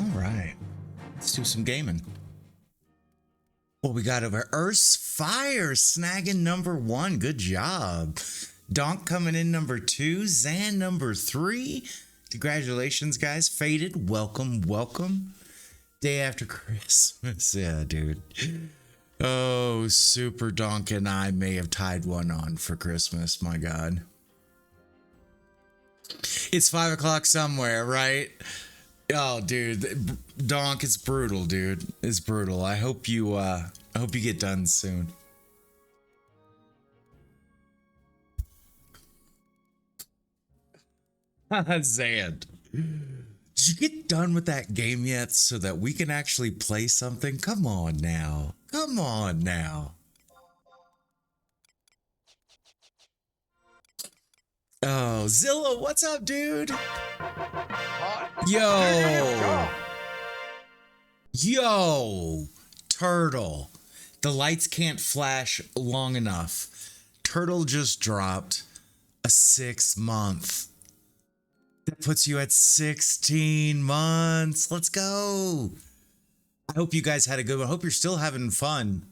All right, let's do some gaming. What we got over Earth's Fire snagging number 1. Good job. Donk coming in number 2. Zan number 3. Congratulations, guys. Faded, welcome, welcome. Day after Christmas. Yeah, dude. Oh, Super Donk and I may have tied one on for Christmas. My God. It's 5 o'clock somewhere, right? Oh, dude, Donk, it's brutal, dude. It's brutal. I hope you get done soon. Zand, did you get done with that game yet so that we can actually play something? Come on now. Come on now. Oh, Zilla, what's up, dude? Yo. Yo. Turtle. The lights can't flash long enough. Turtle just dropped a 6-month. That puts you at 16 months. Let's go. I hope you guys had a good one. I hope you're still having fun.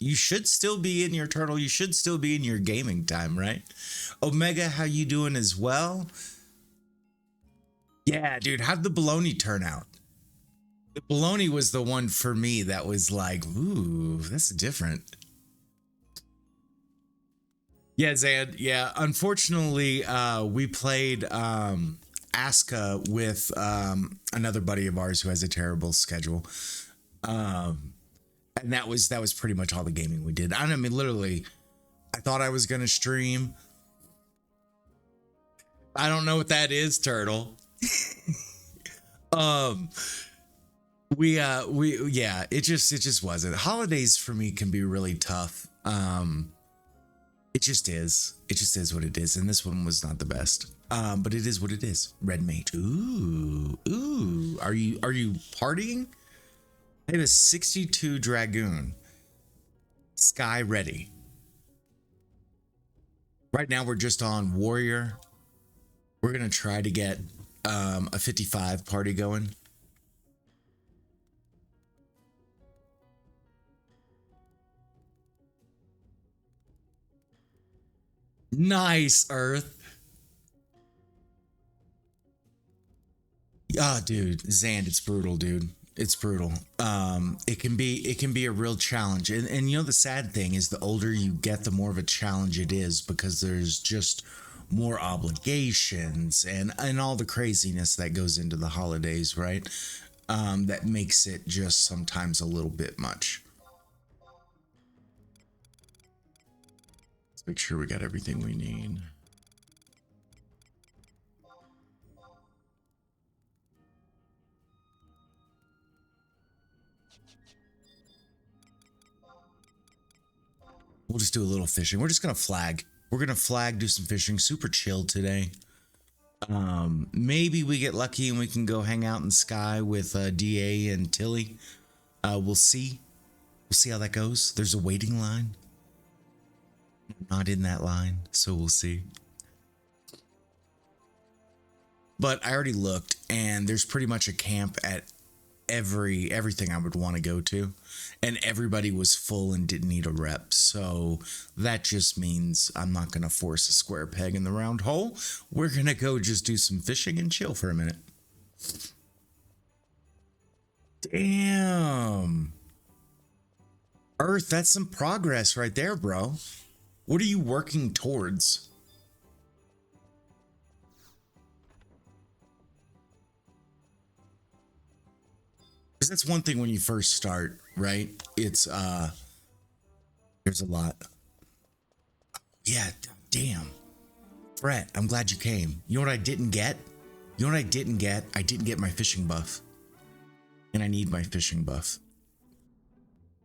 You should still be in your turtle. You should still be in your gaming time, right? Omega, how you doing as well? Yeah, dude, how'd the bologna turn out? The bologna was the one for me that was like, ooh, that's different. Yeah, Zan. Yeah, unfortunately, we played Aska with another buddy of ours who has a terrible schedule. And that was pretty much all the gaming we did. I mean, literally, I thought I was gonna stream. I don't know what that is, Turtle. Yeah, it just wasn't. Holidays for me can be really tough. It just is. It just is what it is. And this one was not the best. But it is what it is. Red mage. Ooh. Are you partying? I have a 62 Dragoon. Sky ready. Right now we're just on Warrior. We're gonna try to get a 55 party going. Nice, Earth. Ah, dude, Zand, it's brutal, dude. It's brutal. It can be a real challenge. And you know the sad thing is the older you get, the more of a challenge it is because there's just more obligations and all the craziness that goes into the holidays, right? That makes it just sometimes a little bit much. Let's make sure we got everything we need. We'll just do a little fishing. We're just gonna flag. We're gonna flag, do some fishing. Super chill today. Maybe we get lucky and we can go hang out in Sky with DA and Tilly. We'll see. We'll see how that goes. There's a waiting line. I'm not in that line, so we'll see. But I already looked, and there's pretty much a camp at everything I would want to go to, and everybody was full and didn't need a rep, so that just means I'm not going to force a square peg in the round hole. We're going to go just do some fishing and chill for a minute. Damn. Earth, that's some progress right there, bro. What are you working towards? Because that's one thing when you first start, right? It's there's a lot. Yeah, damn. Brett, I'm glad you came. You know what I didn't get? You know what I didn't get? I didn't get my fishing buff. And I need my fishing buff.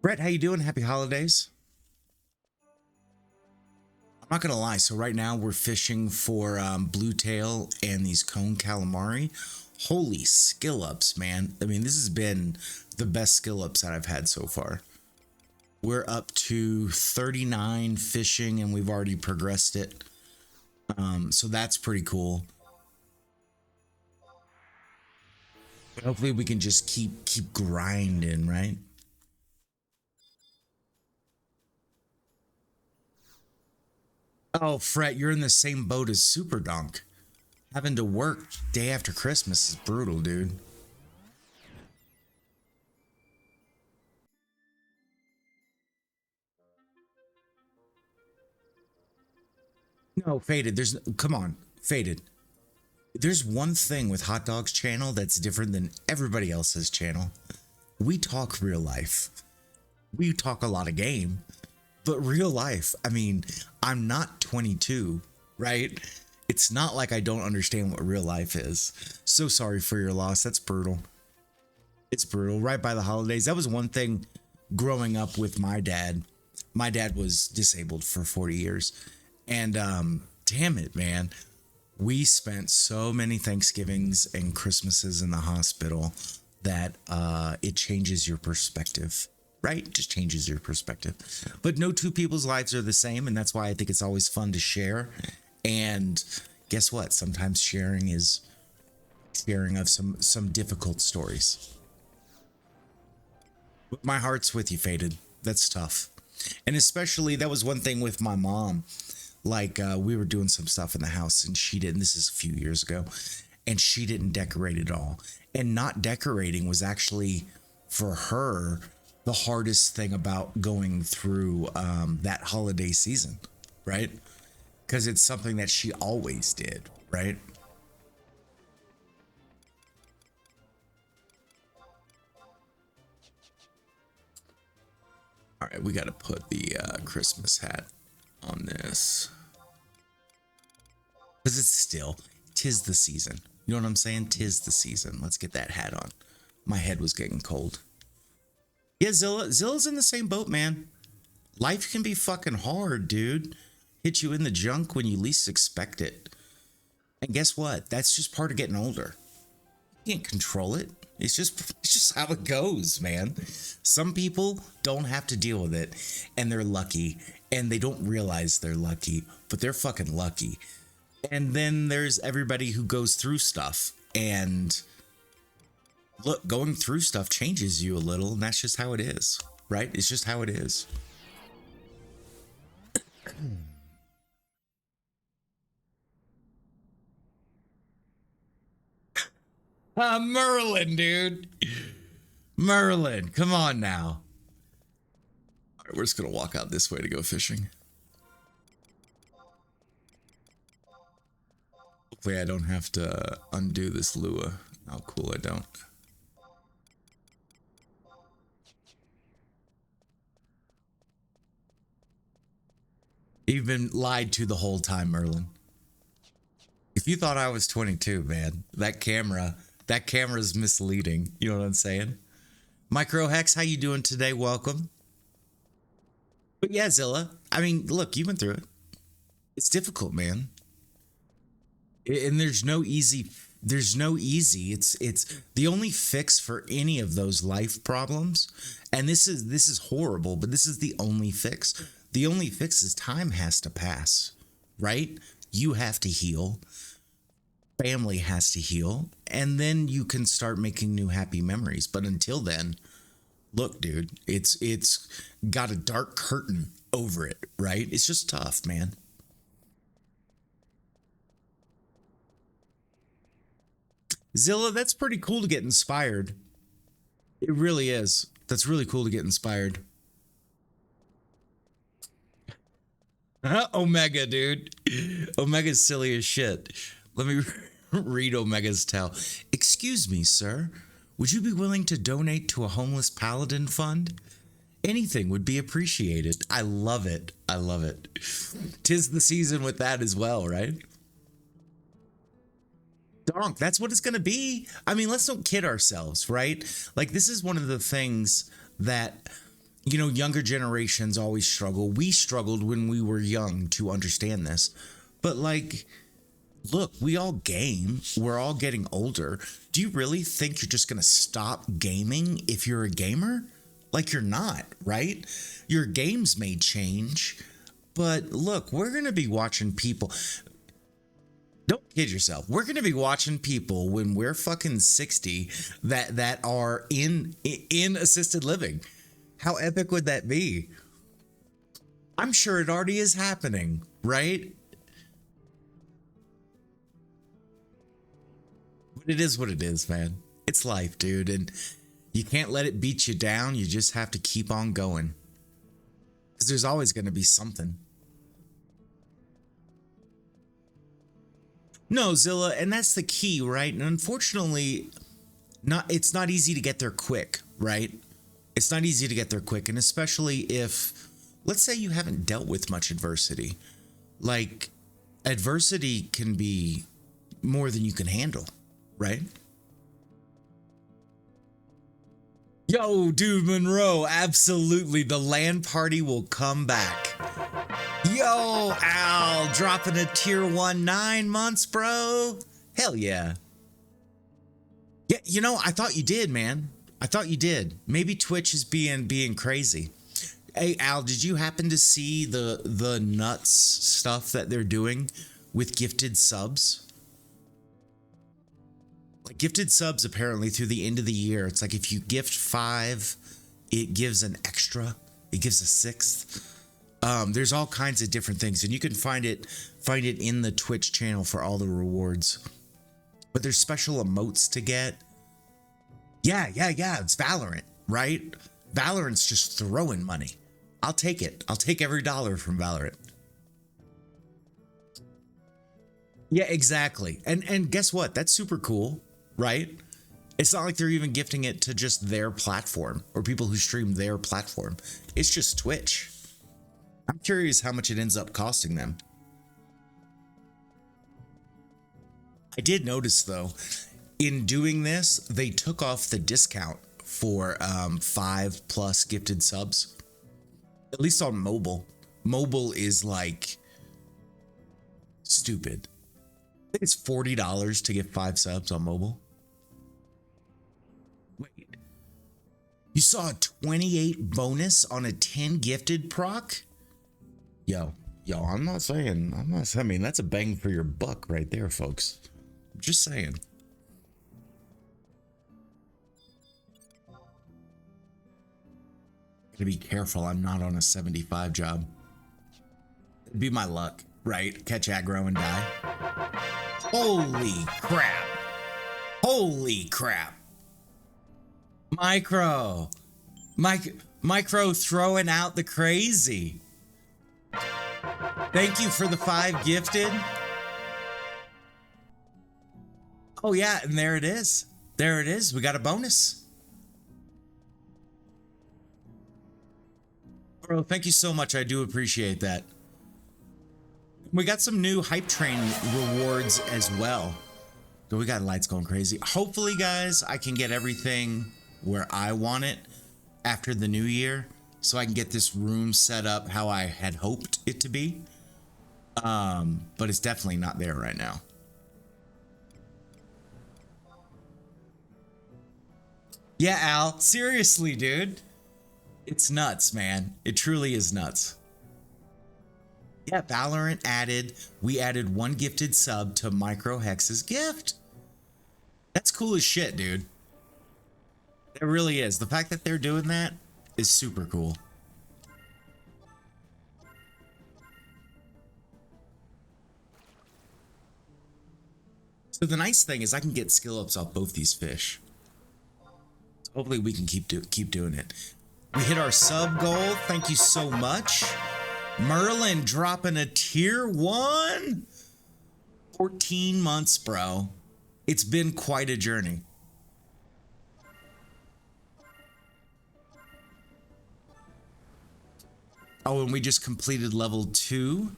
Brett, how you doing? Happy holidays. I'm not gonna lie, so right now we're fishing for blue tail and these cone calamari. Holy skill ups, man. I mean, this has been the best skill ups that I've had so far. We're up to 39 fishing and we've already progressed it. So that's pretty cool. Hopefully we can just keep grinding, right? Oh, Fret, you're in the same boat as Super Donk. Having to work day after Christmas is brutal, dude. No, Faded, there's come on, Faded. There's one thing with Hot Dog's channel that's different than everybody else's channel. We talk real life. We talk a lot of game, but real life. I mean, I'm not 22, right? It's not like I don't understand what real life is. So sorry for your loss. That's brutal. It's brutal. Right by the holidays. That was one thing growing up with my dad. My dad was disabled for 40 years. And damn it, man. We spent so many Thanksgivings and Christmases in the hospital that it changes your perspective, right? Just changes your perspective. But no two people's lives are the same, and that's why I think it's always fun to share. And guess what? Sometimes sharing is sharing of some difficult stories. But my heart's with you, Faded. That's tough. And especially that was one thing with my mom. Like we were doing some stuff in the house and she didn't. This is a few years ago, and she didn't decorate at all. And not decorating was actually for her the hardest thing about going through that holiday season, right? Because it's something that she always did, right? All right, we got to put the Christmas hat on this. Because it's still, 'tis the season. You know what I'm saying? 'Tis the season. Let's get that hat on. My head was getting cold. Yeah, Zilla's in the same boat, man. Life can be fucking hard, dude. Hit you in the junk when you least expect it. And guess what? That's just part of getting older. You can't control it. It's just how it goes, man. Some people don't have to deal with it, and they're lucky, and they don't realize they're lucky, but they're fucking lucky. And then there's everybody who goes through stuff, and look, going through stuff changes you a little, and that's just how it is, right? It's just how it is. Merlin, dude. Merlin, come on now. All right, we're just gonna walk out this way to go fishing. Hopefully I don't have to undo this lure. Oh, cool, I don't. You've been lied to the whole time, Merlin. If you thought I was 22, man, that camera's misleading. You know what I'm saying? Micro Hex, how you doing today? Welcome. But yeah, Zilla, I mean, look, you went through it. It's difficult, man. And there's no easy. It's the only fix for any of those life problems. And this is horrible, but this is the only fix. The only fix is time has to pass, right? You have to heal. Family has to heal, and then you can start making new happy memories. But until then, look, dude, it's got a dark curtain over it, right? It's just tough, man. Zilla, that's pretty cool to get inspired. It really is. That's really cool to get inspired. Omega, dude. Omega's silly as shit. Let me read Omega's tell. Excuse me, sir. Would you be willing to donate to a homeless paladin fund? Anything would be appreciated. I love it. I love it. 'Tis the season with that as well, right? Donk, that's what it's going to be. I mean, let's don't kid ourselves, right? Like, this is one of the things that, younger generations always struggle. We struggled when we were young to understand this. But, like, look, we all game. We're all getting older. Do you really think you're just going to stop gaming if you're a gamer? Like, you're not, right? Your games may change. But look, we're going to be watching people. Don't kid yourself. We're going to be watching people when we're fucking 60 that are in assisted living. How epic would that be? I'm sure it already is happening, right? But it is what it is, man. It's life, dude, and you can't let it beat you down. You just have to keep on going. Because there's always going to be something. No, Zilla, and that's the key, right? And unfortunately, it's not easy to get there quick, right? It's not easy to get there quick, and especially if, let's say you haven't dealt with much adversity. Like, adversity can be more than you can handle, right? Yo, dude, Monroe, absolutely. The LAN party will come back. Yo, Al, dropping a tier 1 9 months, bro. Hell yeah. Yeah, you know, I thought you did, man. I thought you did. Maybe Twitch is being crazy. Hey, Al, did you happen to see the nuts stuff that they're doing with gifted subs? Like gifted subs, apparently through the end of the year, it's like if you gift 5, it gives an extra. It gives a 6th. There's all kinds of different things, and you can find it in the Twitch channel for all the rewards. But there's special emotes to get. Yeah. It's Valorant, right? Valorant's just throwing money. I'll take it. I'll take every dollar from Valorant. Yeah, exactly. And guess what? That's super cool, right? It's not like they're even gifting it to just their platform or people who stream their platform. It's just Twitch. I'm curious how much it ends up costing them. I did notice, though, in doing this, they took off the discount for 5+ gifted subs. At least on mobile. Mobile is like stupid. I think it's $40 to get 5 subs on mobile. Wait. You saw a 28 bonus on a 10 gifted proc? Yo, I'm not saying, I mean, that's a bang for your buck right there, folks. I'm just saying. Gotta be careful, I'm not on a 75 job. It'd be my luck, right? Catch aggro and die. Holy crap. Holy crap. Micro throwing out the crazy. Thank you for the 5 gifted. Oh yeah, and there it is. There it is. We got a bonus. Bro, thank you so much. I do appreciate that. We got some new hype train rewards as well. So we got lights going crazy. Hopefully, guys, I can get everything where I want it after the new year, so I can get this room set up how I had hoped it to be. But it's definitely not there right now. Yeah, Al, seriously, dude. It's nuts, man. It truly is nuts. Yeah, Valorant we added 1 gifted sub to Micro Hex's gift. That's cool as shit, dude. It really is. The fact that they're doing that is super cool. So the nice thing is I can get skill ups off both these fish. So hopefully we can keep doing it. We hit our sub goal. Thank you so much. Merlin dropping a tier 1. 14 months, bro. It's been quite a journey. Oh, and we just completed level 2.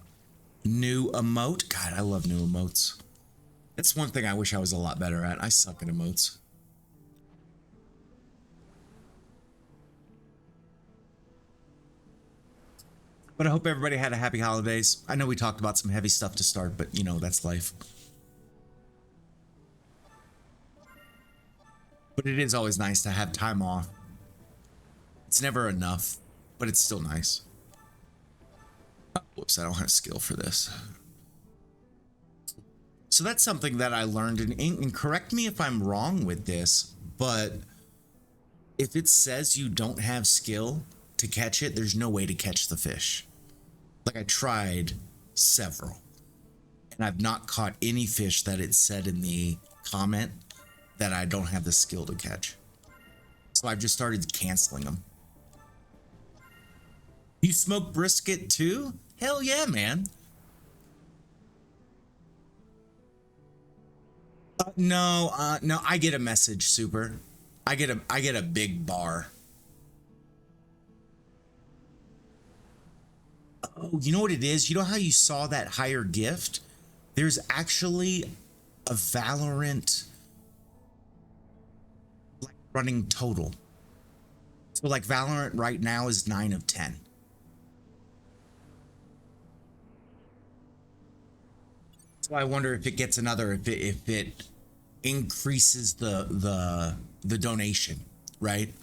New emote. God, I love new emotes. That's one thing I wish I was a lot better at. I suck at emotes. But I hope everybody had a happy holidays. I know we talked about some heavy stuff to start, but you know, that's life. But it is always nice to have time off. It's never enough, but it's still nice. Oh, whoops, I don't have skill for this. So that's something that I learned, and correct me if I'm wrong with this, but if it says you don't have skill to catch it, there's no way to catch the fish. Like, I tried several, and I've not caught any fish that it said in the comment that I don't have the skill to catch. So I've just started canceling them. You smoke brisket too? Hell yeah, man. No, I get a message, Super. I get a big bar. Oh, you know what it is? You know how you saw that higher gift? There's actually a Valorant like running total. So like Valorant right now is 9 of 10. So I wonder if it gets another, if it increases the donation, right?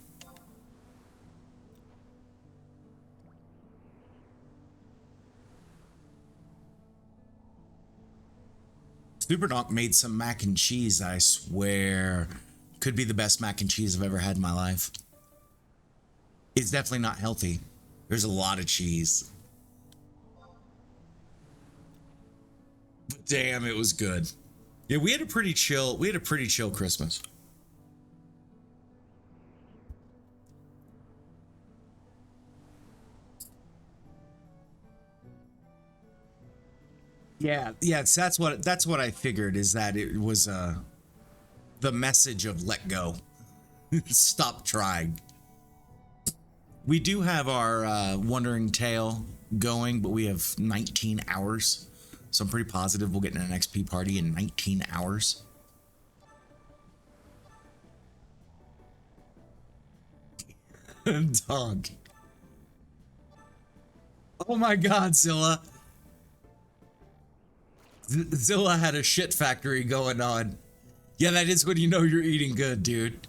Superdonk made some mac and cheese, I swear. Could be the best mac and cheese I've ever had in my life. It's definitely not healthy. There's a lot of cheese. But damn, it was good. Yeah, we had a pretty chill Christmas. Yeah, that's what I figured, is that it was the message of let go. Stop trying. We do have our Wandering Tale going, but we have 19 hours. So I'm pretty positive we'll get an XP party in 19 hours. Dog. Oh my god, Zilla. Zilla had a shit factory going on. Yeah, that is when you know you're eating good, dude.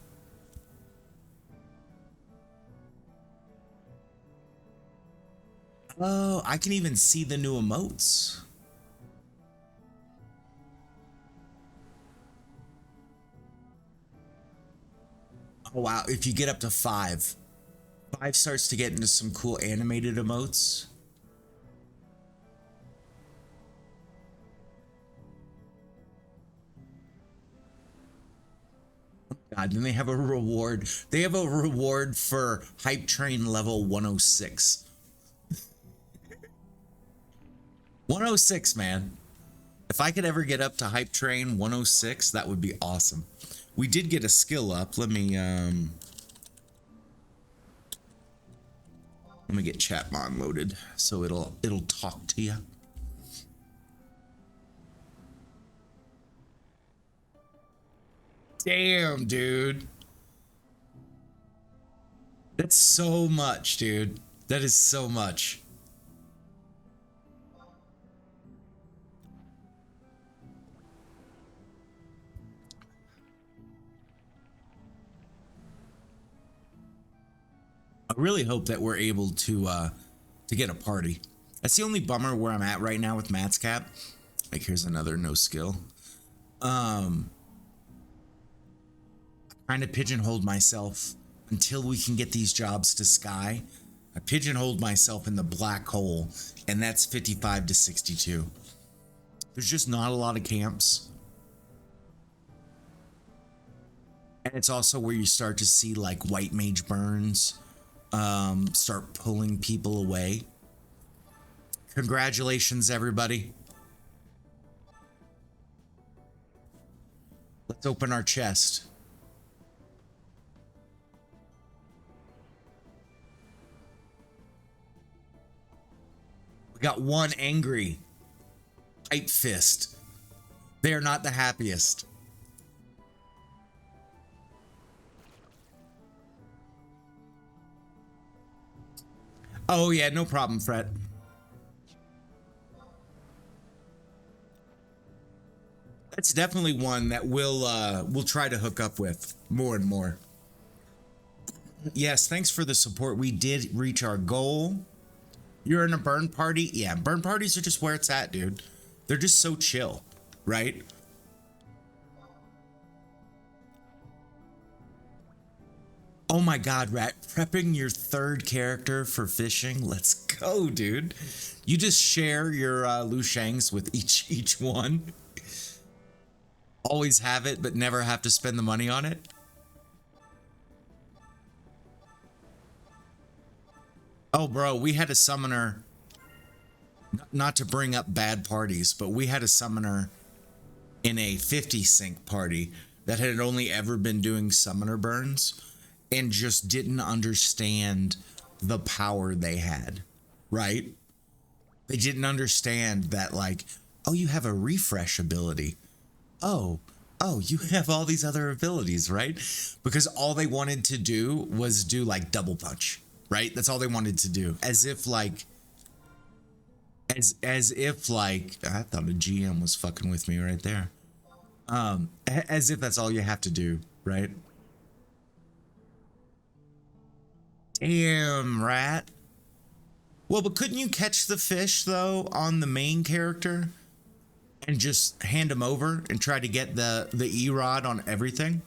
Oh, I can even see the new emotes. Oh wow, if you get up to 5 starts to get into some cool animated emotes. God, then they have a reward. They have a reward for hype train level 106. 106, man. If I could ever get up to hype train 106, that would be awesome. We did get a skill up. Let me get Chatmon loaded so it'll talk to you. Damn, dude. That's so much, dude. That is so much. I really hope that we're able to get a party. That's the only bummer where I'm at right now with Matt's cap. Like, here's another no skill. Trying to pigeonhole myself until we can get these jobs to Sky. I pigeonholed myself in the black hole, and that's 55 to 62. There's just not a lot of camps. And it's also where you start to see like white mage burns start pulling people away. Congratulations, everybody. Let's open our chest. We got one angry tight fist. They are not the happiest. Oh yeah, no problem, Fred. That's definitely one that we'll try to hook up with more and more. Yes, thanks for the support. We did reach our goal. You're in a burn party? Yeah, burn parties are just where it's at, dude. They're just so chill, right? Oh my God, Rat, prepping your third character for fishing. Let's go, dude. You just share your Lu Shangs with each one. Always have it, but never have to spend the money on it. Oh, bro, we had a summoner. Not to bring up bad parties, but we had a summoner in a 50 sync party that had only ever been doing summoner burns and just didn't understand the power they had, right? They didn't understand that, like, oh, you have a refresh ability. Oh, you have all these other abilities, right? Because all they wanted to do was do like double punch, right? That's all they wanted to do. As if like I thought a GM was fucking with me right there. As if that's all you have to do, right? Damn, Rat. Well, but couldn't you catch the fish though on the main character and just hand him over and try to get the E-Rod on everything?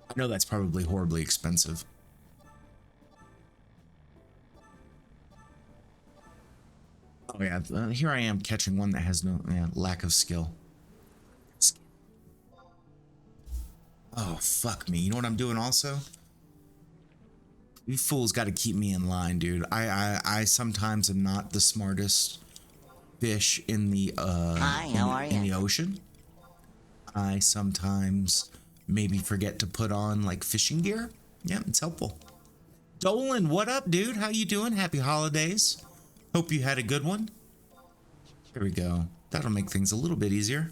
I know that's probably horribly expensive. Oh yeah, here I am catching one that has no lack of skill. Oh, fuck me. You know what I'm doing also? You fools got to keep me in line, dude. I sometimes am not the smartest fish in the Hi, how are in you? the ocean. I sometimes maybe forget to put on like fishing gear. Yeah, it's helpful. Dolan, what up, dude? How you doing? Happy holidays. Hope you had a good one. Here we go. That'll make things a little bit easier.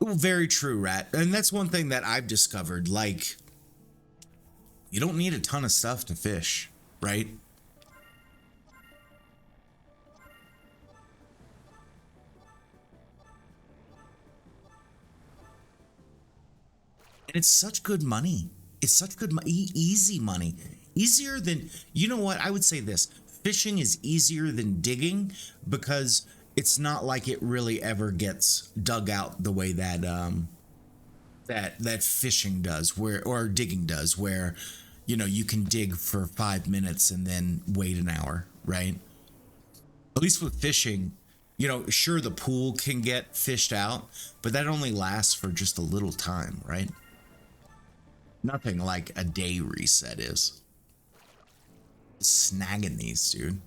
Ooh, very true, Rat. And that's one thing that I've discovered. Like, you don't need a ton of stuff to fish, right? And it's such good money. It's such good money, easy money. Easier than, you know what? I would say this. Fishing is easier than digging because it's not like it really ever gets dug out the way that that fishing does, where or digging does, where you know you can dig for 5 minutes and then wait an hour, right? At least with fishing, you know, sure the pool can get fished out, but that only lasts for just a little time, right? Nothing like a day reset is. Snagging these, dude.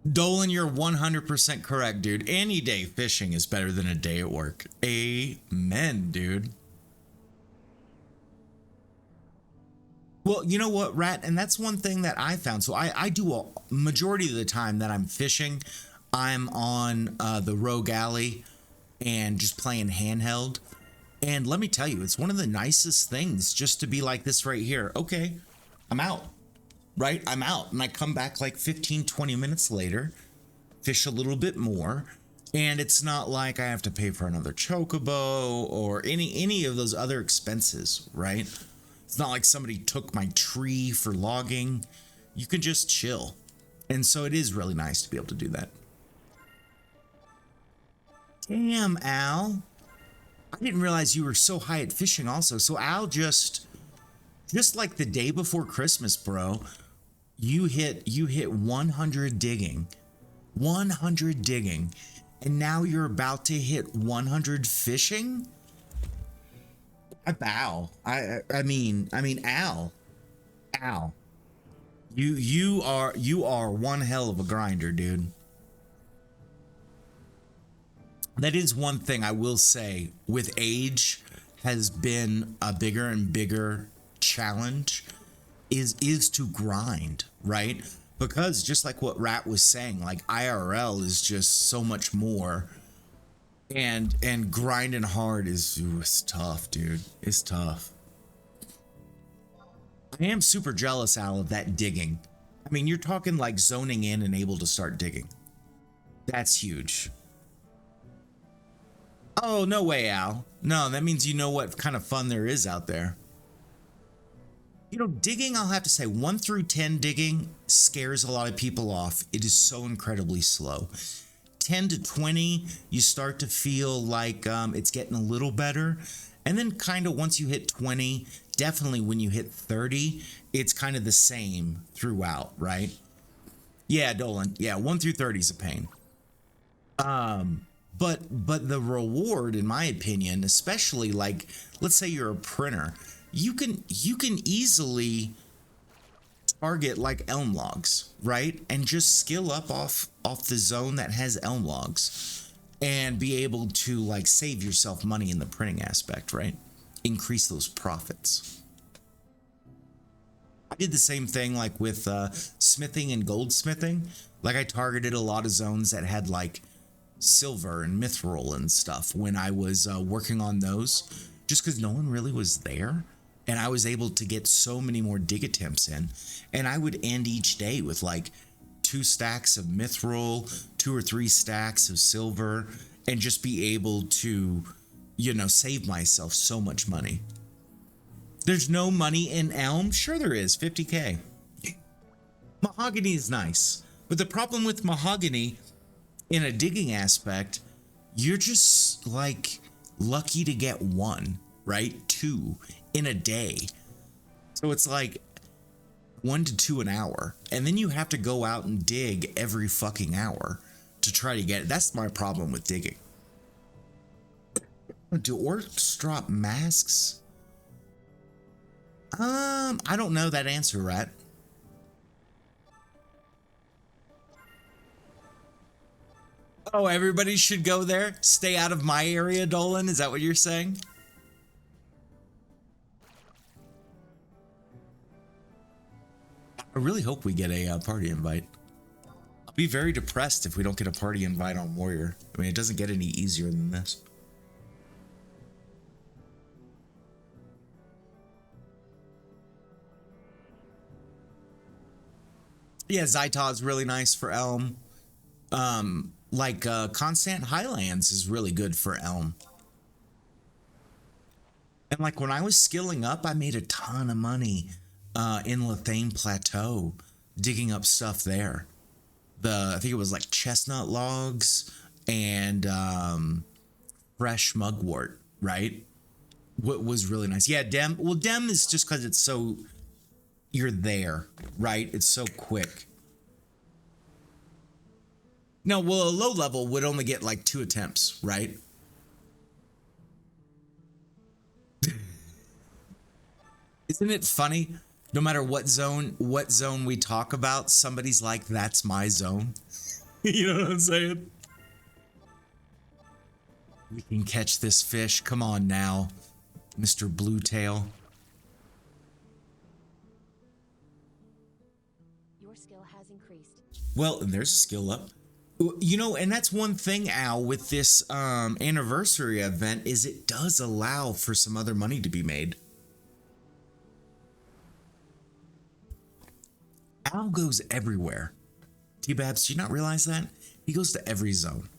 Dolan, you're 100% correct, dude. Any day fishing is better than a day at work. Amen, dude. Well, you know what, Rat? And that's one thing that I found. So I do a majority of the time that I'm fishing, I'm on the Rogue Alley and just playing handheld. And let me tell you, it's one of the nicest things just to be like this right here. Okay, I'm out, right? I'm out. And I come back like 15, 20 minutes later, fish a little bit more. And it's not like I have to pay for another chocobo or any of those other expenses, right? It's not like somebody took my tree for logging. You can just chill. And so it is really nice to be able to do that. Damn, Al. I didn't realize you were so high at fishing also. So Al just like the day before Christmas, bro, you hit 100 digging. 100 digging. And now you're about to hit 100 fishing? I bow. I mean, Al. You are one hell of a grinder, dude. That is one thing I will say with age has been a bigger and bigger challenge is to grind, right? Because just like what Rat was saying, like IRL is just so much more. And grinding hard is it's tough, dude. It's tough. I am super jealous, Al, of that digging. I mean, you're talking like zoning in and able to start digging. That's huge. Oh, no way, Al. No, that means you know what kind of fun there is out there. You know, digging, I'll have to say, 1 through 10 digging scares a lot of people off. It is so incredibly slow. 10 to 20, you start to feel like it's getting a little better. And then kind of once you hit 20, definitely when you hit 30, it's kind of the same throughout, right? Yeah, Dolan. Yeah, 1 through 30 is a pain. But the reward, in my opinion, especially like, let's say you're a printer, you can easily target like elm logs, right? And just skill up off the zone that has elm logs and be able to like save yourself money in the printing aspect, right? Increase those profits. I did the same thing like with smithing and goldsmithing. Like I targeted a lot of zones that had like silver and mithril and stuff when I was working on those, just because no one really was there. And I was able to get so many more dig attempts in. And I would end each day with like 2 stacks of mithril, 2 or 3 stacks of silver, and just be able to, you know, save myself so much money. There's no money in elm? Sure there is, 50K. Mahogany is nice. But the problem with mahogany in a digging aspect, you're just like lucky to get 1, right? 2 in a day. So it's like 1 to 2 an hour. And then you have to go out and dig every fucking hour to try to get it. That's my problem with digging. Do orcs drop masks? I don't know that answer, Rat. Oh, everybody should go there? Stay out of my area, Dolan? Is that what you're saying? I really hope we get a party invite. I'll be very depressed if we don't get a party invite on Warrior. I mean, it doesn't get any easier than this. Yeah, Zytod's really nice for Elm. Constant Highlands is really good for Elm. And like when I was skilling up, I made a ton of money in Lethane Plateau digging up stuff there. I think it was like chestnut logs and fresh mugwort, right? What was really nice. Yeah, Dem. Well, Dem is just because it's so, you're there, right? It's so quick. No, well, a low level would only get like 2 attempts, right? Isn't it funny? No matter what zone we talk about, somebody's like, that's my zone. You know what I'm saying? We can catch this fish. Come on now, Mr. Bluetail. Your skill has increased. Well, and there's a skill up. You know, and that's one thing, Al, with this anniversary event, is it does allow for some other money to be made. Al goes everywhere. T-Babs, do you not realize that? He goes to every zone.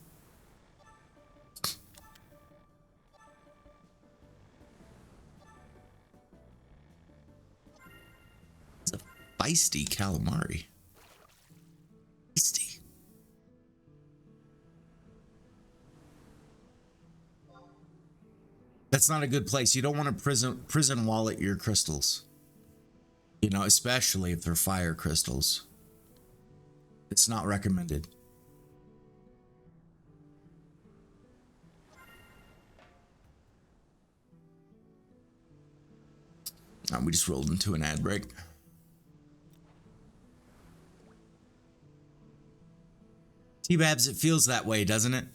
It's a feisty calamari. Feisty. That's not a good place. You don't want to prison wallet your crystals. You know, especially if they're fire crystals. It's not recommended. Oh, we just rolled into an ad break. T-Babs, it feels that way, doesn't it?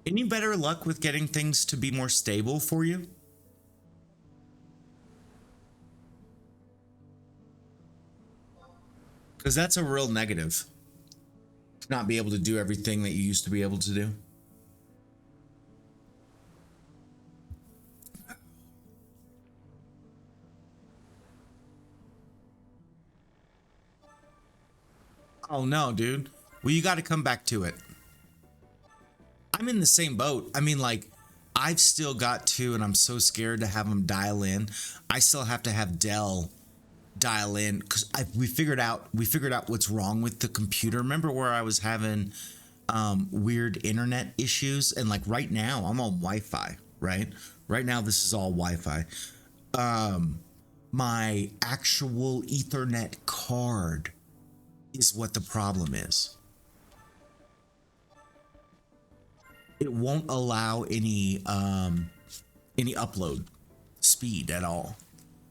Any better luck with getting things to be more stable for you? Because that's a real negative. To not be able to do everything that you used to be able to do. Oh no, dude. Well, you got to come back to it. I'm in the same boat. I mean, like, I've still got to, and I'm so scared to have them dial in. I still have to have Dell dial in because we figured out what's wrong with the computer. Remember where I was having weird internet issues, and like right now I'm on Wi-Fi, right? Right now this is all Wi-Fi. My actual Ethernet card is what the problem is. It won't allow any upload speed at all.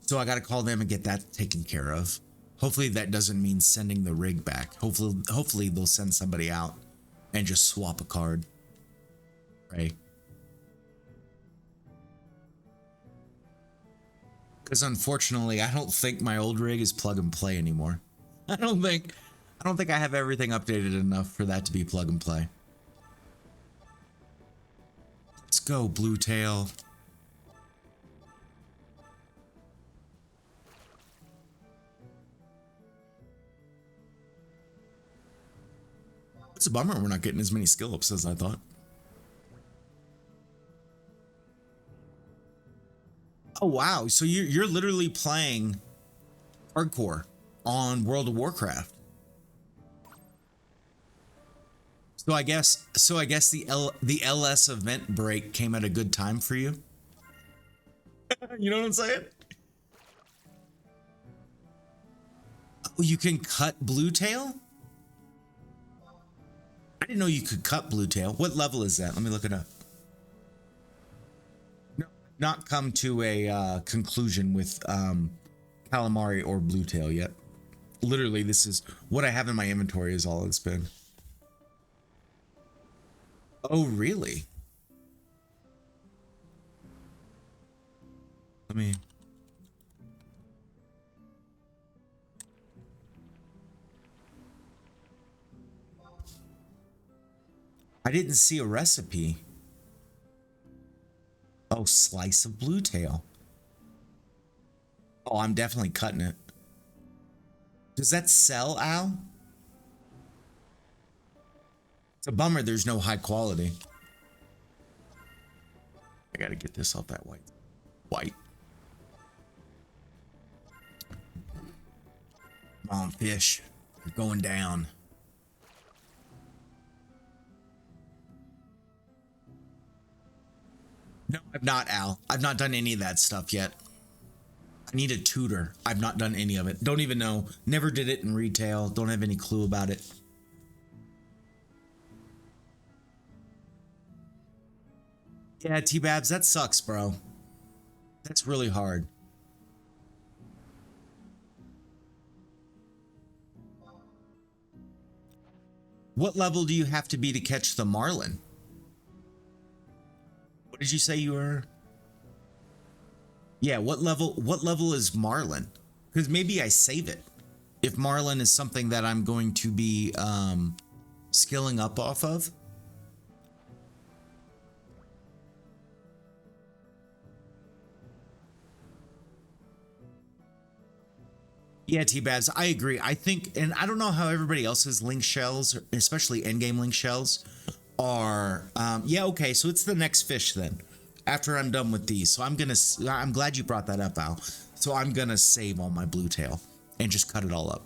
So I got to call them and get that taken care of. Hopefully that doesn't mean sending the rig back. Hopefully they'll send somebody out and just swap a card. Right? Because unfortunately, I don't think my old rig is plug and play anymore. I don't think I have everything updated enough for that to be plug and play. Let's go, Blue Tail. It's a bummer we're not getting as many skill ups as I thought. Oh wow, so you're literally playing hardcore on World of Warcraft. So I guess the LS event break came at a good time for you. You know what I'm saying? Oh, you can cut Blue Tail? I didn't know you could cut Blue Tail. What level is that? Let me look it up. No, not come to a conclusion with calamari or Blue Tail yet. Literally, this is what I have in my inventory is all it's been. Oh, really? Let me... I didn't see a recipe. Oh, slice of Blue Tail. Oh, I'm definitely cutting it. Does that sell, Al? It's a bummer there's no high quality. I gotta get this off that white. Come on, fish. You're going down. No, I've not, Al. I've not done any of that stuff yet. I need a tutor. I've not done any of it. Don't even know. Never did it in retail. Don't have any clue about it. Yeah, T-Babs, that sucks, bro. That's really hard. What level do you have to be to catch the marlin? What did you say you were? Yeah, what level is marlin? Because maybe I save it. If marlin is something that I'm going to be skilling up off of. Yeah, T-Babs, I agree. I think, and I don't know how everybody else's link shells, especially endgame link shells, are. Yeah, okay, so it's the next fish then. After I'm done with these, so I'm glad you brought that up, Al. So I'm gonna save all my Blue Tail and just cut it all up.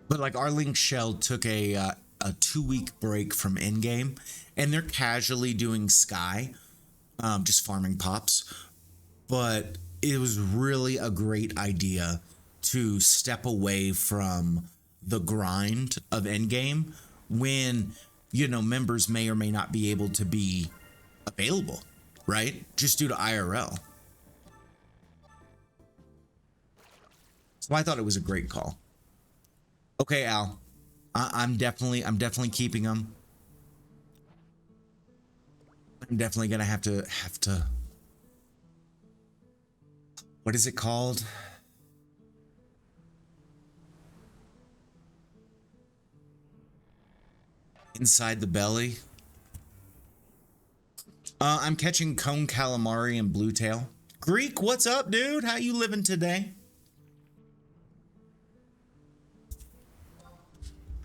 But like our link shell took a 2-week break from endgame, and they're casually doing Sky, just farming pops. But it was really a great idea to step away from the grind of endgame when, you know, members may or may not be able to be available, right? Just due to IRL. So I thought it was a great call. Okay, Al, I'm definitely keeping them. I'm definitely gonna have to. What is it called? Inside the belly. I'm catching cone calamari and Blue Tail. Greek, what's up, dude? How you living today?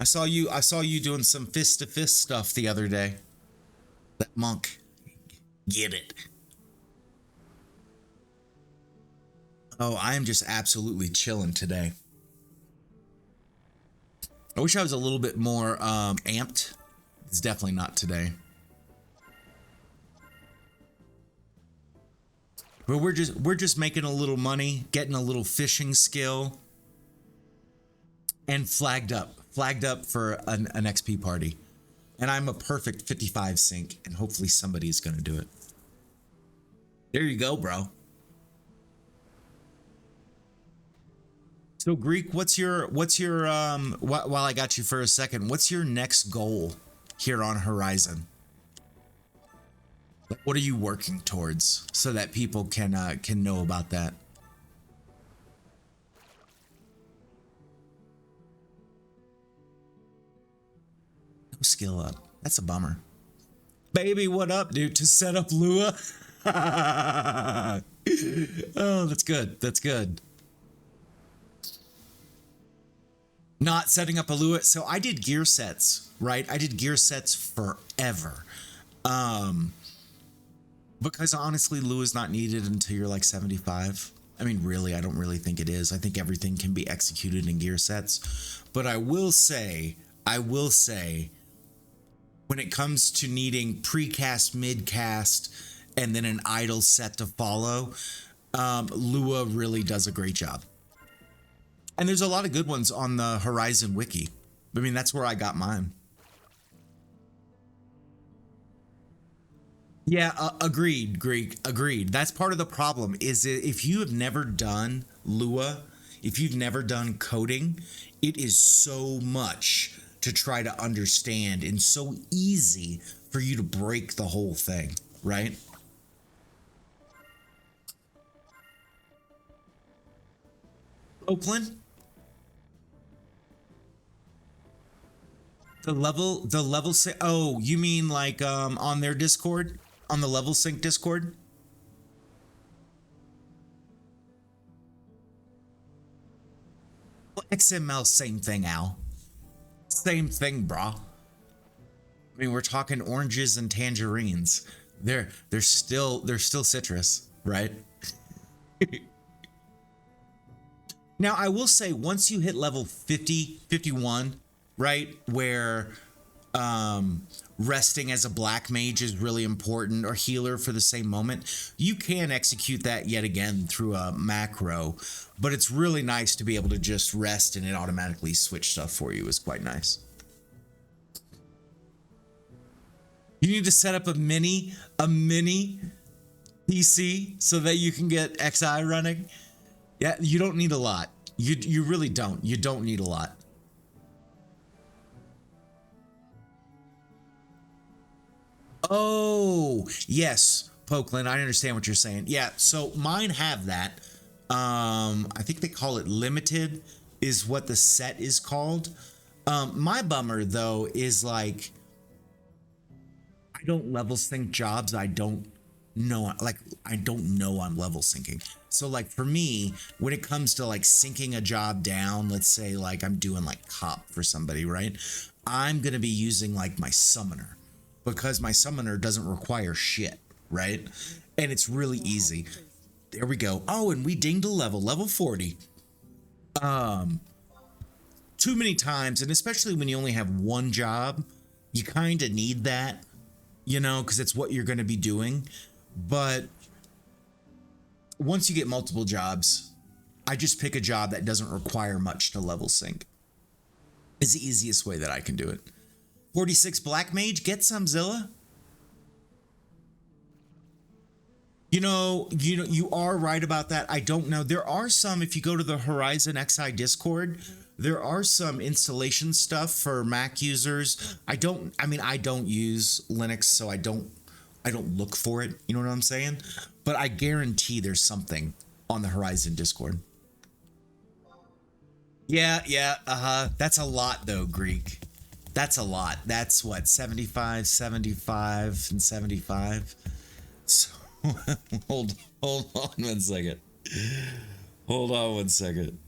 I saw you doing some fist to fist stuff the other day. That monk. Get it. Oh, I am just absolutely chilling today. I wish I was a little bit more amped. It's definitely not today. But we're just making a little money, getting a little fishing skill, and flagged up for an XP party. And I'm a perfect 55 sync, and hopefully somebody's gonna do it. There you go, bro. So Greek, what's your while I got you for a second, what's your next goal here on Horizon? What are you working towards so that people can know about that? No skill up. That's a bummer. Baby, what up, dude? To set up Lua? Oh, that's good. That's good. Not setting up a Lua. So I did gear sets, right? I did gear sets forever. Because honestly, Lua's not needed until you're like 75. I mean, really, I don't really think it is. I think everything can be executed in gear sets. But I will say, when it comes to needing precast, midcast, and then an idle set to follow, Lua really does a great job. And there's a lot of good ones on the Horizon wiki. I mean, that's where I got mine. Yeah, agreed, Greek, agreed. That's part of the problem is if you have never done Lua, if you've never done coding, it is so much to try to understand and so easy for you to break the whole thing, right? Oakland? The level sync. Oh, you mean like on their Discord, on the level sync Discord? Well, XML, same thing, Al. Same thing, brah. I mean, we're talking oranges and tangerines. They're still citrus, right? Now, I will say once you hit level 50, 51, right, where resting as a black mage is really important, or healer for the same moment, you can execute that yet again through a macro, but it's really nice to be able to just rest and it automatically switch stuff for you. Is quite nice. You need to set up a mini PC so that you can get XI running. Yeah, you don't need a lot. You really don't. You don't need a lot. Oh, yes, Pokeland, I understand what you're saying. Yeah, so mine have that. I think they call it limited is what the set is called. My bummer though is like I don't level sync jobs. I don't know, like I don't know I'm level syncing. So like for me, when it comes to like syncing a job down, let's say like I'm doing like cop for somebody, right? I'm gonna be using like my summoner because my summoner doesn't require shit, right? And it's really easy. There we go. Oh, and we dinged a level 40. Too many times, and especially when you only have one job, you kind of need that, you know, because it's what you're going to be doing. But once you get multiple jobs, I just pick a job that doesn't require much to level sync. It's the easiest way that I can do it. 46 Black Mage, get some, Zilla. You are right about that. I don't know. There are some, if you go to the HorizonXI Discord, there are some installation stuff for Mac users. I don't use Linux, so I don't look for it. You know what I'm saying? But I guarantee there's something on the Horizon Discord. Yeah, that's a lot though, Greek. That's a lot. That's what, 75, 75, and 75. So hold on one second. Hold on one second.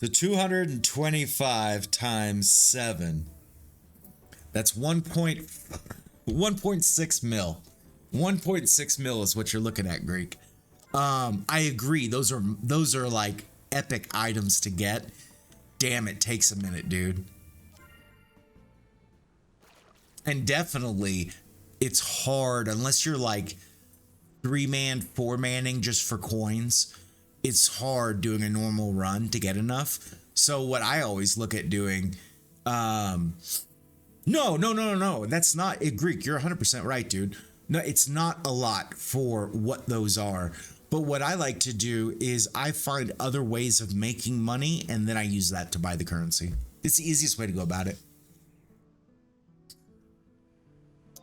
So 225 times 7. That's 1.6 mil. 1.6 mil is what you're looking at, Greek. I agree. Those are like epic items to get. Damn, it takes a minute, dude. And definitely it's hard unless you're like 3-man, 4-manning just for coins. It's hard doing a normal run to get enough. So what I always look at doing, no. That's not it, Greek. You're 100% right, dude. No, it's not a lot for what those are. But what I like to do is I find other ways of making money and then I use that to buy the currency. It's the easiest way to go about it.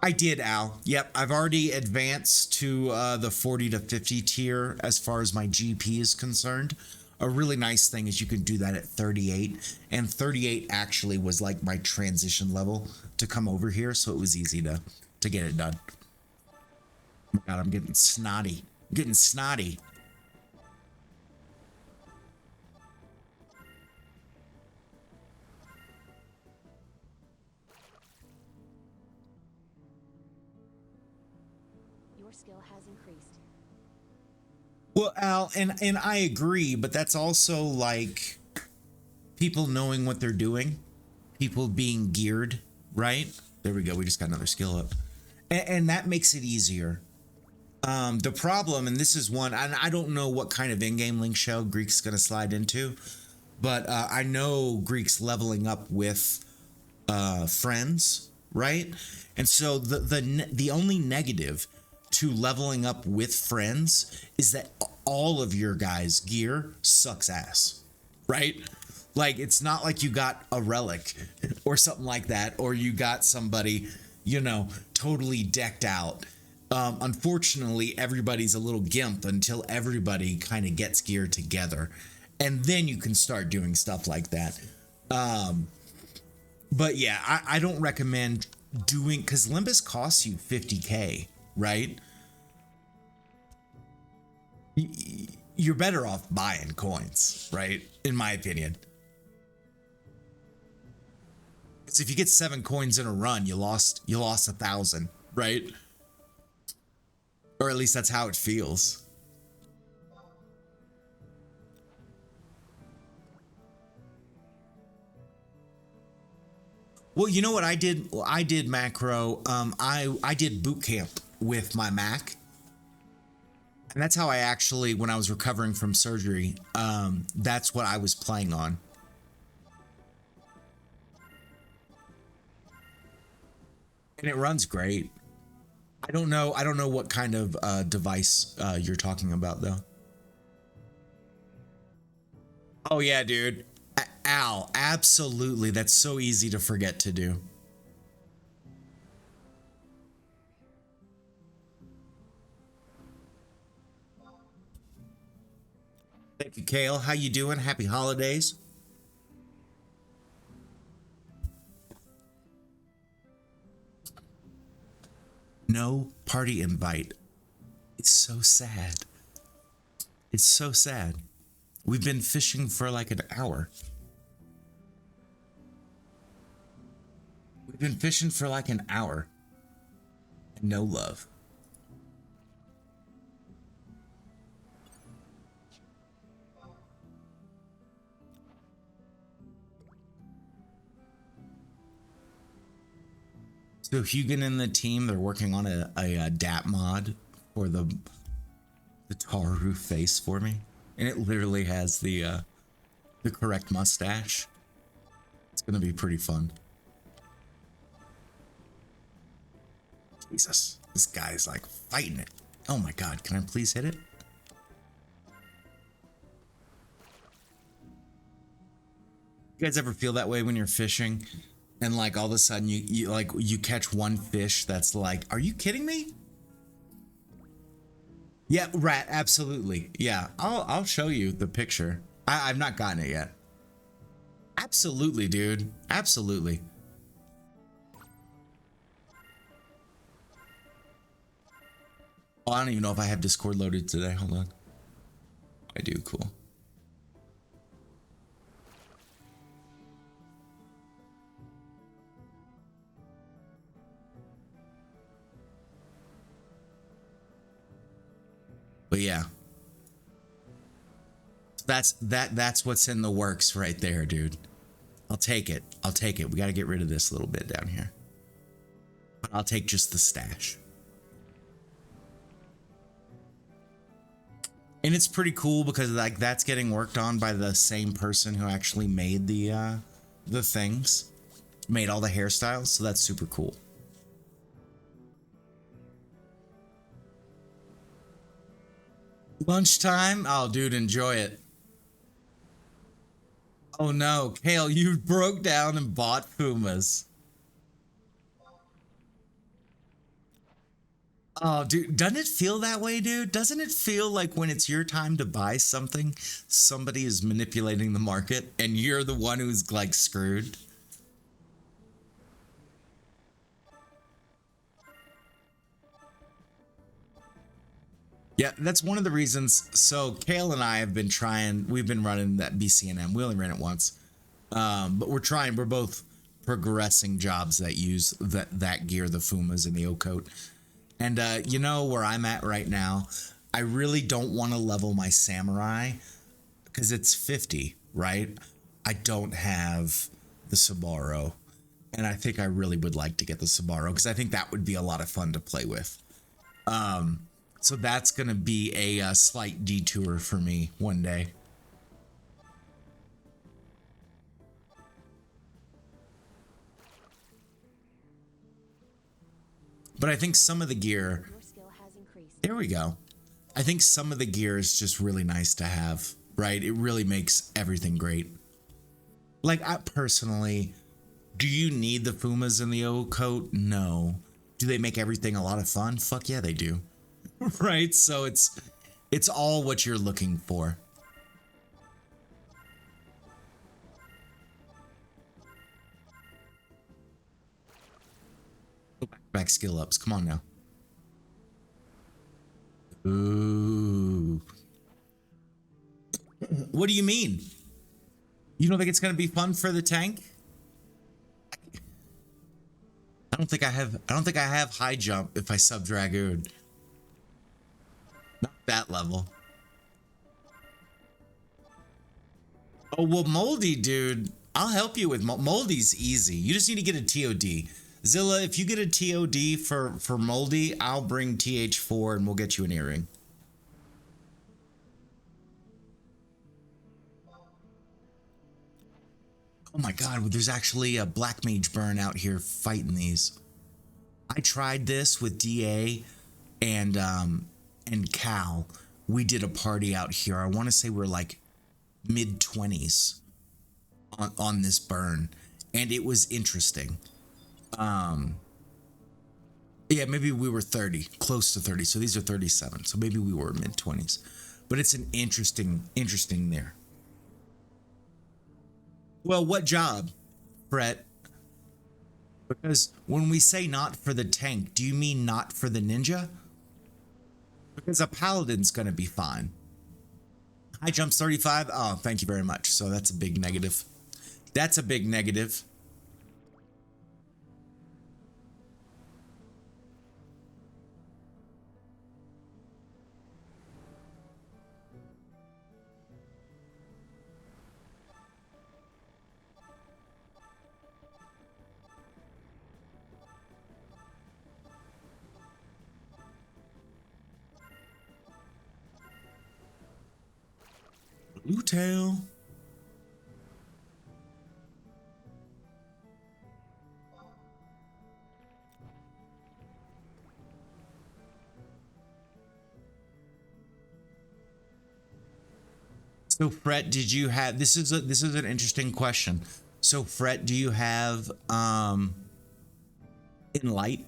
I did, Al. Yep, I've already advanced to the 40 to 50 tier as far as my GP is concerned. A really nice thing is you can do that at 38, and 38 actually was like my transition level to come over here, so it was easy to get it done. Oh my God, I'm getting snotty. I'm getting snotty. Your skill has increased. Well, Al, and I agree, but that's also like people knowing what they're doing, people being geared, right? There we go. We just got another skill up, and that makes it easier. The problem, and this is one, and I don't know what kind of in-game link shell Greek's going to slide into, but I know Greek's leveling up with friends, right? And so the only negative to leveling up with friends is that all of your guys' gear sucks ass, right? Like it's not like you got a relic or something like that, or you got somebody, totally decked out. Unfortunately, everybody's a little gimp until everybody kind of gets gear together, and then you can start doing stuff like that. But yeah, I don't recommend doing, because Limbus costs you 50k, right? You're better off buying coins, right? In my opinion. Because if you get 7 coins in a run, you lost 1,000, right? Or at least that's how it feels. Well, you know what I did? Well, I did macro. I did boot camp with my Mac, and that's how I actually, when I was recovering from surgery, that's what I was playing on. And it runs great. I don't know what kind of device you're talking about though. Oh yeah, dude. Al, absolutely. That's so easy to forget to do. Thank you, Kale. How you doing? Happy holidays. No party invite. It's so sad. It's so sad. We've been fishing for like an hour. We've been fishing for like an hour. No love. So Hugan and the team, they're working on a DAP mod for the Taru face for me. And it literally has the correct mustache. It's gonna be pretty fun. Jesus, this guy's like fighting it. Oh my God, can I please hit it? You guys ever feel that way when you're fishing and like all of a sudden you catch one fish that's like, are you kidding me? Yeah, rat, absolutely. Yeah, I'll show you the picture. I've not gotten it yet. Absolutely, dude. Absolutely. Oh, I don't even know if I have Discord loaded today. Hold on. I do, cool. But yeah. That's what's in the works right there, dude. I'll take it. I'll take it. We got to get rid of this little bit down here. I'll take just the stash. And it's pretty cool because like that's getting worked on by the same person who actually made the things, made all the hairstyles, so that's super cool. Lunchtime? Oh, dude, enjoy it. Oh no, Kale, you broke down and bought Pumas. Oh, dude, doesn't it feel that way, dude? Doesn't it feel like when it's your time to buy something, somebody is manipulating the market and you're the one who's like screwed? Yeah, that's one of the reasons. So Kale and I have been trying, we've been running that BCNM. We only ran it once. But we're both progressing jobs that use that gear, the Fumas and the O-coat. And you know where I'm at right now? I really don't want to level my samurai because it's 50, right? I don't have the Sabaro. And I think I really would like to get the Sabaro because I think that would be a lot of fun to play with. So that's going to be a slight detour for me one day. But I think some of the gear, Your skill has increased. there we go. I think some of the gear is just really nice to have, right? It really makes everything great. Like I personally, do you need the Fumas and the O-coat? No. Do they make everything a lot of fun? Fuck yeah, they do. Right? So it's all what you're looking for. Back skill ups. Come on now. Ooh. What do you mean? You don't think it's going to be fun for the tank? I don't think I have high jump if I sub Dragoon. Not that level. Oh, well, Moldy, dude. I'll help you with Moldy's easy. You just need to get a TOD. Zilla, if you get a TOD for Moldy, I'll bring TH4 and we'll get you an earring. Oh my god, there's actually a Black Mage Burn out here fighting these. I tried this with DA and Cal. We did a party out here. I want to say we're like mid 20s on this burn, and it was interesting. Yeah, maybe we were 30, close to 30. So these are 37. So maybe we were mid 20s. But it's an interesting there. Well, what job, Brett? Because when we say not for the tank, do you mean not for the ninja? Because a paladin's going to be fine. High jump's 35. Oh, thank you very much. So that's a big negative. That's a big negative. Blue tail. So Fret, did you have this is an interesting question. So Fret, do you have in light?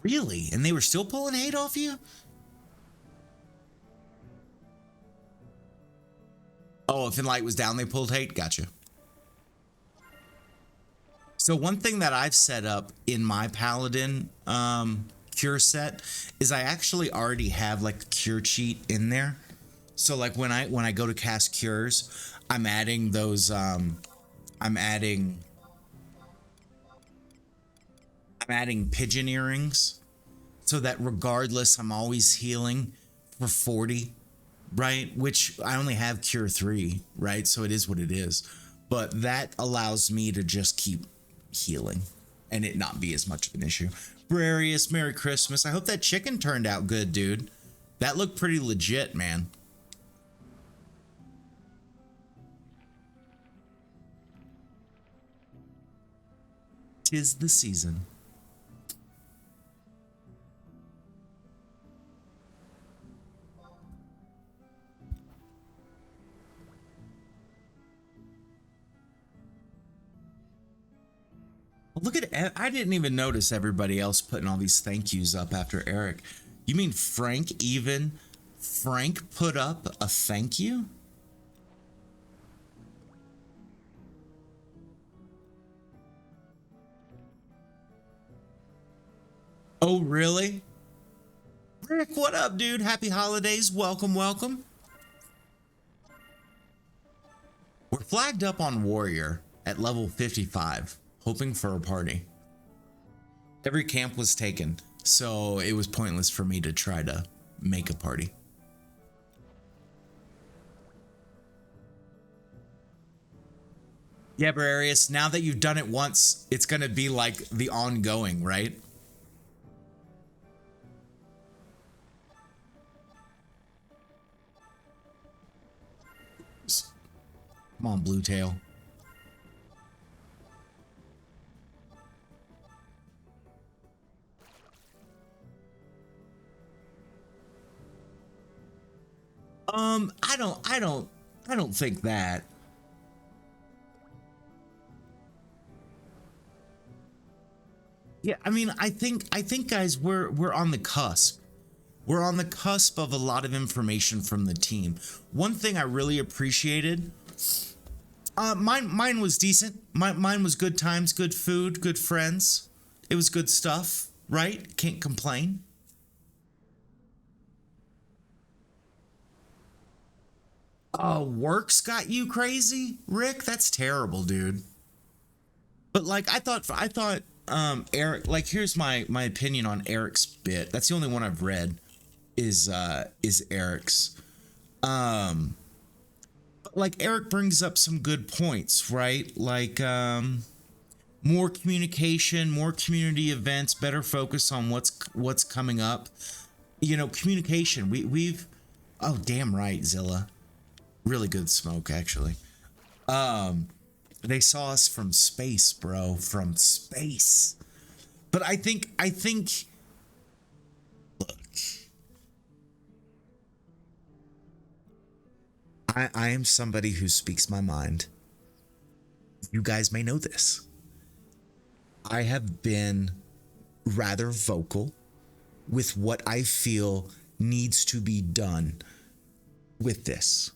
Really? And they were still pulling hate off you? Oh, if in light was down, they pulled hate. Gotcha. So one thing that I've set up in my paladin cure set is I actually already have like a cure cheat in there. So like when I go to cast cures, I'm adding those I'm adding I'm adding pigeon earrings so that regardless, I'm always healing for 40, right? Which I only have cure 3, right? So it is what it is. But that allows me to just keep healing and it not be as much of an issue. Brarius, Merry Christmas. I hope that chicken turned out good, dude. That looked pretty legit, man. Tis the season. Look at, I didn't even notice everybody else putting all these thank yous up after Eric. You mean Frank put up a thank you? Oh, really? Rick, what up, dude? Happy holidays. Welcome, welcome. We're flagged up on Warrior at level 55, hoping for a party. Every camp was taken, so it was pointless for me to try to make a party. Yeah, Brarius, now that you've done it once, it's going to be like the ongoing, right? Come on, Blue Tail. I don't think that. Yeah, I mean, I think guys, we're on the cusp. We're on the cusp of a lot of information from the team. One thing I really appreciated, mine was decent. Mine was good times, good food, good friends. It was good stuff, right? Can't complain. Oh, work's got you crazy, Rick? That's terrible, dude. But like Eric, like here's my opinion on Eric's bit. That's the only one I've read is Eric's. But like Eric brings up some good points, right? Like more communication, more community events, better focus on what's coming up. You know, communication. We've oh damn right, Zilla. Really good smoke actually. They saw us from space, bro, from space. But I think look, I am somebody who speaks my mind. You guys may know this. I have been rather vocal with what I feel needs to be done with this,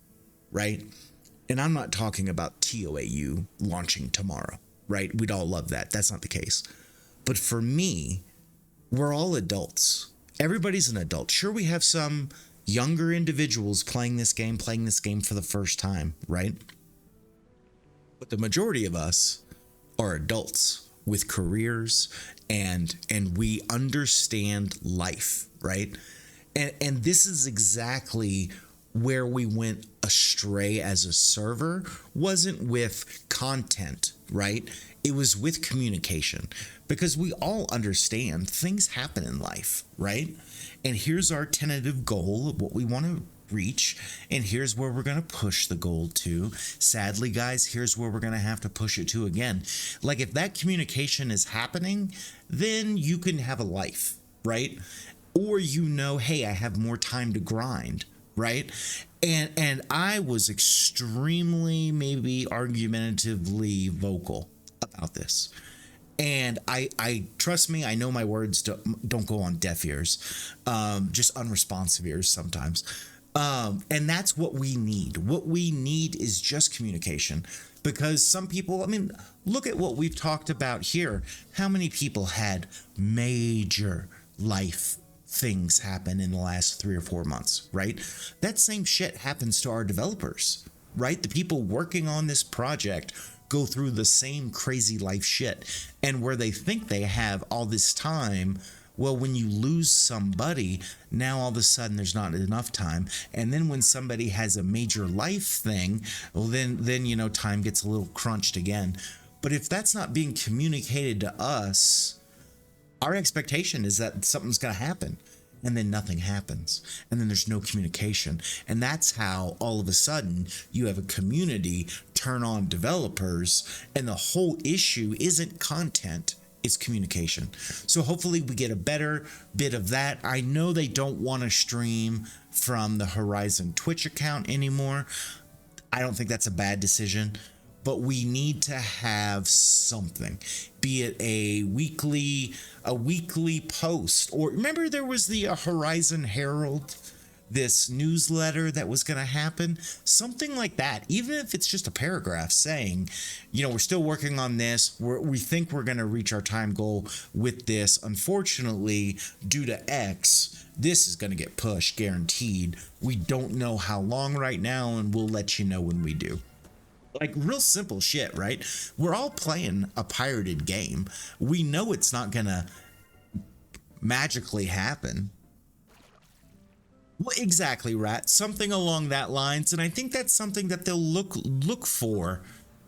right? And I'm not talking about TOAU launching tomorrow, right? We'd all love that. That's not the case. But for me, we're all adults. Everybody's an adult. Sure, we have some younger individuals playing this game for the first time, right? But the majority of us are adults with careers and we understand life, right? And this is exactly where we went astray as a server. Wasn't with content, right? It was with communication, because we all understand things happen in life, right? And here's our tentative goal of what we want to reach, and here's where we're going to push the goal to. Sadly, guys, here's where we're going to have to push it to again. Like, if that communication is happening, then you can have a life, right? Or, you know, hey, I have more time to grind, right? And I was extremely, maybe argumentatively vocal about this. And I trust me, I know my words don't go on deaf ears, just unresponsive ears sometimes. And that's what we need. What we need is just communication, because some people, I mean, look at what we've talked about here. How many people had major life things happen in the last 3 or 4 months, right? That same shit happens to our developers, right? The people working on this project go through the same crazy life shit. And where they think they have all this time, well, when you lose somebody, now all of a sudden there's not enough time. And then when somebody has a major life thing, well, then you know, time gets a little crunched again. But if that's not being communicated to us, our expectation is that something's going to happen. And then nothing happens. And then there's no communication. And that's how all of a sudden you have a community turn on developers. And the whole issue isn't content, it's communication. So hopefully we get a better bit of that. I know they don't want to stream from the Horizon Twitch account anymore. I don't think that's a bad decision. But we need to have something, be it a weekly post, or remember there was the Horizon Herald, this newsletter that was going to happen, something like that. Even if it's just a paragraph saying, you know, we're still working on this. We think we're going to reach our time goal with this. Unfortunately, due to X, this is going to get pushed, guaranteed. We don't know how long right now, and we'll let you know when we do. Like real simple shit, right? We're all playing a pirated game. We know it's not gonna magically happen. Well, exactly, Rat. Something along that lines, and I think that's something that they'll look for,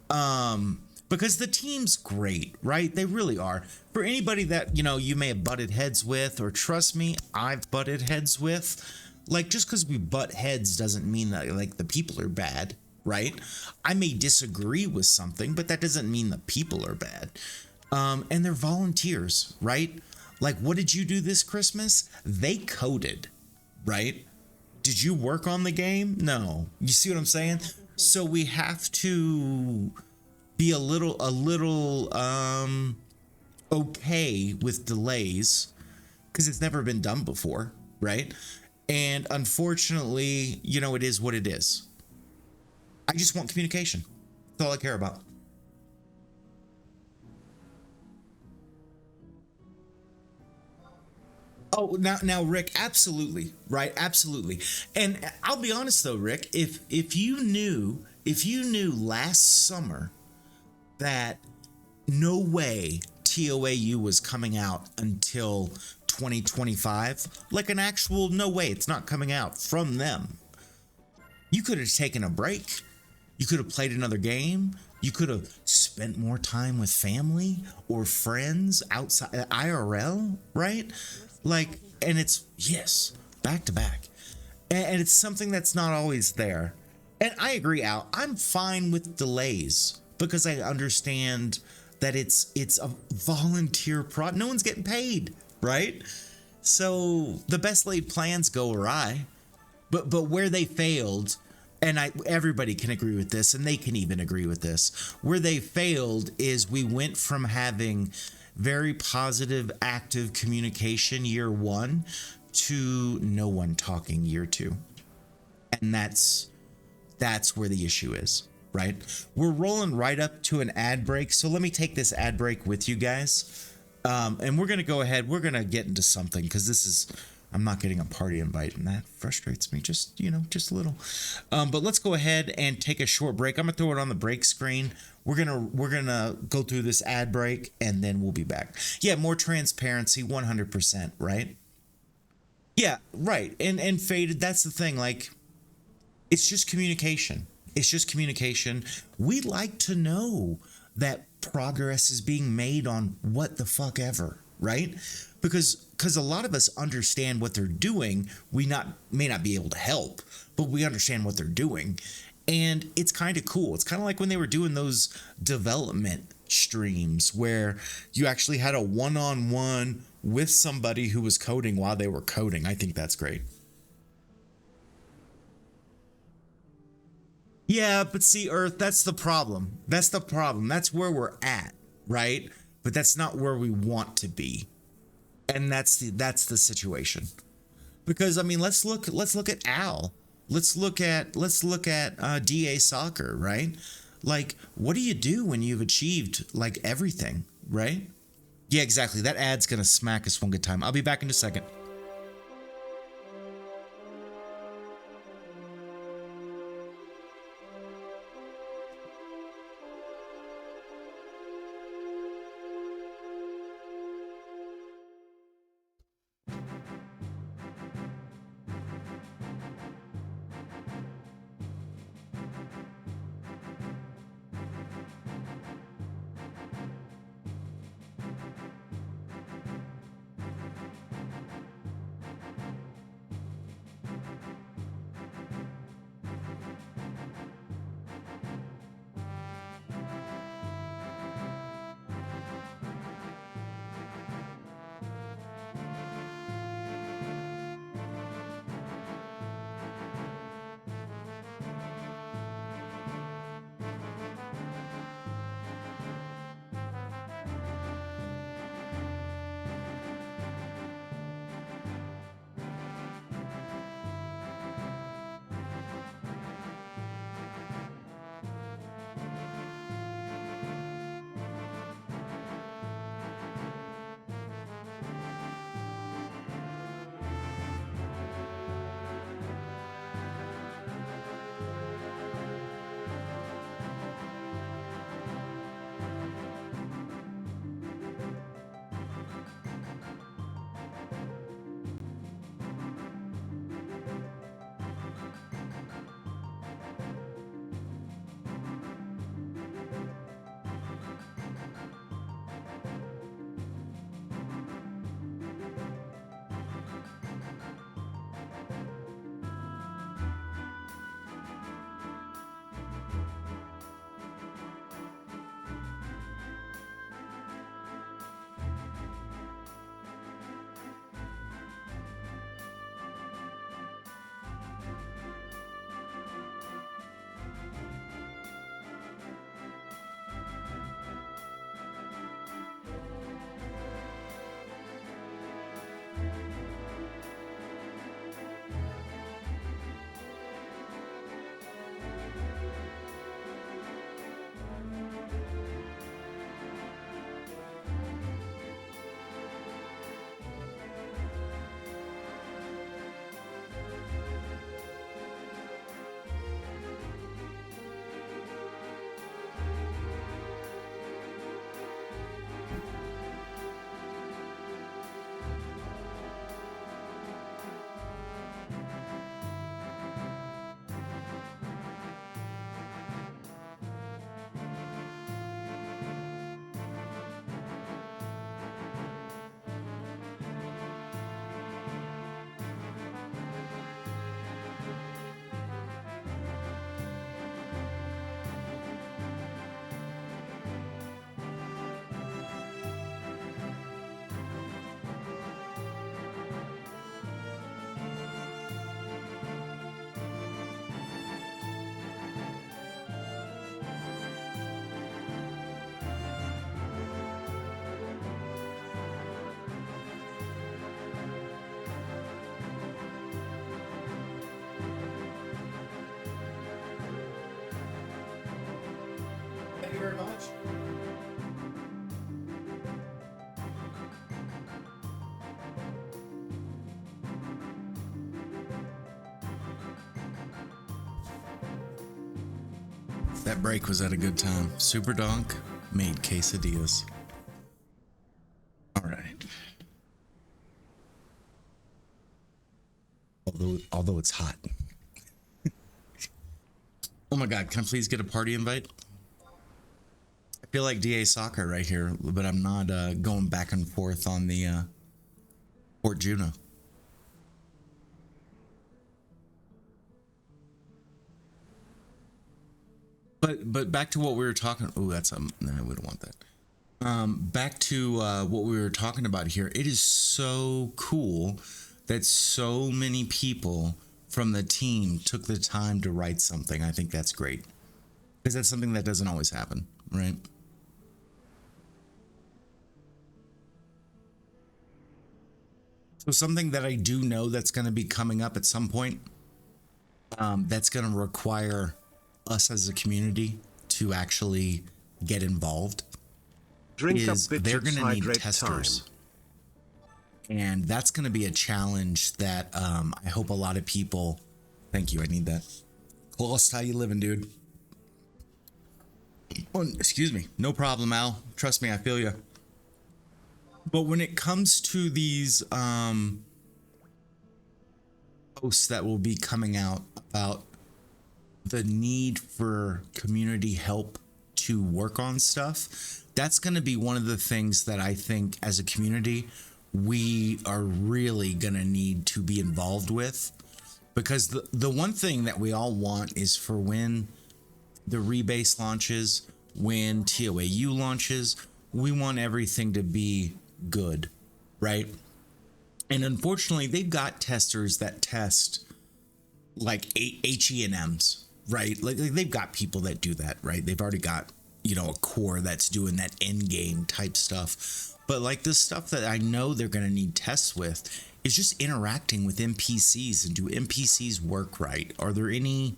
because the team's great, right? They really are. For anybody that, you know, you may have butted heads with, or trust me, I've butted heads with. Like, just because we butt heads doesn't mean that like the people are bad. Right? I may disagree with something, but that doesn't mean the people are bad. And they're volunteers, right? Like, what did you do this Christmas? They coded, right? Did you work on the game? No. You see what I'm saying? So we have to be a little okay with delays, because it's never been done before, right? And unfortunately, you know, it is what it is. I just want communication. That's all I care about. Oh, now, Rick, absolutely, right? Absolutely. And I'll be honest though, Rick, if you knew last summer that no way TOAU was coming out until 2025, like an actual no way, it's not coming out from them. You could have taken a break. You could have played another game. You could have spent more time with family or friends outside IRL, right? Like, and it's, yes, back to back. And it's something that's not always there. And I agree, Al. I'm fine with delays because I understand that it's a volunteer no one's getting paid, right? So the best laid plans go awry. But where they failed, and everybody can agree with this, and they can even agree with this, where they failed is we went from having very positive, active communication year one to no one talking year two. And that's where the issue is, right? We're rolling right up to an ad break. So let me take this ad break with you guys. And we're going to go ahead. We're going to get into something because I'm not getting a party invite, and that frustrates me just a little. But let's go ahead and take a short break. I'm gonna throw it on the break screen. We're gonna go through this ad break, and then we'll be back. Yeah, more transparency, 100%, right? Yeah, right. And Faded, that's the thing. Like, it's just communication. It's just communication. We like to know that progress is being made on what the fuck ever, right? Because a lot of us understand what they're doing. We may not be able to help, but we understand what they're doing. And it's kind of cool. It's kind of like when they were doing those development streams where you actually had a one-on-one with somebody who was coding while they were coding. I think that's great. Yeah, but see, Earth, that's the problem. That's the problem. That's where we're at, right? But that's not where we want to be. And that's the situation. Because I mean, let's look at Al. Let's look at DA Soccer, right? Like, what do you do when you've achieved like everything, right? Yeah, exactly. That ad's gonna smack us one good time. I'll be back in a second. That break was at a good time. Super Donk made quesadillas. All right. Although it's hot. Oh my God, can I please get a party invite? I feel like DA Soccer right here, but I'm not going back and forth on the Port Juno. But back to what we were talking. Oh, that's no, we don't want that. Back to what we were talking about here. It is so cool that so many people from the team took the time to write something. I think that's great because that's something that doesn't always happen, right? So something that I do know that's going to be coming up at some point, that's going to require us as a community to actually get involved. Drink Is up, they're bitches, going to need hydrate testers. time. And that's going to be a challenge that I hope a lot of people. Thank you. I need that. Close, how you living, dude? Oh, excuse me. No problem, Al. Trust me, I feel you. But when it comes to these posts that will be coming out about the need for community help to work on stuff, that's going to be one of the things that I think as a community we are really going to need to be involved with, because the one thing that we all want is for when the rebase launches, when TOAU launches, we want everything to be good, right? And unfortunately, they've got testers that test like HENMs, right? Like they've got people that do that, right? They've already got, you know, a core that's doing that end game type stuff. But like the stuff that I know they're going to need tests with is just interacting with NPCs, and do NPCs work right? Are there any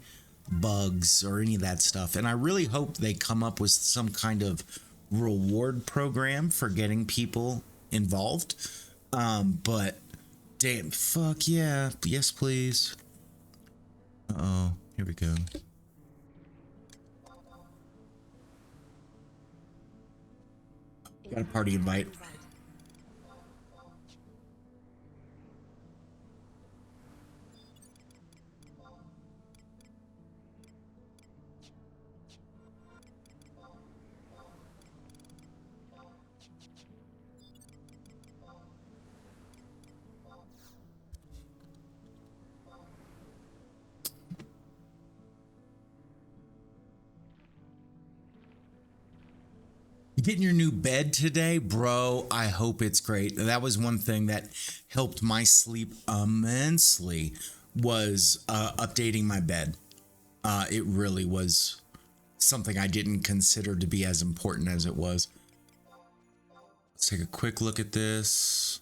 bugs or any of that stuff? And I really hope they come up with some kind of reward program for getting people involved. But damn, fuck yeah. Yes, please. Uh-oh, here we go. Got a party invite. You getting your new bed today, bro? I hope it's great. That was one thing that helped my sleep immensely, was updating my bed. It really was something I didn't consider to be as important as it was. Let's take a quick look at this.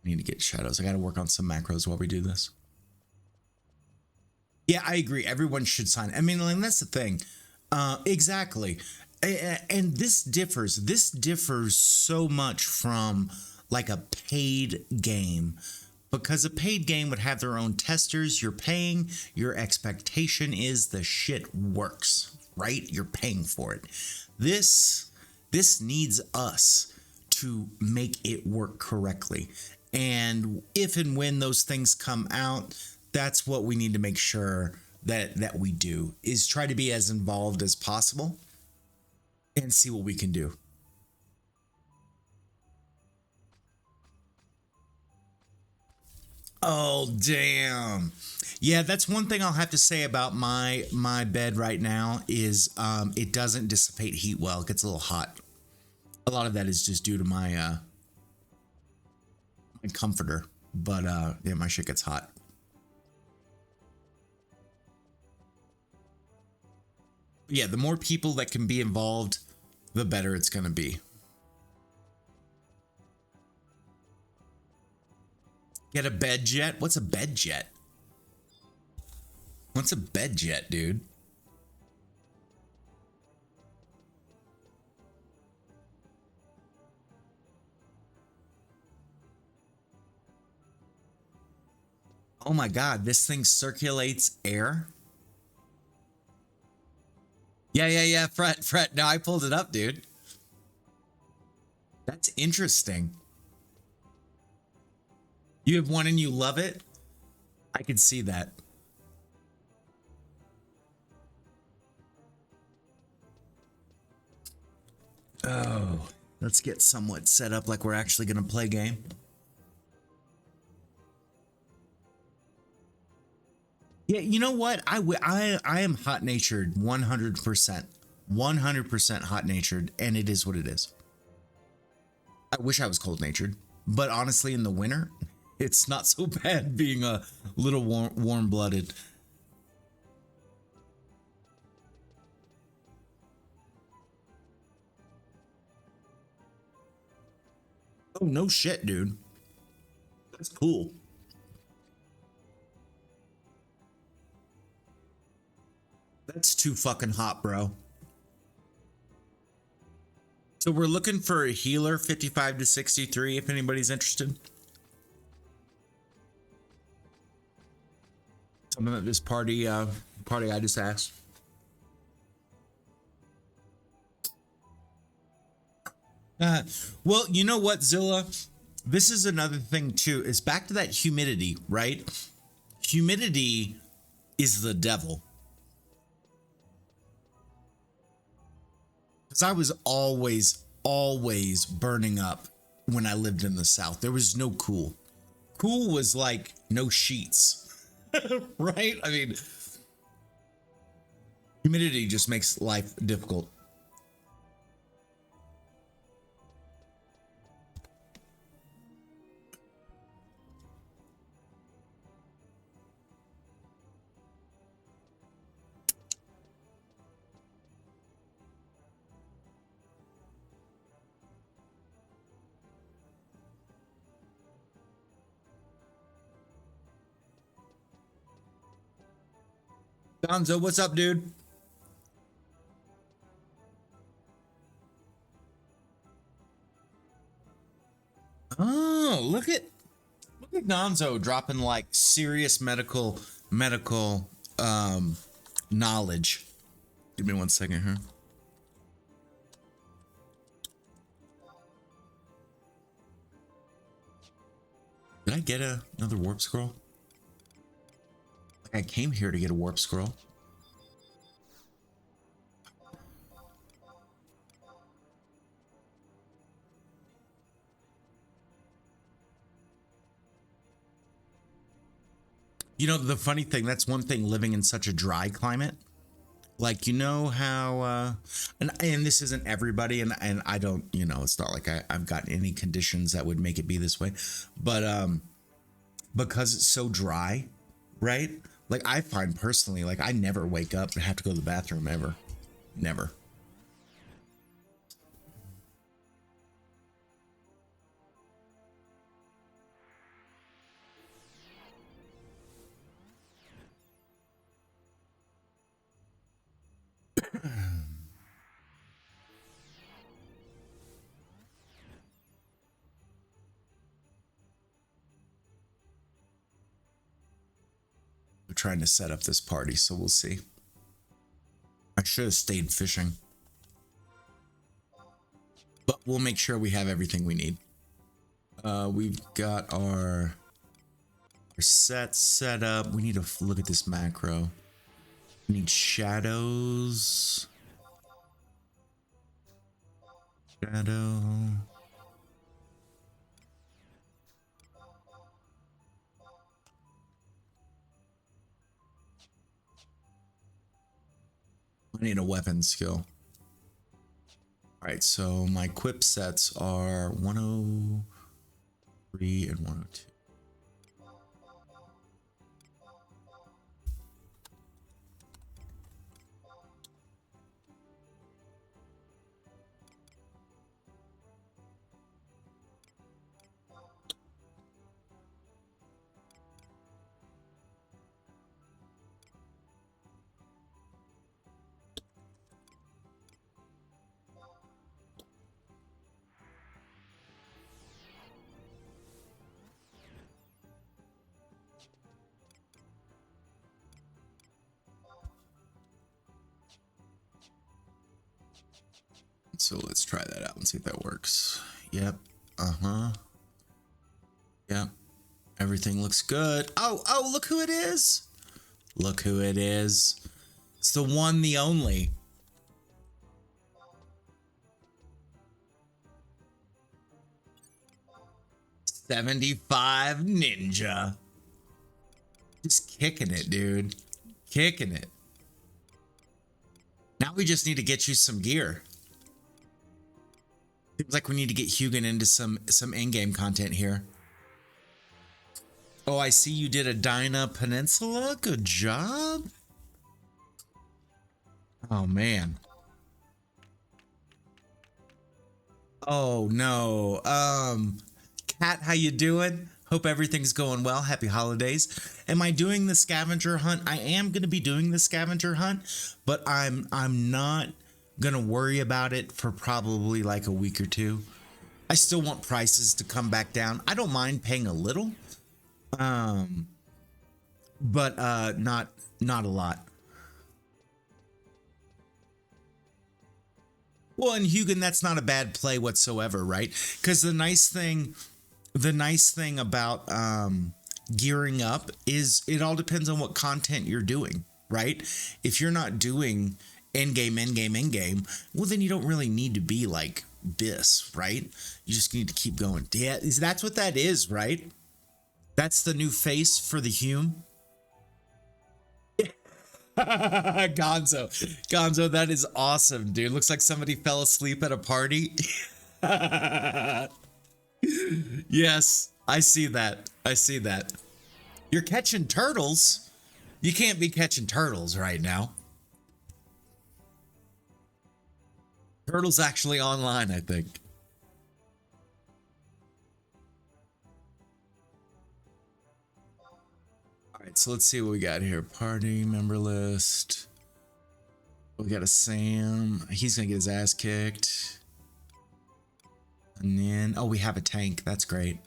I need to get shadows. I got to work on some macros while we do this. Yeah, I agree. Everyone should sign. I mean, and that's the thing. Exactly. And this differs. This differs so much from like a paid game, because a paid game would have their own testers. You're paying. Your expectation is the shit works, right? You're paying for it. This needs us to make it work correctly. And if and when those things come out, that's what we need to make sure that we do, is try to be as involved as possible and see what we can do. Oh, damn. Yeah, that's one thing I'll have to say about my bed right now is it doesn't dissipate heat well. It gets a little hot. A lot of that is just due to my comforter, but yeah, my shit gets hot. Yeah, the more people that can be involved, the better it's going to be. Get a bed jet? What's a bed jet? What's a bed jet, dude? Oh my God, this thing circulates air? Yeah. Fret. No, I pulled it up, dude. That's interesting. You have one and you love it? I can see that. Oh, let's get somewhat set up like we're actually going to play game. Yeah, you know what? I am hot natured 100%. 100% hot natured, and it is what it is. I wish I was cold natured, but honestly, in the winter, it's not so bad being a little warm blooded. Oh, no shit, dude. That's cool. That's too fucking hot, bro. So we're looking for a healer 55 to 63 if anybody's interested. Something that this party I just asked. Uh, well, you know what, Zilla? This is another thing too. Is back to that humidity, right? Humidity is the devil. Because I was always burning up when I lived in the South. There was no cool. Cool was like no sheets, right? I mean, humidity just makes life difficult. Gonzo, what's up, dude? Oh, look at Gonzo dropping like serious medical knowledge. Give me 1 second here. Did I get another warp scroll? Like I came here to get a warp scroll. You know, the funny thing, that's one thing living in such a dry climate. Like, you know how and this isn't everybody, and I don't, you know, it's not like I've got any conditions that would make it be this way. But because it's so dry, right? Like I find personally, like I never wake up and have to go to the bathroom ever. Never. We're trying to set up this party, so we'll see. I should have stayed fishing. But we'll make sure we have everything we need. We've got our set set up. We need to look at this macro. We need shadows. Shadow. I need a weapon skill. All right, so my equip sets are 103 and 102. So let's try that out and see if that works. Yep. Uh-huh. Yep. Everything looks good. Oh, look who it is. Look who it is. It's the one, the only. $75 Ninja. Just kicking it, dude. Kicking it. Now we just need to get you some gear. Seems like we need to get Hugin into some in-game content here. Oh, I see you did a Dinah Peninsula. Good job. Oh, man. Oh, no. Kat, how you doing? Hope everything's going well. Happy holidays. Am I doing the scavenger hunt? I am going to be doing the scavenger hunt, but I'm not going to worry about it for probably like a week or two. I still want prices to come back down. I don't mind paying a little. But not a lot. Well, and Hugin, that's not a bad play whatsoever, right? Because the nice thing about gearing up is it all depends on what content you're doing, right? If you're not doing end game, well, then you don't really need to be like this, right? You just need to keep going. Yeah, that's what that is, right? That's the new face for the Hume. Gonzo, that is awesome, dude. Looks like somebody fell asleep at a party. Yes, I see that. You're catching turtles. You can't be catching turtles right now. Turtle's actually online, I think. All right, so let's see what we got here. Party member list. We got a Sam. He's gonna get his ass kicked. And then, oh, we have a tank. That's great.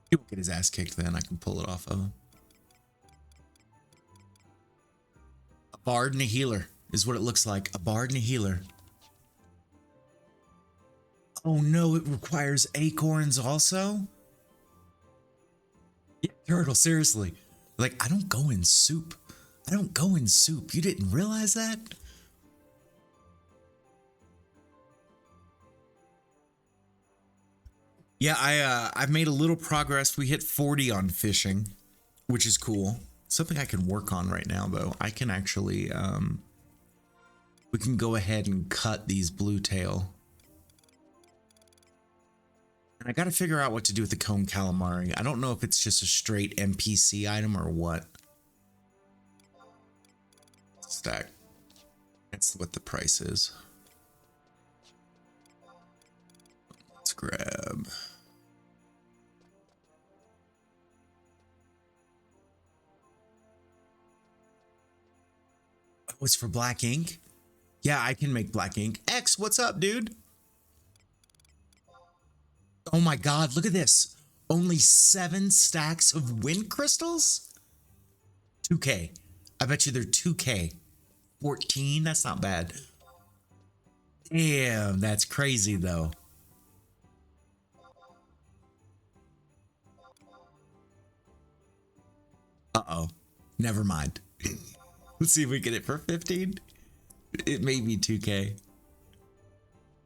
He won't get his ass kicked then. I can pull it off of him. A bard and a healer is what it looks like. A bard and a healer. Oh no, it requires acorns also? Yeah, turtle, seriously. Like, I don't go in soup. You didn't realize that? Yeah, I've made a little progress. We hit 40 on fishing, which is cool. Something I can work on right now, though. I can actually, we can go ahead and cut these blue tail. And I got to figure out what to do with the comb calamari. I don't know if it's just a straight NPC item or what. Stack. That's what the price is. Let's grab. Oh, it's for black ink? Yeah, I can make black ink. X, what's up, dude? Oh my god, look at this. Only 7 stacks of wind crystals? 2K. I bet you they're 2K. 14? That's not bad. Damn, that's crazy though. Uh-oh. Never mind. Let's see if we get it for 15. It may be 2K.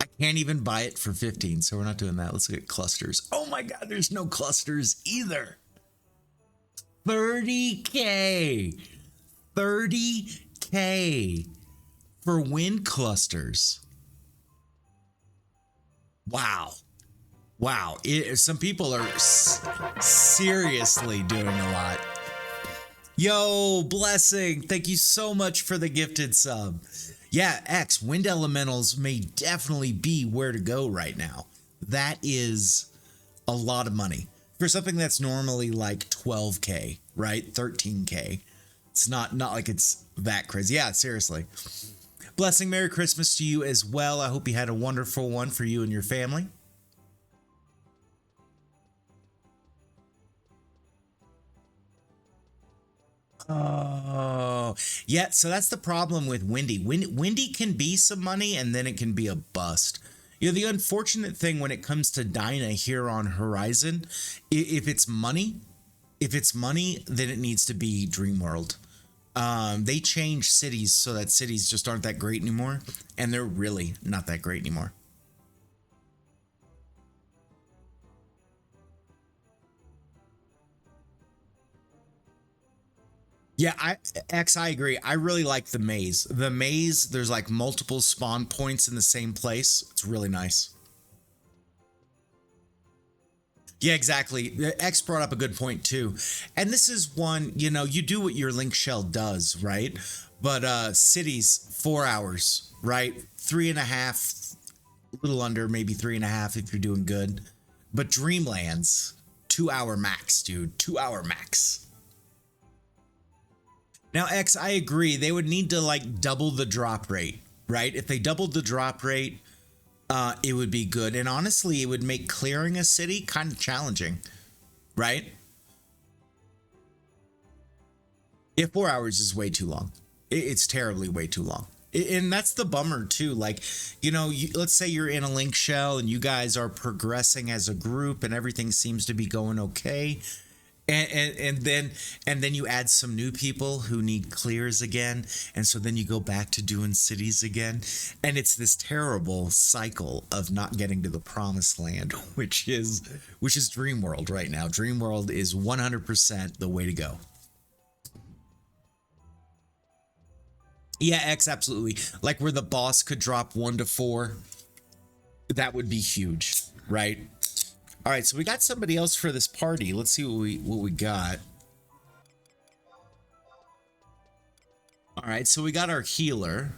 I can't even buy it for 15, so we're not doing that. Let's look at clusters. Oh my god, there's no clusters either. 30K. 30K for wind clusters. Wow. Wow. Some people are seriously doing a lot. Yo, Blessing. Thank you so much for the gifted sub. Yeah, X, wind elementals may definitely be where to go right now. That is a lot of money for something that's normally like 12K, right? 13K. It's not like it's that crazy. Yeah, seriously. Blessing, Merry Christmas to you as well. I hope you had a wonderful one for you and your family. Oh, yeah. So that's the problem with Windy. Windy can be some money and then it can be a bust. You know, the unfortunate thing when it comes to Dyna here on Horizon, if it's money, then it needs to be Dreamworld. They change cities so that cities just aren't that great anymore, and they're really not that great anymore. Yeah, I agree. I really like the maze. The maze, there's like multiple spawn points in the same place. It's really nice. Yeah, exactly. X brought up a good point too. And this is one, you know, you do what your link shell does, right? But cities, 4 hours, right? Three and a half, a little under, maybe three and a half if you're doing good. But Dreamlands, 2 hour max, dude. 2 hour max. Now, X, I agree. They would need to like double the drop rate, right? If they doubled the drop rate, it would be good. And honestly, it would make clearing a city kind of challenging, right? If 4 hours is way too long, it's terribly way too long. And that's the bummer too. Like, you know, let's say you're in a link shell and you guys are progressing as a group and everything seems to be going okay. And then you add some new people who need clears again, and so then you go back to doing cities again, and it's this terrible cycle of not getting to the promised land, which is Dreamworld right now. Dreamworld is 100% the way to go. Yeah, X, absolutely. Like where the boss could drop 1 to 4, that would be huge, right? All right, so we got somebody else for this party. Let's see what we got. All right, so we got our healer.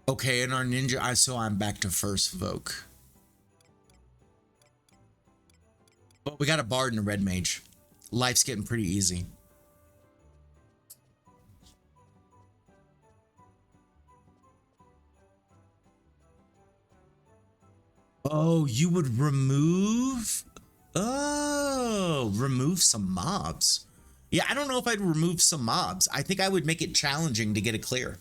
Okay, and our ninja, so I'm back to first Voke. But we got a bard and a red mage. Life's getting pretty easy. Oh, you would remove? Oh, remove some mobs. Yeah, I don't know if I'd remove some mobs. I think I would make it challenging to get a clear.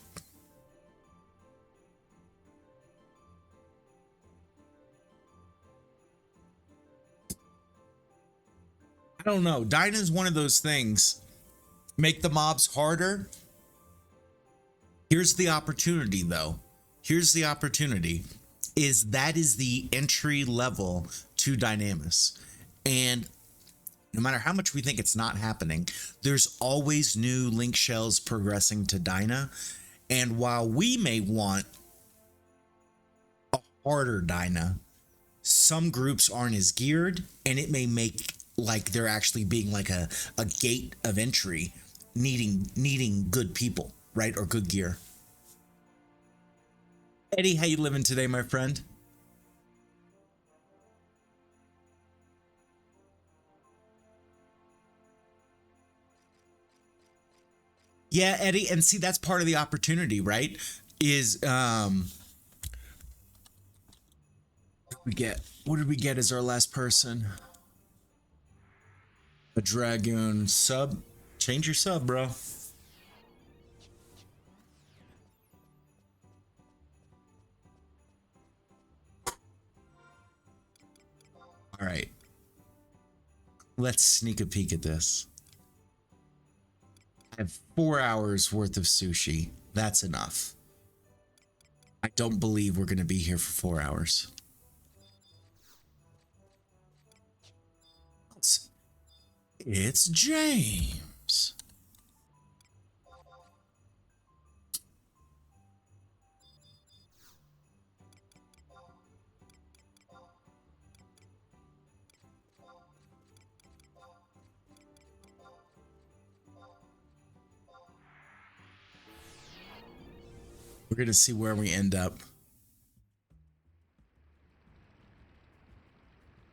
I don't know. Dyna's one of those things. Make the mobs harder. Here's the opportunity, though. Here's the opportunity. That is the entry level to Dynamis. And no matter how much we think it's not happening, there's always new link shells progressing to Dyna. And while we may want a harder Dyna, some groups aren't as geared, and it may make like they're actually being like a gate of entry, needing good people, right? Or good gear. Eddie, how you living today, my friend? Yeah, Eddie, and see that's part of the opportunity, right? Is what did we get as our last person? A dragoon sub. Change your sub, bro. All right. Let's sneak a peek at this. I have 4 hours worth of sushi. That's enough. I don't believe we're going to be here for 4 hours. It's James. We're going to see where we end up.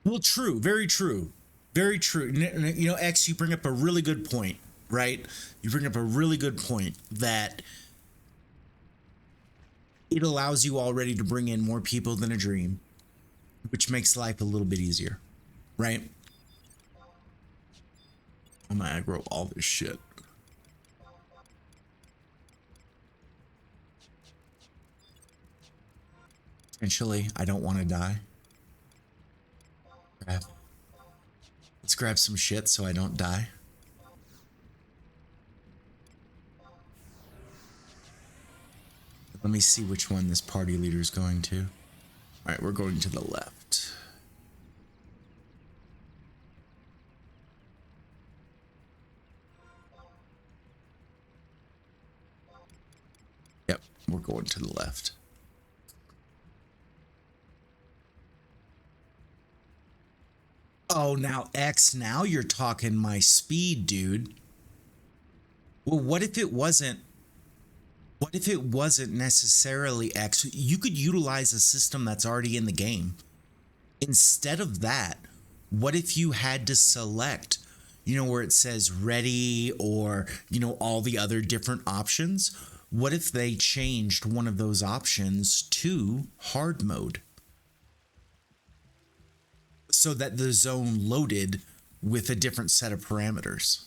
Well, true. Very true. Very true. You know, X, you bring up a really good point, right? You bring up a really good point that it allows you already to bring in more people than a dream, which makes life a little bit easier, right? I'm gonna aggro all this shit. Essentially, I don't want to die. Let's grab some shit so I don't die. Let me see which one this party leader is going to. All right, we're going to the left. Yep, we're going to the left. Oh, now X, now you're talking my speed, dude. Well, what if it wasn't? What if it wasn't necessarily X? You could utilize a system that's already in the game. Instead of that, what if you had to select, where it says ready or, all the other different options? What if they changed one of those options to hard mode? So that the zone loaded with a different set of parameters.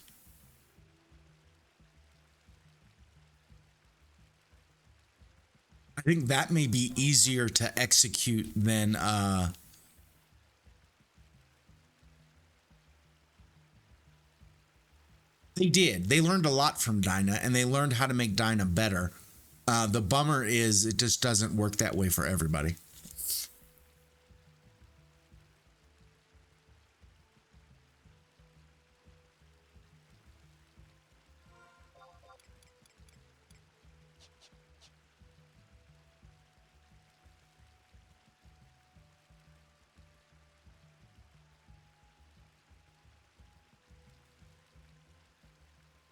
I think that may be easier to execute than they did. They learned a lot from Dyna and they learned how to make Dyna better. The bummer is it just doesn't work that way for everybody.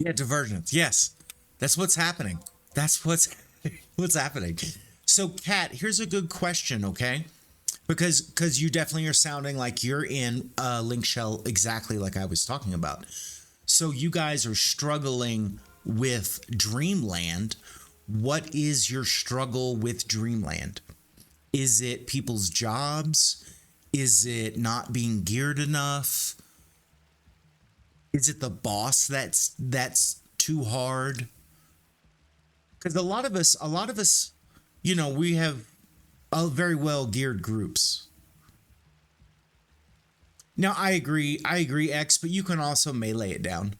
Yeah, divergence. Yes. That's what's happening. That's what's happening. So, Kat, here's a good question, okay? Because you definitely are sounding like you're in Link Shell exactly like I was talking about. So you guys are struggling with Dreamland. What is your struggle with Dreamland? Is it people's jobs? Is it not being geared enough? Is it the boss that's too hard? Because a lot of us, we have very well geared groups. Now I agree, X, but you can also melee it down.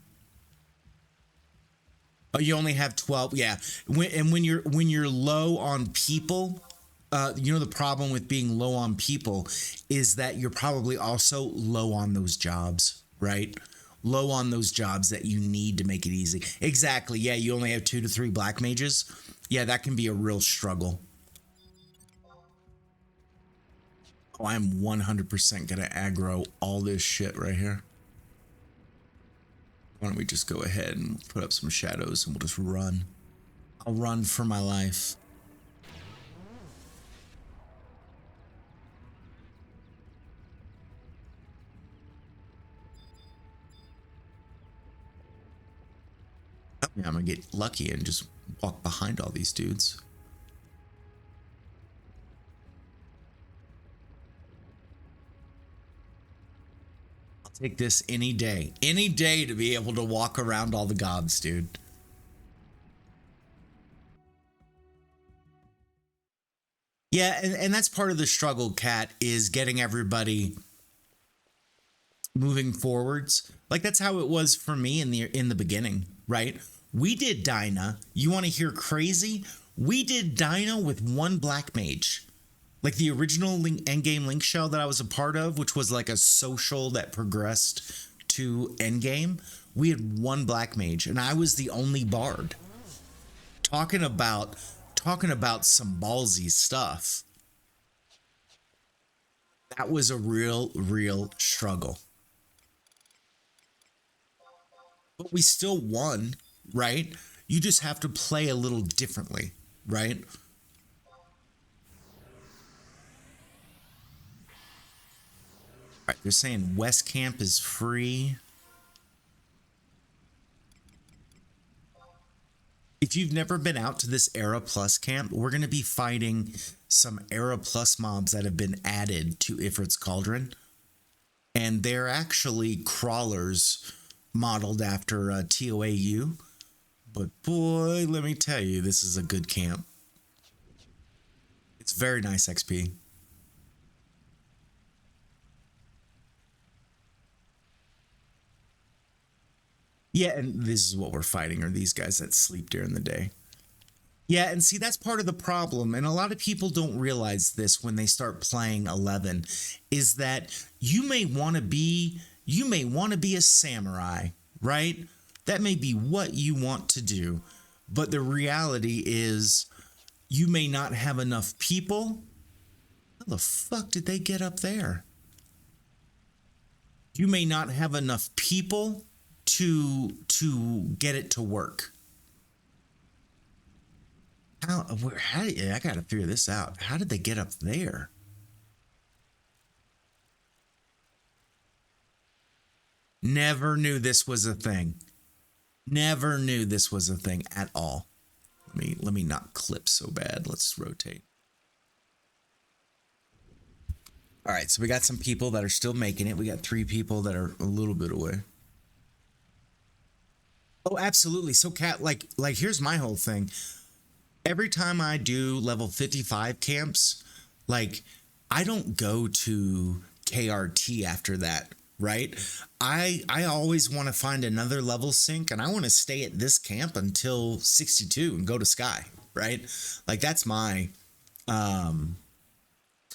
Oh, you only have 12. Yeah. When you're low on people, the problem with being low on people is that you're probably also low on those jobs, right? Low on those jobs that you need to make it easy. Exactly. Yeah, you only have 2 to 3 black mages. Yeah, that can be a real struggle. Oh, I'm 100% gonna aggro all this shit right here. Why don't we just go ahead and put up some shadows and we'll just run. I'll run for my life. Yeah, I'm gonna get lucky and just walk behind all these dudes. I'll take this any day to be able to walk around all the gobs, dude. Yeah, and that's part of the struggle, Cat, is getting everybody moving forwards. Like that's how it was for me in the beginning, right? We did Dyna. You want to hear crazy? We did Dyna with one black mage. Like the original endgame link shell that I was a part of, which was like a social that progressed to endgame. We had one black mage, and I was the only bard. Talking about some ballsy stuff. That was a real struggle. But we still won, right? You just have to play a little differently, right? All right, they're saying West Camp is free. If you've never been out to this Era Plus camp, we're going to be fighting some Era Plus mobs that have been added to Ifrit's Cauldron. And they're actually crawlers modeled after TOAU. But boy, let me tell you, this is a good camp. It's very nice XP. Yeah, and this is what we're fighting, are these guys that sleep during the day. Yeah, and see, that's part of the problem, and a lot of people don't realize this when they start playing 11, is that you may want to be a samurai, right? That may be what you want to do, but the reality is you may not have enough people. How the fuck did they get up there? You may not have enough people to get it to work. I gotta figure this out. How did they get up there? Never knew this was a thing. Never knew this was a thing at all. Let me not clip so bad. Let's rotate. All right, so we got some people that are still making it. We got 3 people that are a little bit away. Oh, absolutely. So Kat, like here's my whole thing. Every time I do level 55 camps, like I don't go to KRT after that, right? I always want to find another level sync, and I want to stay at this camp until 62 and go to Sky, right? Like that's my kind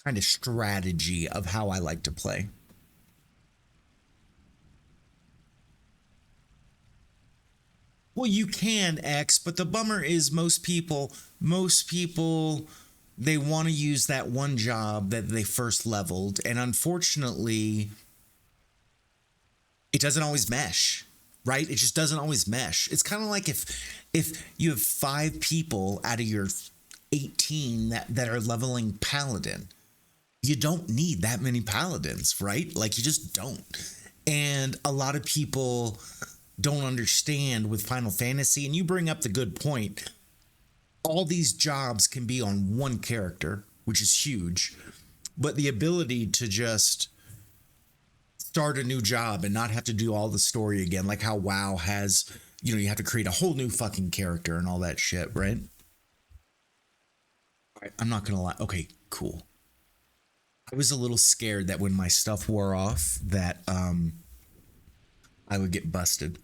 of strategy of how I like to play. Well, you can X, but the bummer is most people, they want to use that one job that they first leveled, and unfortunately, it doesn't always mesh, right? It just doesn't always mesh. It's kind of like if you have 5 people out of your 18 that are leveling Paladin, you don't need that many Paladins, right? Like you just don't. And a lot of people don't understand with Final Fantasy, and you bring up the good point. All these jobs can be on one character, which is huge, but the ability to just start a new job and not have to do all the story again, like how WoW has, you have to create a whole new fucking character and all that shit, right? I'm not gonna lie. Okay, cool. I was a little scared that when my stuff wore off that I would get busted.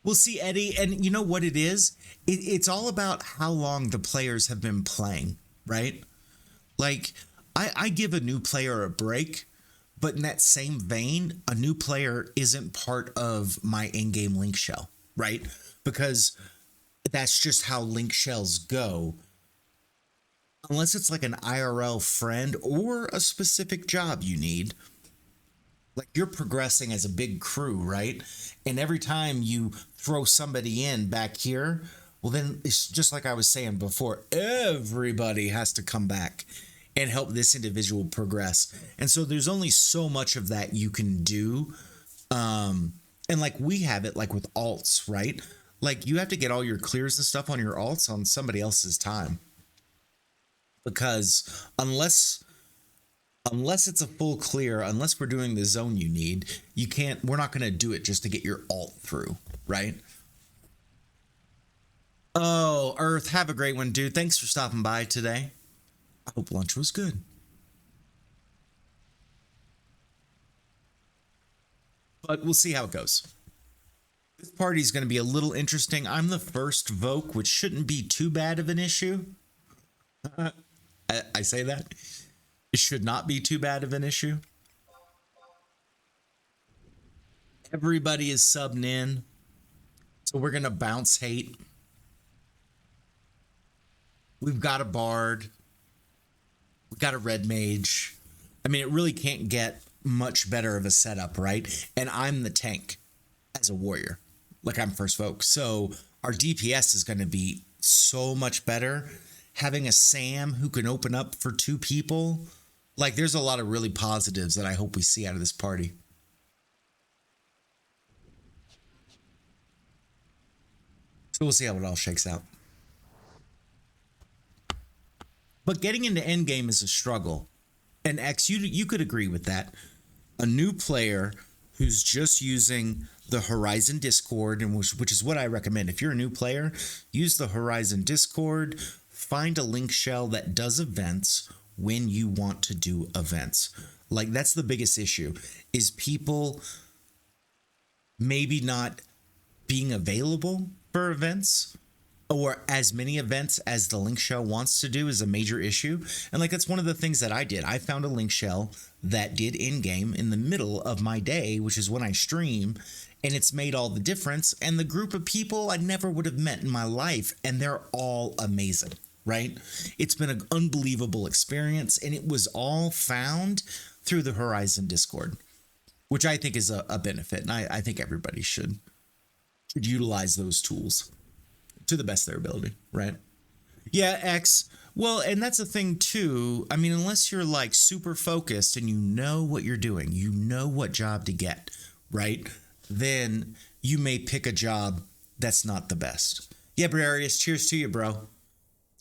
Well, see, Eddie, and you know what it is? It's all about how long the players have been playing, right? Like, I give a new player a break, but in that same vein, a new player isn't part of my in-game link shell, right? Because that's just how link shells go. Unless it's like an IRL friend or a specific job you need. Like you're progressing as a big crew, right? And every time you throw somebody in back here, well, then it's just like I was saying before, everybody has to come back and help this individual progress. And so there's only so much of that you can do. And like we have it like with alts, right? Like you have to get all your clears and stuff on your alts on somebody else's time. Because unless it's a full clear, unless we're doing the zone you need, we're not going to do it just to get your alt through, right? Oh, Earth, have a great one, dude. Thanks for stopping by today. I hope lunch was good. But we'll see how it goes. This party's going to be a little interesting. I'm the first Voke, which shouldn't be too bad of an issue. I say that. It should not be too bad of an issue. Everybody is subbing in. So we're going to bounce hate. We've got a bard. We've got a red mage. I mean, it really can't get much better of a setup, right? And I'm the tank as a warrior. Like I'm first folk. So our DPS is going to be so much better. Having a Sam who can open up for 2 people. Like there's a lot of really positives that I hope we see out of this party. We'll see how it all shakes out. But getting into endgame is a struggle. And X, you could agree with that. A new player who's just using the Horizon Discord, and which is what I recommend. If you're a new player, use the Horizon Discord, find a link shell that does events when you want to do events. Like, that's the biggest issue, is people maybe not being available for events, or as many events as the link shell wants to do, is a major issue. And like, that's one of the things that I did. I found a link shell that did in-game in the middle of my day, which is when I stream, and it's made all the difference. And the group of people I never would have met in my life, and they're all amazing, right? It's been an unbelievable experience, and it was all found through the Horizon Discord, which I think is a benefit. And I think everybody should utilize those tools to the best of their ability, right? Yeah, X. Well, and that's the thing too. I mean, unless you're like super focused and you know what you're doing, you know what job to get, right? Then you may pick a job that's not the best. Yeah, Brarius, cheers to you, bro.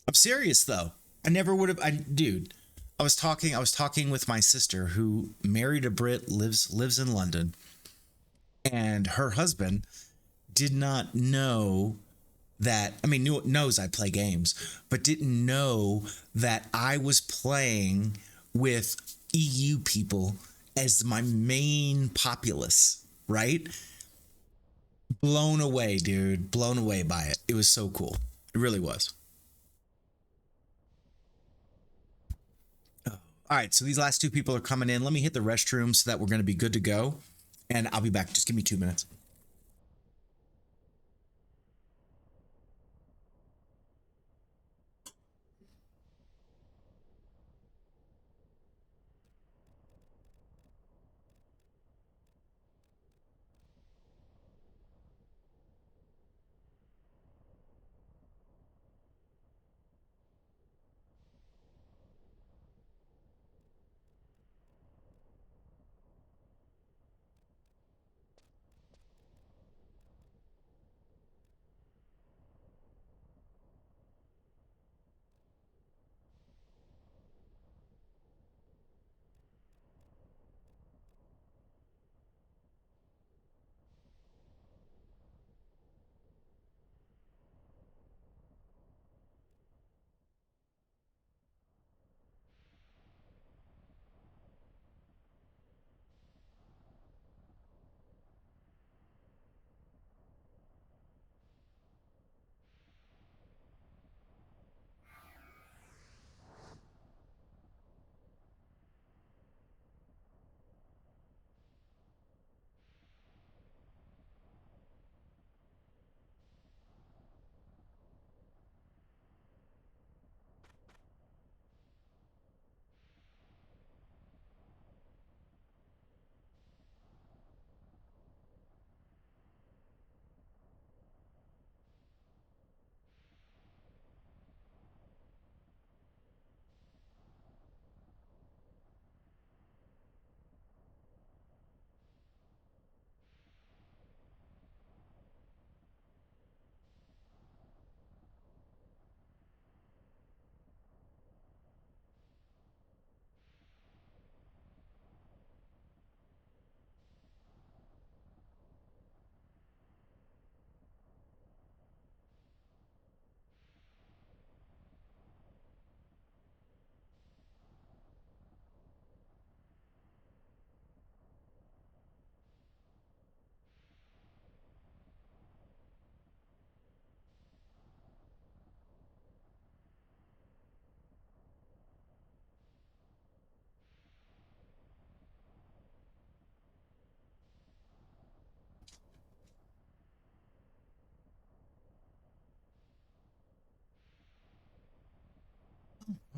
I'm serious though. I never would have. Dude, I was talking with my sister who married a Brit, lives in London, and her husband did not know that, I mean, knows I play games, but didn't know that I was playing with EU people as my main populace, right? Blown away, dude. Blown away by it. It was so cool. It really was. Oh. All right, so these last two people are coming in. Let me hit the restroom so that we're going to be good to go. And I'll be back. Just give me 2 minutes.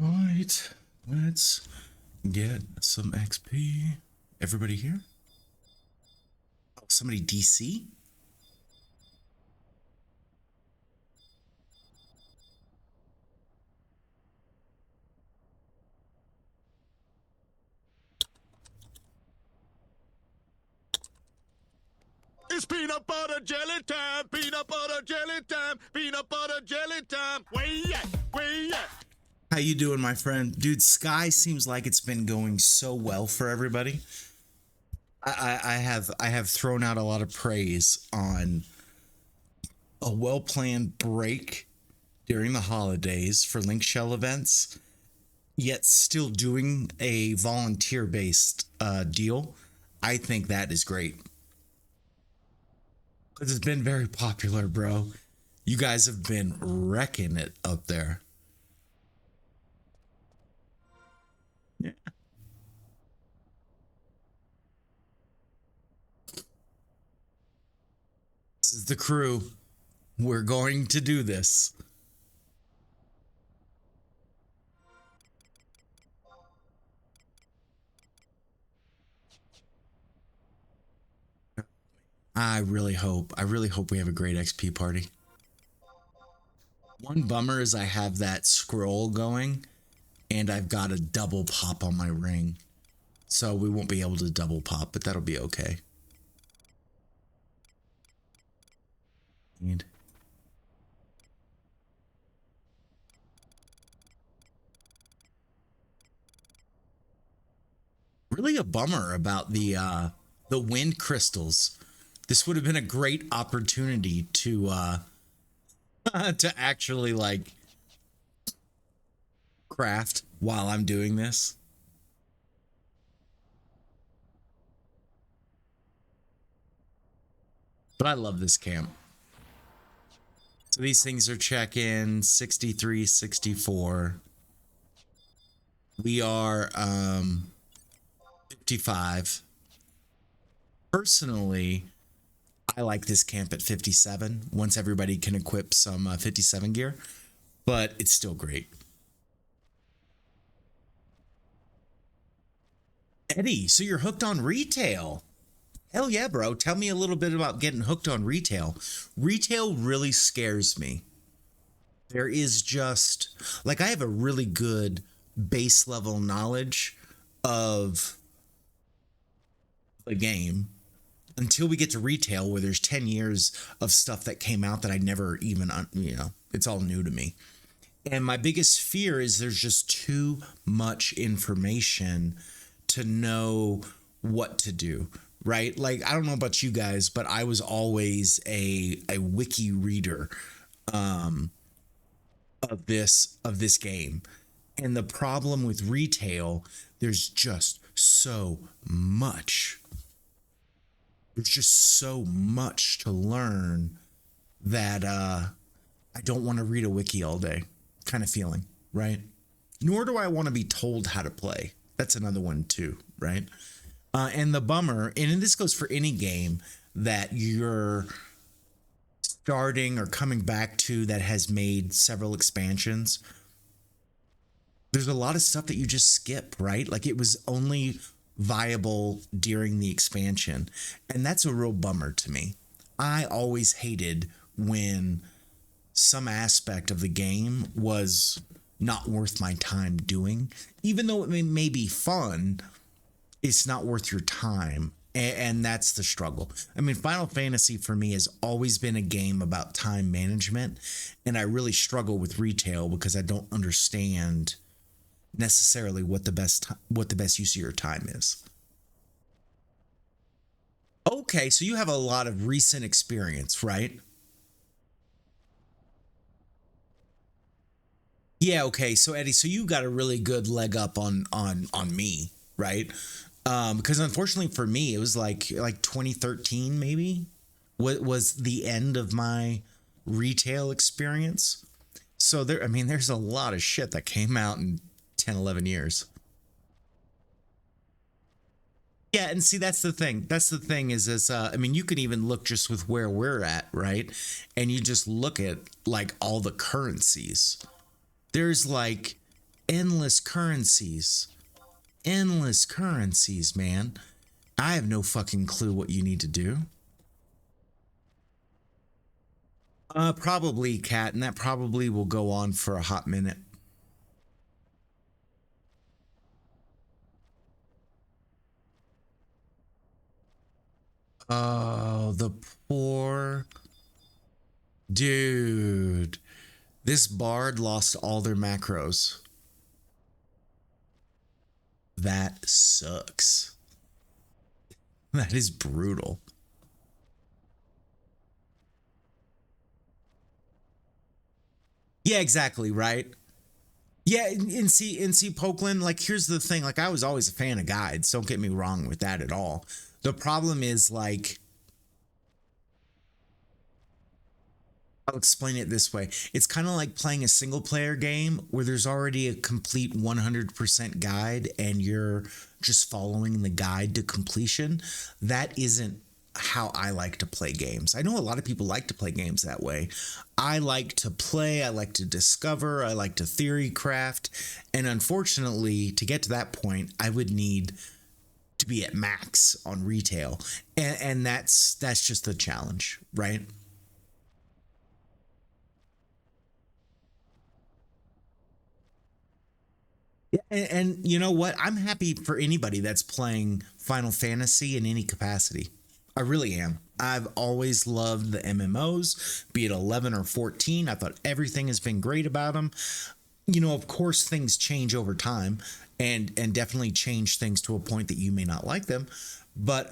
All right, let's get some XP. Everybody here? Oh, somebody DC? It's peanut butter jelly time, peanut butter jelly time, peanut butter jelly time. Where you at? Where you at? How you doing, my friend? Dude, Sky seems like it's been going so well for everybody. I have thrown out a lot of praise on a well-planned break during the holidays for Link Shell events, yet still doing a volunteer-based deal. I think that is great. Because it's been very popular, bro. You guys have been wrecking it up there. Yeah. This is the crew. We're going to do this. I really hope we have a great XP party. One bummer is I have that scroll going and I've got a double pop on my ring. So we won't be able to double pop, but that'll be okay. Really a bummer about the wind crystals. This would have been a great opportunity to to actually like craft while I'm doing this. But I love this camp. So these things are check-in 63, 64. We are 55. Personally, I like this camp at 57 once everybody can equip some 57 gear, but it's still great. Eddie, so you're hooked on retail. Hell yeah, bro. Tell me a little bit about getting hooked on retail. Retail really scares me. There is just, like, I have a really good base level knowledge of the game until we get to retail where there's 10 years of stuff that came out that I never even, it's all new to me. And my biggest fear is there's just too much information to know what to do. Right? Like, I don't know about you guys, but I was always a wiki reader of this game. And the problem with retail, there's just so much. There's just so much to learn that I don't want to read a wiki all day kind of feeling, right? Nor do I want to be told how to play. That's another one too, right? And the bummer, and this goes for any game that you're starting or coming back to that has made several expansions, there's a lot of stuff that you just skip, right? Like it was only viable during the expansion. And that's a real bummer to me. I always hated when some aspect of the game was not worth my time doing, even though it may be fun. It's not worth your time. And that's the struggle. I mean, Final Fantasy for me has always been a game about time management. And I really struggle with retail because I don't understand necessarily what the best use of your time is. Okay, so you have a lot of recent experience, right? Yeah, okay. So Eddie, so you got a really good leg up on me, right? Because unfortunately for me, it was like 2013 maybe was the end of my retail experience. So there's a lot of shit that came out in 10, 11 years. Yeah, and see that's the thing. That's the thing is you can even look just with where we're at, right? And you just look at like all the currencies. There's like endless currencies. Endless currencies, man. I have no fucking clue what you need to do. Probably Cat, and that probably will go on for a hot minute. Oh, the poor dude. This bard lost all their macros. That sucks. That is brutal. Yeah, exactly, right? Yeah, and see, Pokeland, like here's the thing, like I was always a fan of guides. Don't get me wrong with that at all. The problem is like I'll explain it this way. It's kind of like playing a single player game where there's already a complete 100% guide and you're just following the guide to completion. That isn't how I like to play games. I know a lot of people like to play games that way. I like to play, I like to discover, I like to theory craft. And unfortunately, to get to that point, I would need to be at max on retail. And that's just the challenge, right? Yeah, and you know what? I'm happy for anybody that's playing Final Fantasy in any capacity. I really am. I've always loved the MMOs, be it 11 or 14. I thought everything has been great about them. You know, of course, things change over time, and definitely change things to a point that you may not like them. But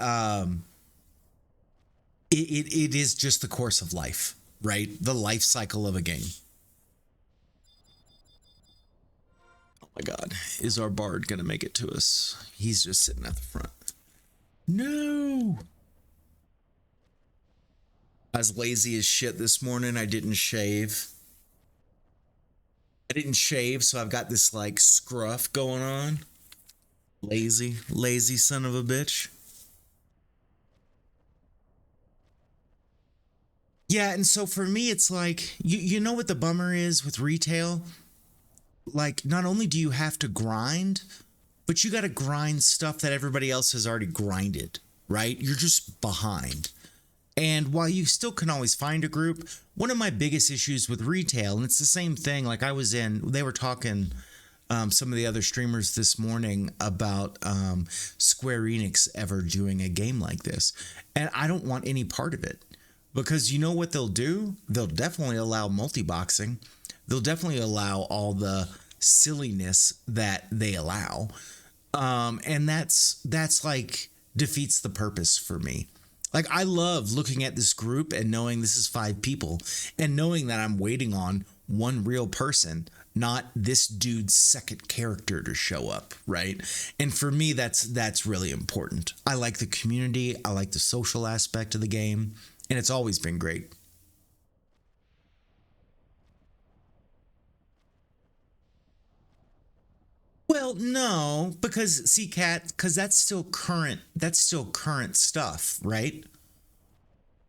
it is just the course of life, right? The life cycle of a game. Oh my God, is our bard gonna make it to us? He's just sitting at the front. No. I was lazy as shit this morning. I didn't shave. I didn't shave, so I've got this like scruff going on. Lazy, lazy son of a bitch. Yeah, and so for me, it's like you know what the bummer is with retail? Like, not only do you have to grind, but you got to grind stuff that everybody else has already grinded, right? You're just behind. And while you still can always find a group, one of my biggest issues with retail, and it's the same thing, like they were talking, some of the other streamers this morning about Square Enix ever doing a game like this. And I don't want any part of it because you know what they'll do? They'll definitely allow multi-boxing. They'll definitely allow all the silliness that they allow. And that's like defeats the purpose for me. Like I love looking at this group and knowing this is 5 people and knowing that I'm waiting on one real person, not this dude's second character to show up, right? And for me that's really important. I like the community, I like the social aspect of the game, and it's always been great. Well, no, because see, Cat, because that's still current. That's still current stuff, right?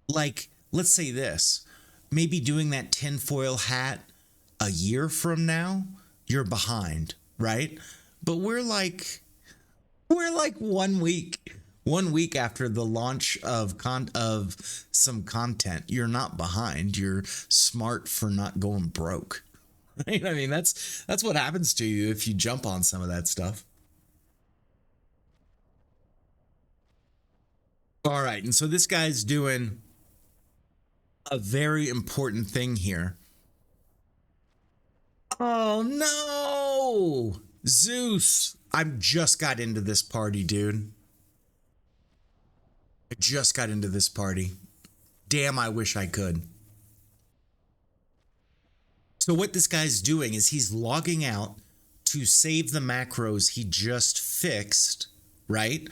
Like, let's say this, maybe doing that tinfoil hat a year from now, you're behind, right? But we're like 1 week after the launch of some content. You're not behind. You're smart for not going broke. Right? I mean, that's what happens to you if you jump on some of that stuff. All right, and so this guy's doing a very important thing here. Oh no! Zeus! I just got into this party, dude. I just got into this party. Damn, I wish I could. So what this guy's doing is he's logging out to save the macros he just fixed, right?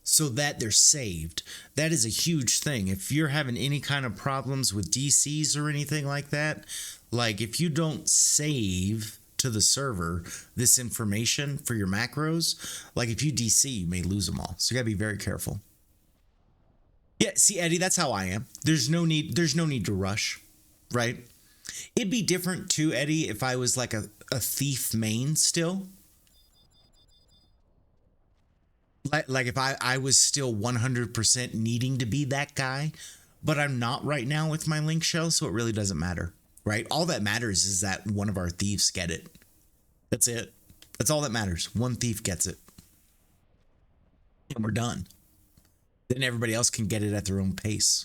So that they're saved. That is a huge thing. If you're having any kind of problems with DCs or anything like that, like if you don't save to the server this information for your macros, like if you DC, you may lose them all. So you got to be very careful. Yeah, see Eddie, that's how I am. There's no need to rush, right? It'd be different too, Eddie, if I was like a thief main still. Like if I was still 100% needing to be that guy, but I'm not right now with my link shell, so it really doesn't matter, right? All that matters is that one of our thieves get it. That's it. That's all that matters. One thief gets it, and we're done. Then everybody else can get it at their own pace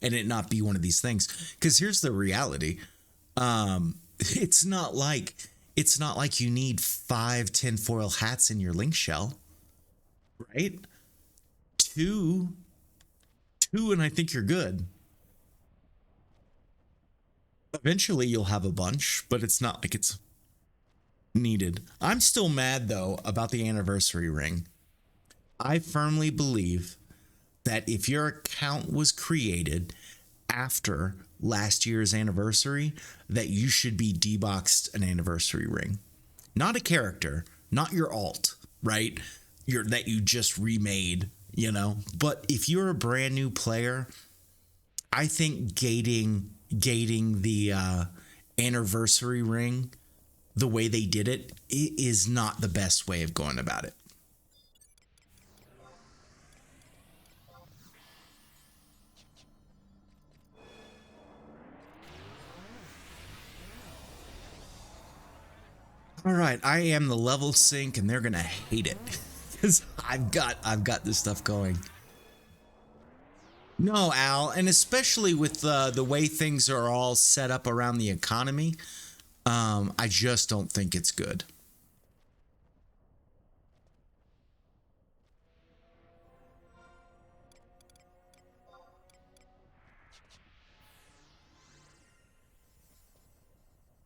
and it not be one of these things. Because here's the reality. It's not like you need 5 tinfoil hats in your link shell, right? Two, and I think you're good. Eventually you'll have a bunch, but it's not like it's needed. I'm still mad though about the anniversary ring. I firmly believe that if your account was created after last year's anniversary, that you should be deboxed an anniversary ring. Not a character, not your alt, right? That you just remade, you know? But if you're a brand new player, I think gating the anniversary ring the way they did it is not the best way of going about it. All right, I am the level sync and they're gonna hate it because I've got this stuff going. No, Al, and especially with the way things are all set up around the economy, I just don't think it's good.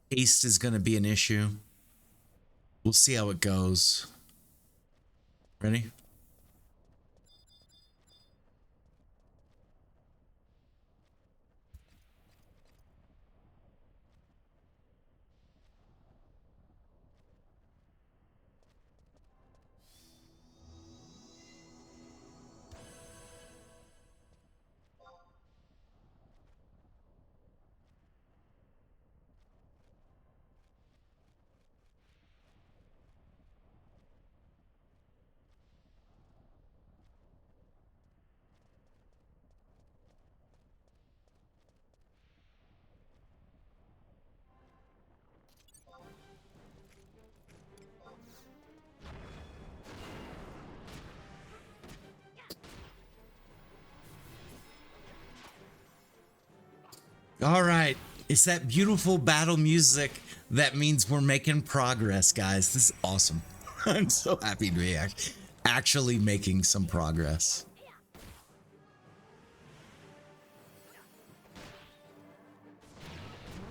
Haste is going to be an issue. We'll see how it goes. Ready? All right. It's that beautiful battle music that means we're making progress, guys. This is awesome. I'm so happy to be actually making some progress.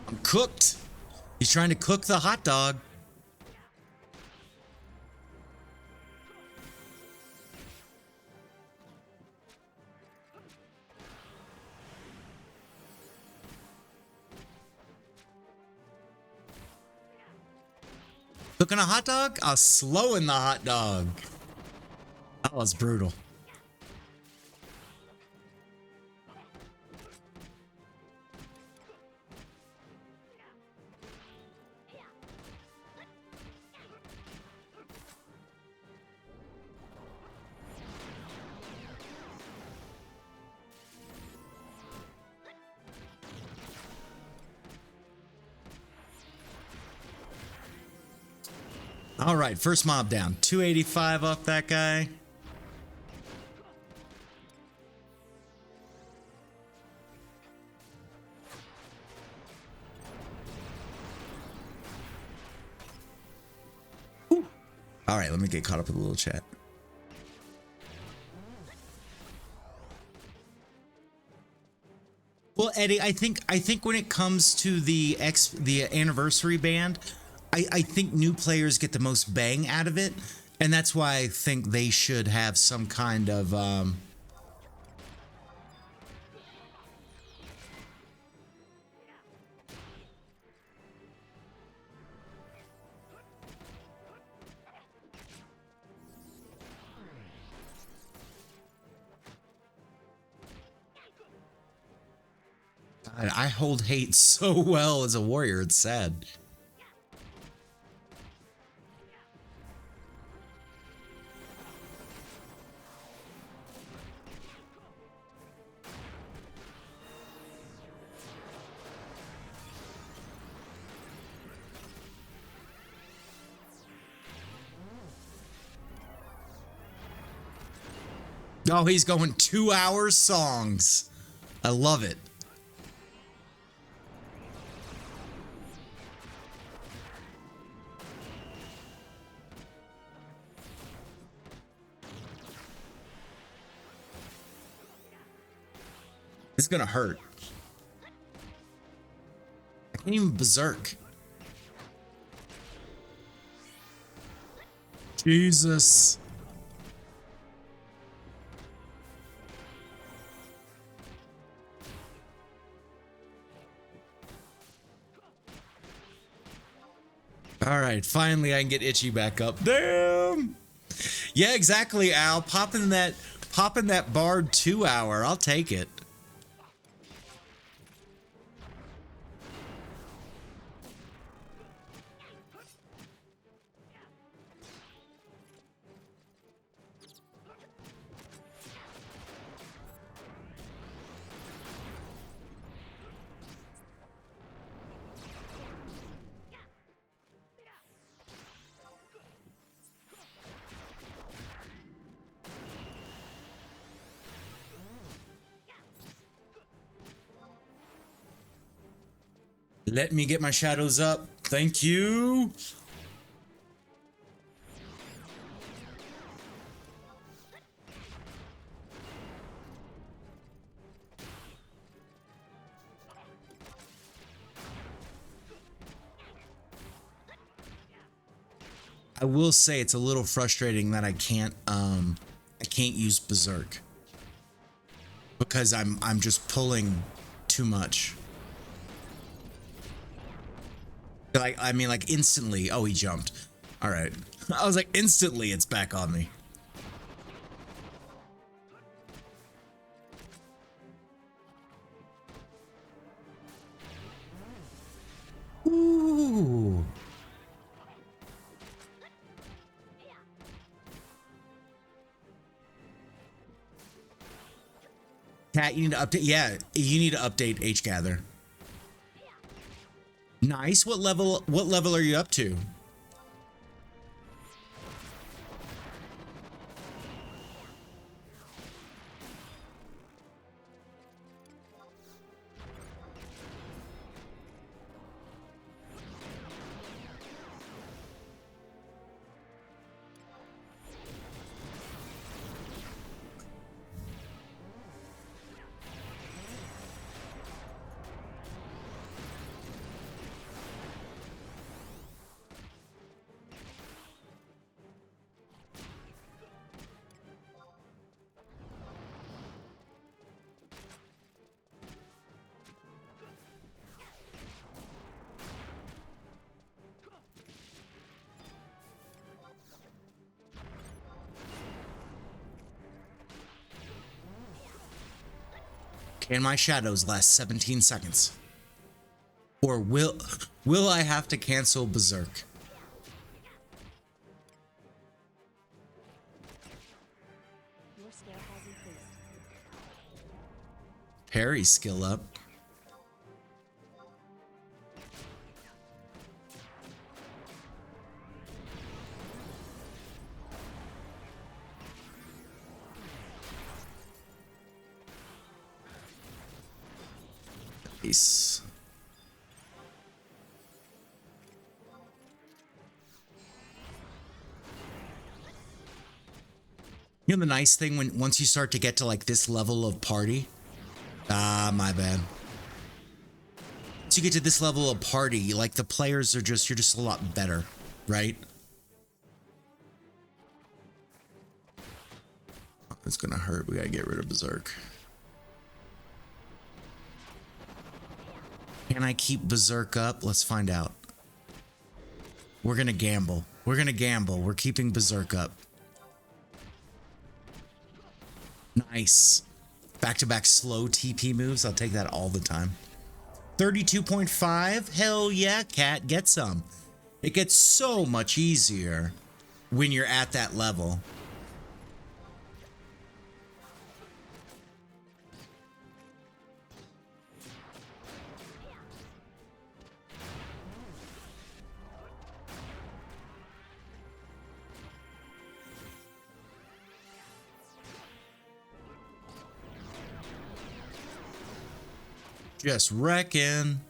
I'm cooked. He's trying to cook the hot dog. Cooking a hot dog? Slowing the hot dog. That was brutal. All right, first mob down. 285 off that guy. Ooh. All right, let me get caught up with a little chat. Well, Eddie, I think when it comes to the anniversary band, I think new players get the most bang out of it, and that's why I think they should have some kind of I hold hate so well as a warrior, it's sad. Oh, he's going 2-hour songs. I love it. This is gonna hurt. I can't even berserk. Jesus. All right, finally I can get Itchy back up. Damn. Yeah, exactly, Al. Popping that Bard 2-hour. I'll take it. Let me get my shadows up. Thank you. I will say it's a little frustrating that I can't use Berserk because I'm just pulling too much. Like, I mean, like instantly. Oh, he jumped. All right. I was like, instantly it's back on me. Ooh. Cat, you need to update. Yeah, you need to update HGather. Nice. What level are you up to? Can my shadows last 17 seconds? Or will I have to cancel Berserk? Your skill has increased. Parry skill up. Nice. You know the nice thing when once you start to get to like this level of party? Ah, my bad. Once you get to this level of party, like the players are just, you're just a lot better, right? Oh, it's gonna hurt. We gotta get rid of Berserk. Can I keep Berserk up? Let's find out. We're gonna gamble. We're gonna gamble. We're keeping Berserk up. Nice. Back-to-back slow TP moves. I'll take that all the time. 32.5. Hell yeah, cat. Get some. It gets so much easier when you're at that level. Just wrecking.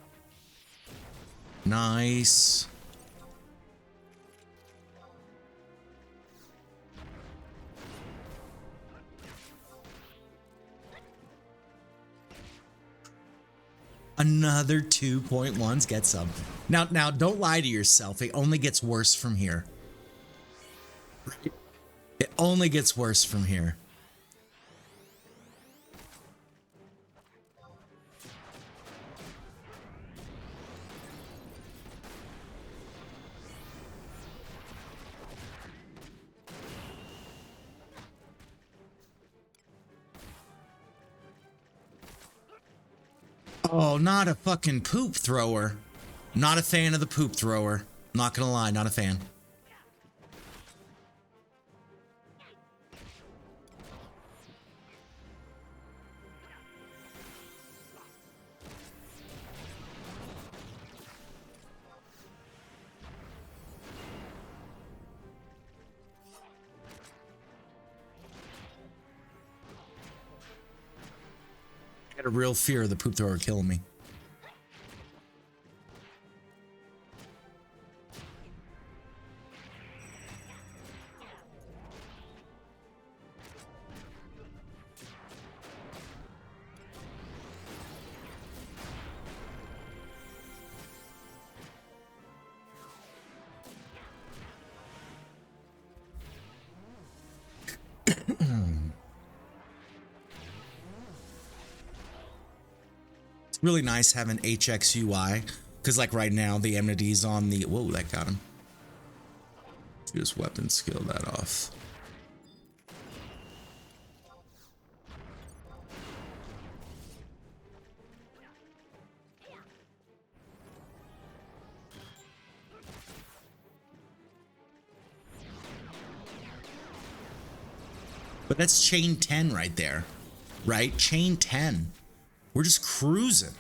Nice. Another 2.1s get some. Now, don't lie to yourself. It only gets worse from here. It only gets worse from here. Oh, not a fucking poop thrower. Not a fan of the poop thrower. Not gonna lie, not a fan. I had a real fear of the poop thrower killing me. Really nice having HXUI because like right now the amity's on the whoa, that got him. Just weapon skill that off. But that's chain 10 right there, right? Chain 10. We're just cruising.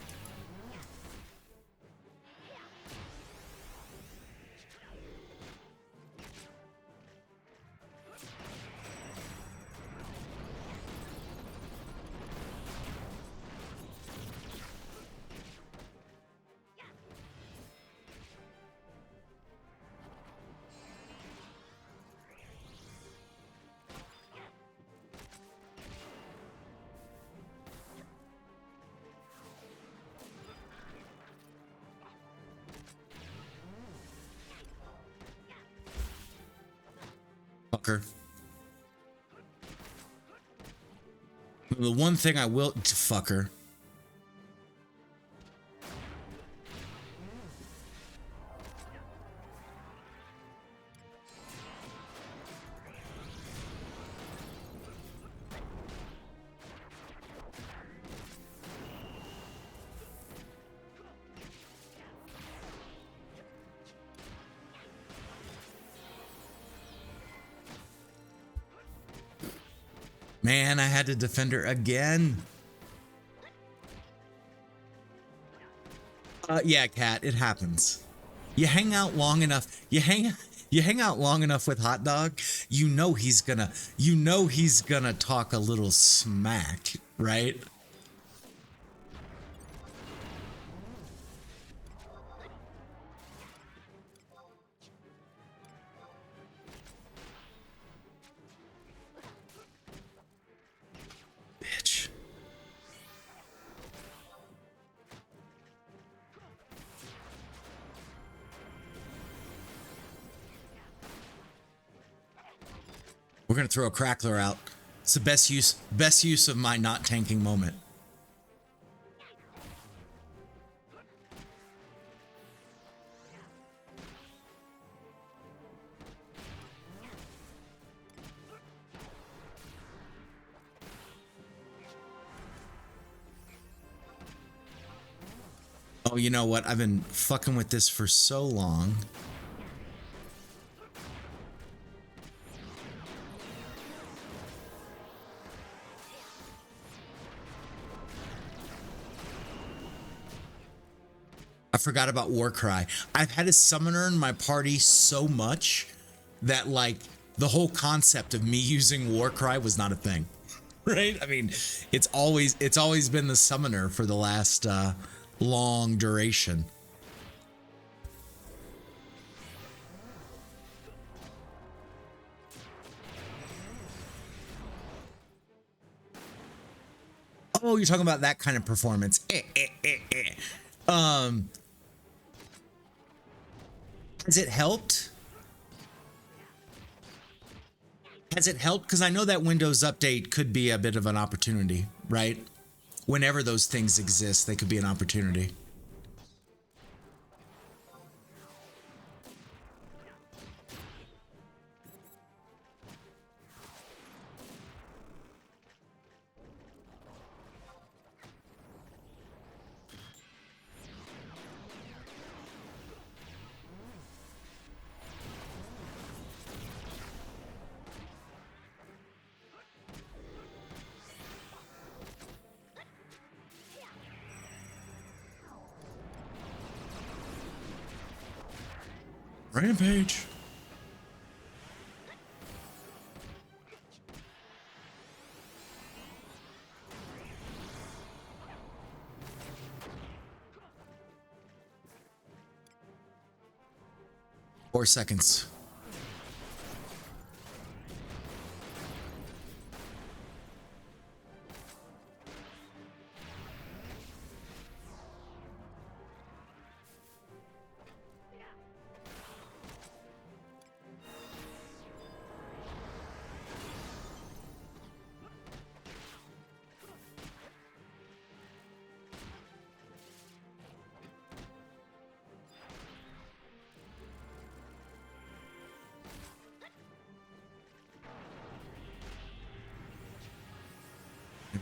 Fucker. The one thing I will fucker. Man, I had to defend her again. Yeah, Cat, it happens. You hang out long enough. You hang out long enough with Hot Dog, you know he's gonna talk a little smack, right? Bitch. We're gonna throw a crackler out. It's the best use of my not tanking moment. Oh, you know what? I've been fucking with this for so long. I forgot about Warcry. I've had a summoner in my party so much that like the whole concept of me using Warcry was not a thing. right? I mean, it's always been the summoner for the last long duration. Oh, you're talking about that kind of performance. Has it helped? Has it helped? Because I know that Windows update could be a bit of an opportunity, right? Whenever those things exist, they could be an opportunity. Rampage. Four seconds.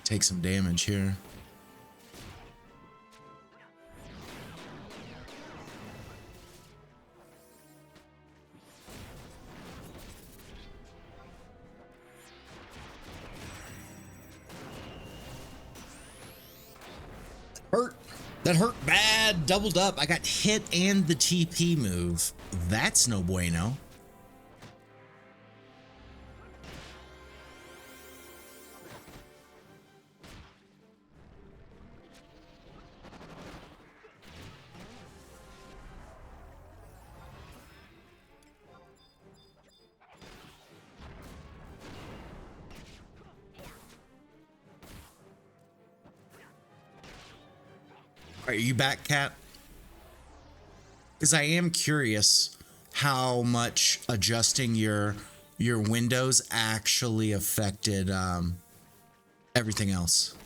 Take some damage here. Hurt. That hurt bad. Doubled up. I got hit and the TP move. That's no bueno. Are you back, Cat? Because I am curious how much adjusting your windows actually affected everything else.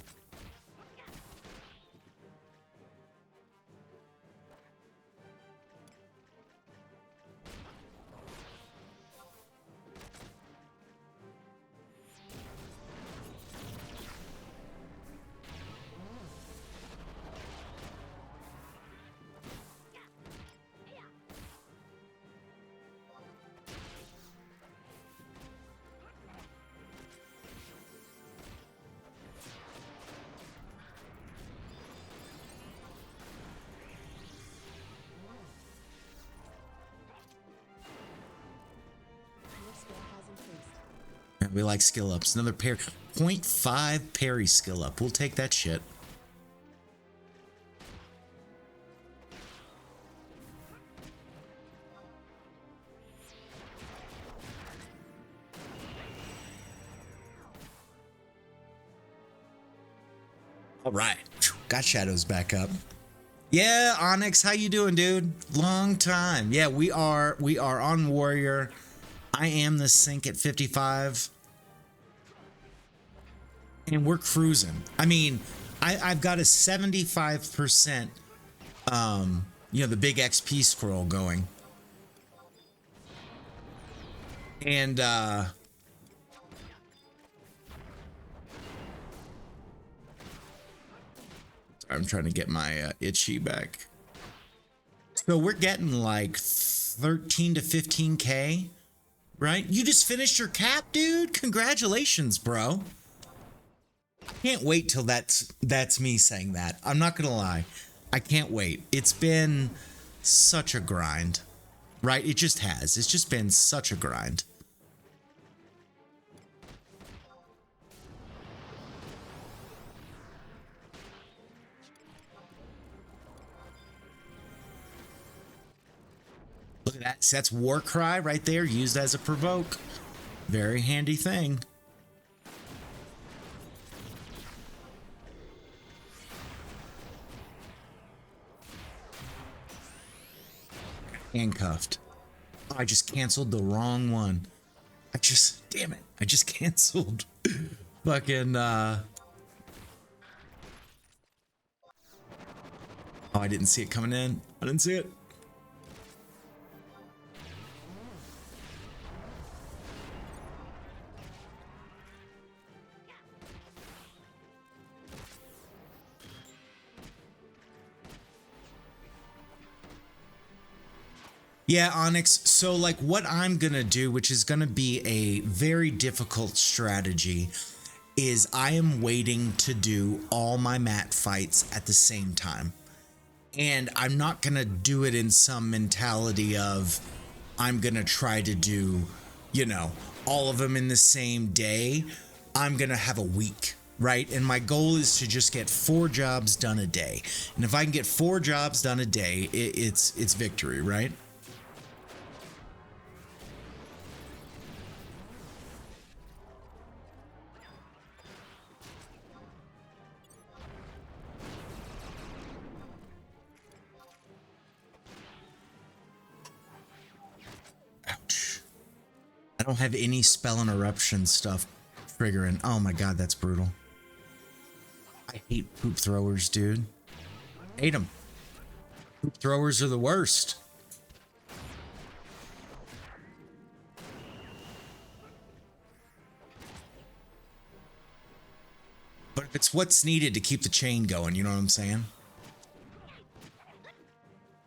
Your skill has increased. Yeah, we like skill ups. Another pair. 0.5 parry skill up. We'll take that shit. All right. Got shadows back up. Yeah, Onyx, how you doing, dude? Long time. Yeah, we are on Warrior. I am the sync at 55. And we're cruising. I mean, I've got a 75% the big XP scroll going. And I'm trying to get my itchy back. So we're getting like 13 to 15K, right? You just finished your cap, dude. Congratulations, bro. Can't wait till that's me saying that. I'm not gonna lie. I can't wait. It's been such a grind, right? It just has. It's just been such a grind. Look at that. See, that's War Cry right there, used as a provoke. Very handy thing. Handcuffed. Oh, I just canceled the wrong one. Damn it. I just canceled. Fucking, Oh, I didn't see it coming in. I didn't see it. Yeah, Onyx. So, like, what I'm gonna do, which is gonna be a very difficult strategy, is I am waiting to do all my mat fights at the same time. And I'm not gonna do it in some mentality of I'm gonna try to do, you know, all of them in the same day. I'm gonna have a week, right? And my goal is to just get 4 jobs done a day. And if I can get 4 jobs done a day, it's victory, right? Ouch. I don't have any spell interruption stuff triggering. Oh my god, that's brutal. I hate poop throwers, dude. I hate them. Poop throwers are the worst. But it's what's needed to keep the chain going, you know what I'm saying?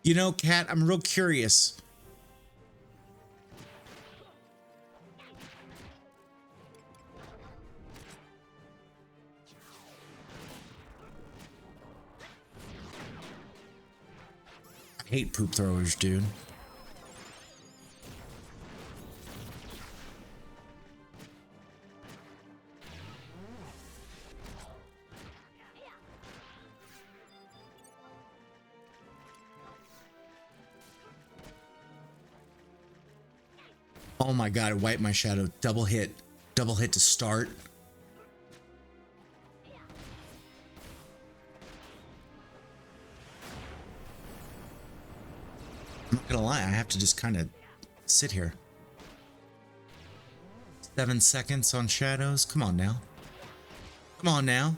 You know, Kat, I'm real curious. I hate poop throwers, dude. Oh my god, it wiped my shadow. Double hit to start. I'm not gonna lie, I have to just kind of sit here. 7 seconds on shadows. Come on now. Come on now.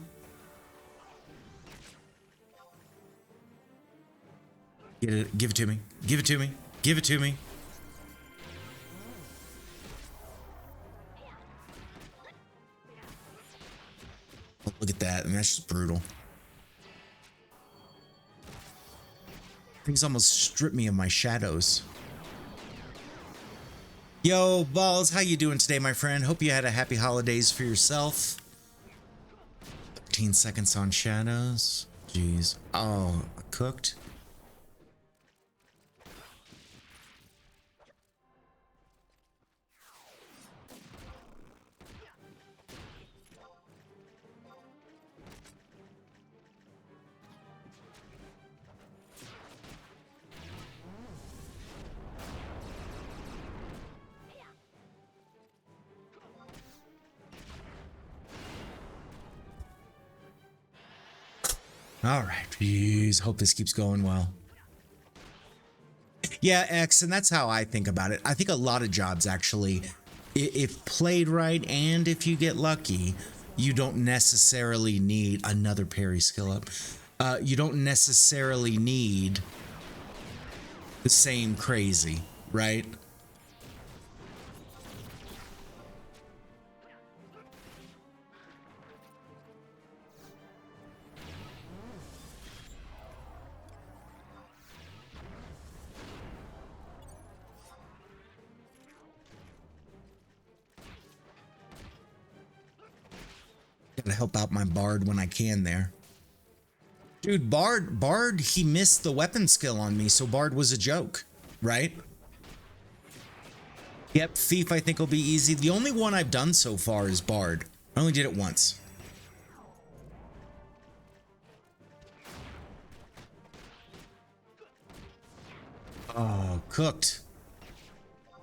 Get it, give it to me. Give it to me. Give it to me. Oh, look at that. I mean, that's just brutal. Things almost stripped me of my shadows. Yo, Balls, how you doing today, my friend? Hope you had a happy holidays for yourself. 13 seconds on shadows. Jeez. Oh, cooked. All right, jeez. Hope this keeps going well. Yeah, X, and that's how I think about it. I think a lot of jobs actually, if played right and if you get lucky, you don't necessarily need another parry skill up. You don't necessarily need the same crazy, right? Gotta help out my Bard when I can there. Dude, Bard, he missed the weapon skill on me, so Bard was a joke, right? Yep, Thief I think will be easy. The only one I've done so far is Bard. I only did it once. Oh, cooked.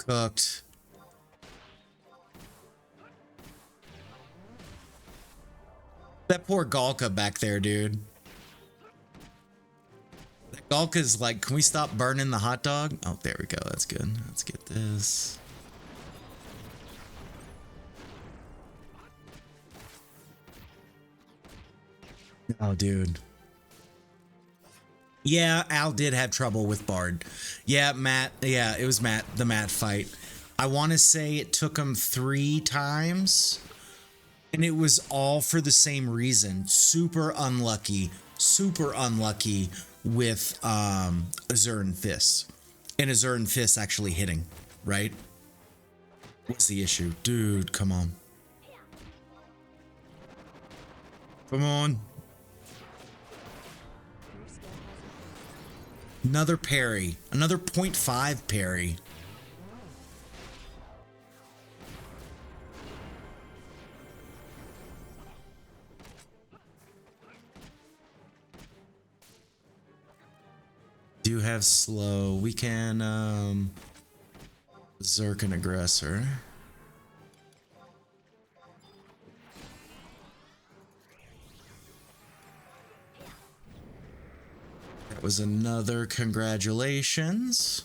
Cooked. That poor Galka back there, dude. That Galka's like, can we stop burning the hot dog? Oh, there we go. That's good. Let's get this. Oh, dude. Yeah, Al did have trouble with Bard. Yeah, Matt. Yeah, it was Matt, the Matt fight. I want to say it took him 3 times. And it was all for the same reason. Super unlucky with Azur and Fist. And Azur and Fist actually hitting, right? What's the issue? Dude, come on. Come on. Another parry. Another 0.5 parry. Do have slow. We can Zerk an aggressor. That was another congratulations.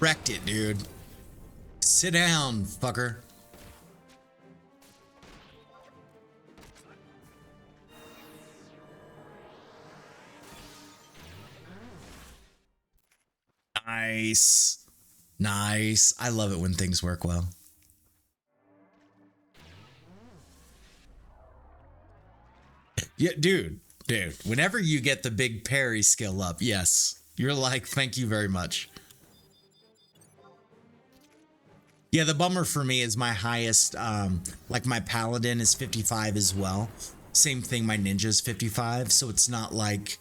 Wrecked it, dude. Sit down, fucker. Nice. Nice. I love it when things work well. Yeah, dude. Whenever you get the big parry skill up, yes. You're like, thank you very much. Yeah, the bummer for me is my highest, like my paladin is 55 as well. Same thing, my ninja's 55, so it's not like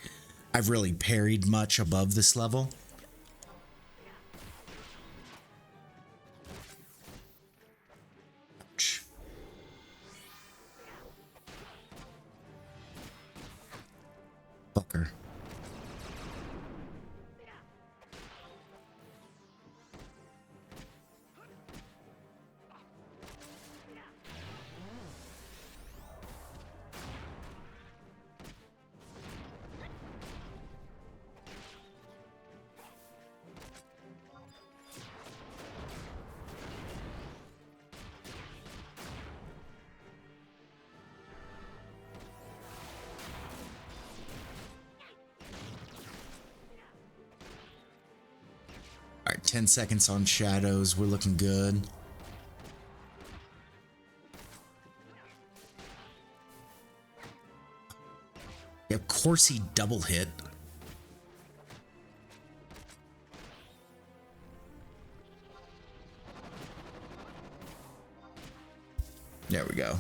I've really parried much above this level. Ouch. Fucker. All right, 10 seconds on shadows. We're looking good. Yeah, of course he double hit. There we go.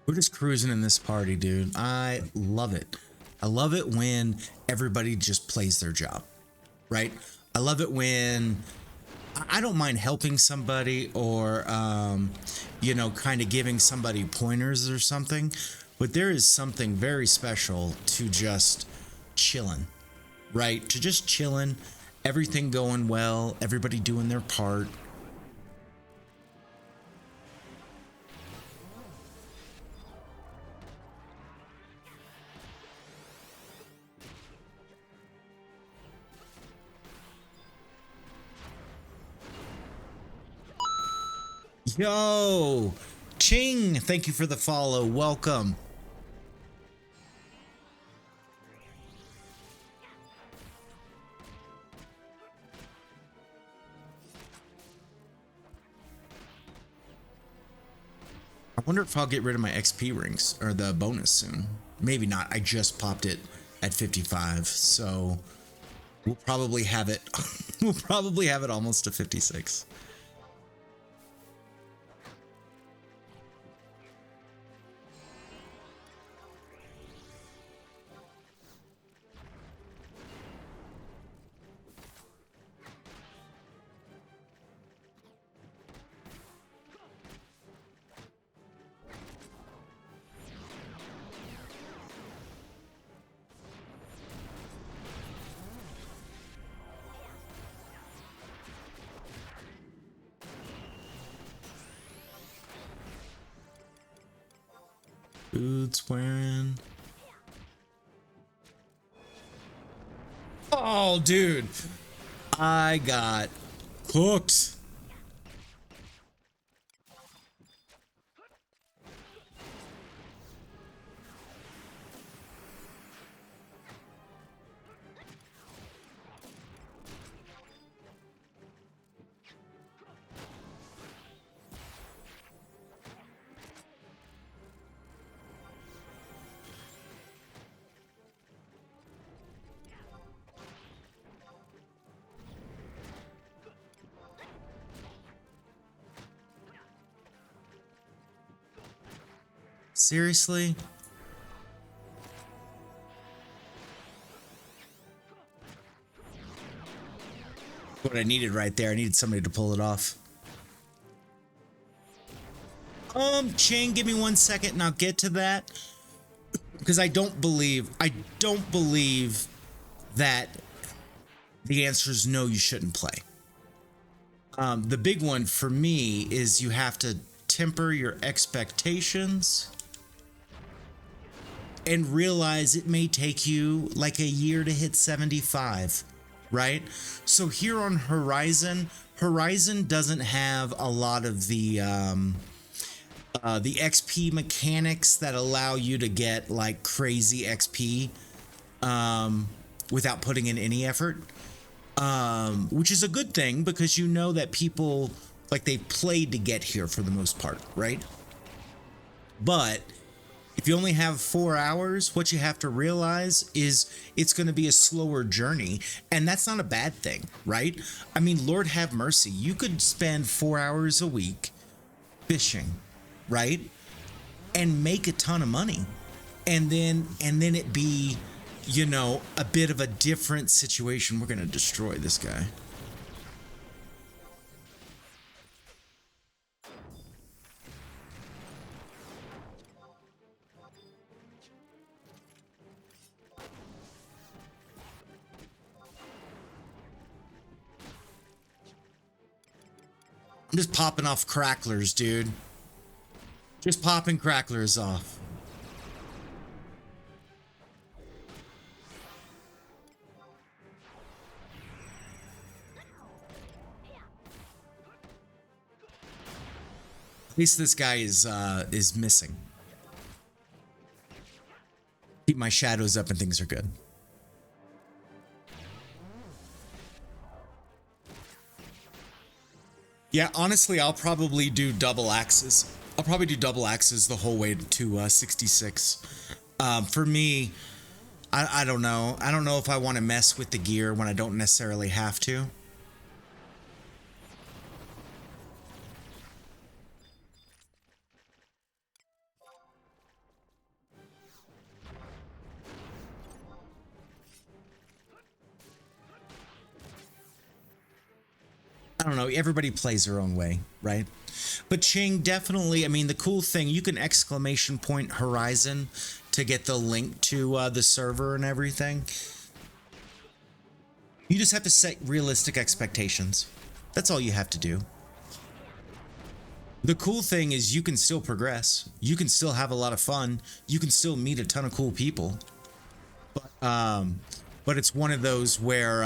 We're just cruising in this party, dude. I love it. I love it when everybody just plays their job, right? I love it when I don't mind helping somebody or, you know, kind of giving somebody pointers or something, but there is something very special to just chilling, right? To just chilling, everything going well, everybody doing their part. Yo, Ching, thank you for the follow. Welcome. Wonder if I'll get rid of my XP rings or the bonus soon. Maybe not. I just popped it at 55, so we'll probably have it. We'll probably have it almost to 56. Boots wearing. Oh, dude. I got cooked. Seriously? What I needed right there. I needed somebody to pull it off. Ching, give me 1 second and I'll get to that. Because I don't believe that the answer is no, you shouldn't play. The big one for me is you have to temper your expectations and realize it may take you like a year to hit 75, right? So here on Horizon doesn't have a lot of the XP mechanics that allow you to get like crazy XP without putting in any effort, which is a good thing because you know that people like they've played to get here for the most part, right? But if you only have 4 hours, what you have to realize is it's going to be a slower journey, and that's not a bad thing, right? I mean, Lord have mercy, you could spend 4 hours a week fishing, right? And make a ton of money. And then it be, you know, a bit of a different situation. We're going to destroy this guy. I'm just popping off cracklers, dude. Just popping cracklers off. At least this guy is missing. Keep my shadows up and things are good. Yeah, honestly, I'll probably do double axes. I'll probably do double axes the whole way to 66. For me, I don't know. I don't know if I want to mess with the gear when I don't necessarily have to. I don't know. Everybody plays their own way, right? But Ching, definitely, I mean, the cool thing, you can exclamation point Horizon to get the link to the server and everything. You just have to set realistic expectations. That's all you have to do. The cool thing is you can still progress. You can still have a lot of fun. You can still meet a ton of cool people. But it's one of those where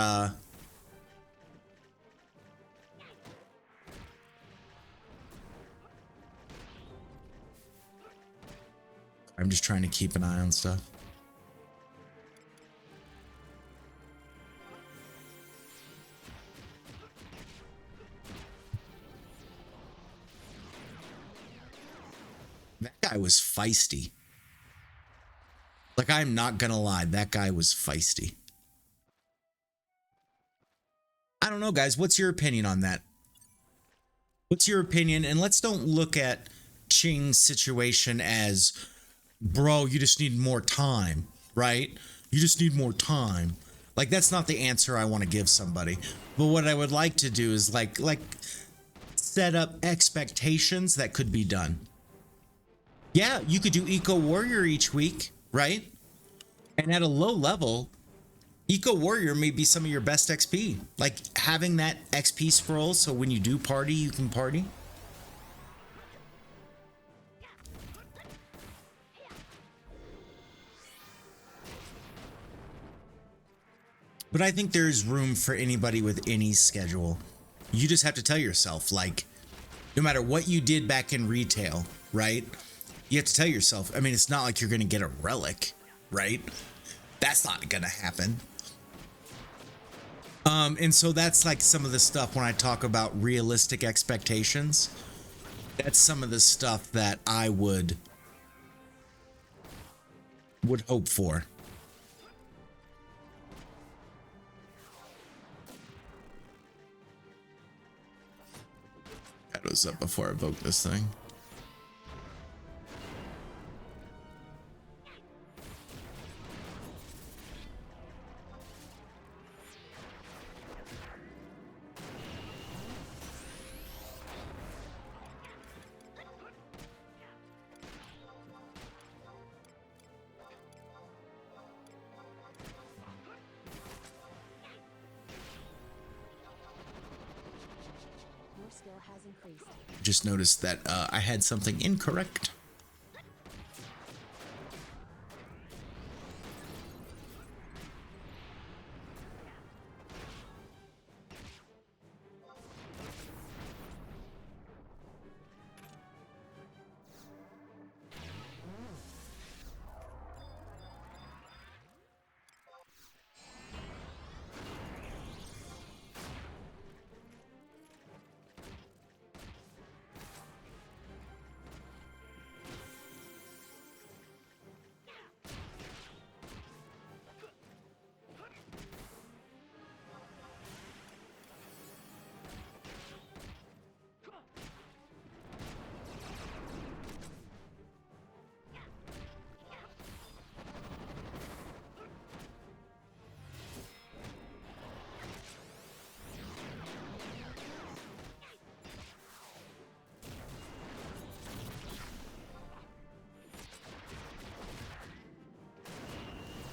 I'm just trying to keep an eye on stuff. was feisty. Like, I'm not gonna lie, that guy was feisty. I don't know, guys. What's your opinion on that? What's your opinion? And let's don't look at Ching's situation as, bro, you just need more time, right? You just need more time. Like, that's not the answer I want to give somebody. But what I would like to do is like set up expectations that could be done. Yeah, you could do Eco Warrior each week, right? And at a low level, Eco Warrior may be some of your best XP. Like having that XP scroll so when you do party, you can party. But I think there's room for anybody with any schedule. You just have to tell yourself, like, no matter what you did back in retail, right? You have to tell yourself, I mean, it's not like you're going to get a relic, right? That's not going to happen. And so that's like some of the stuff when I talk about realistic expectations. That's some of the stuff that I would hope for. Shadows up before I evoke this thing. Your skill has increased. Just noticed that I had something incorrect.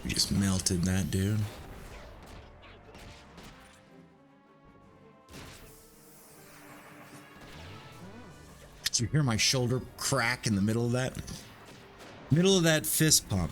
We just melted that dude. Did you hear my shoulder crack in the middle of that? Middle of that fist pump.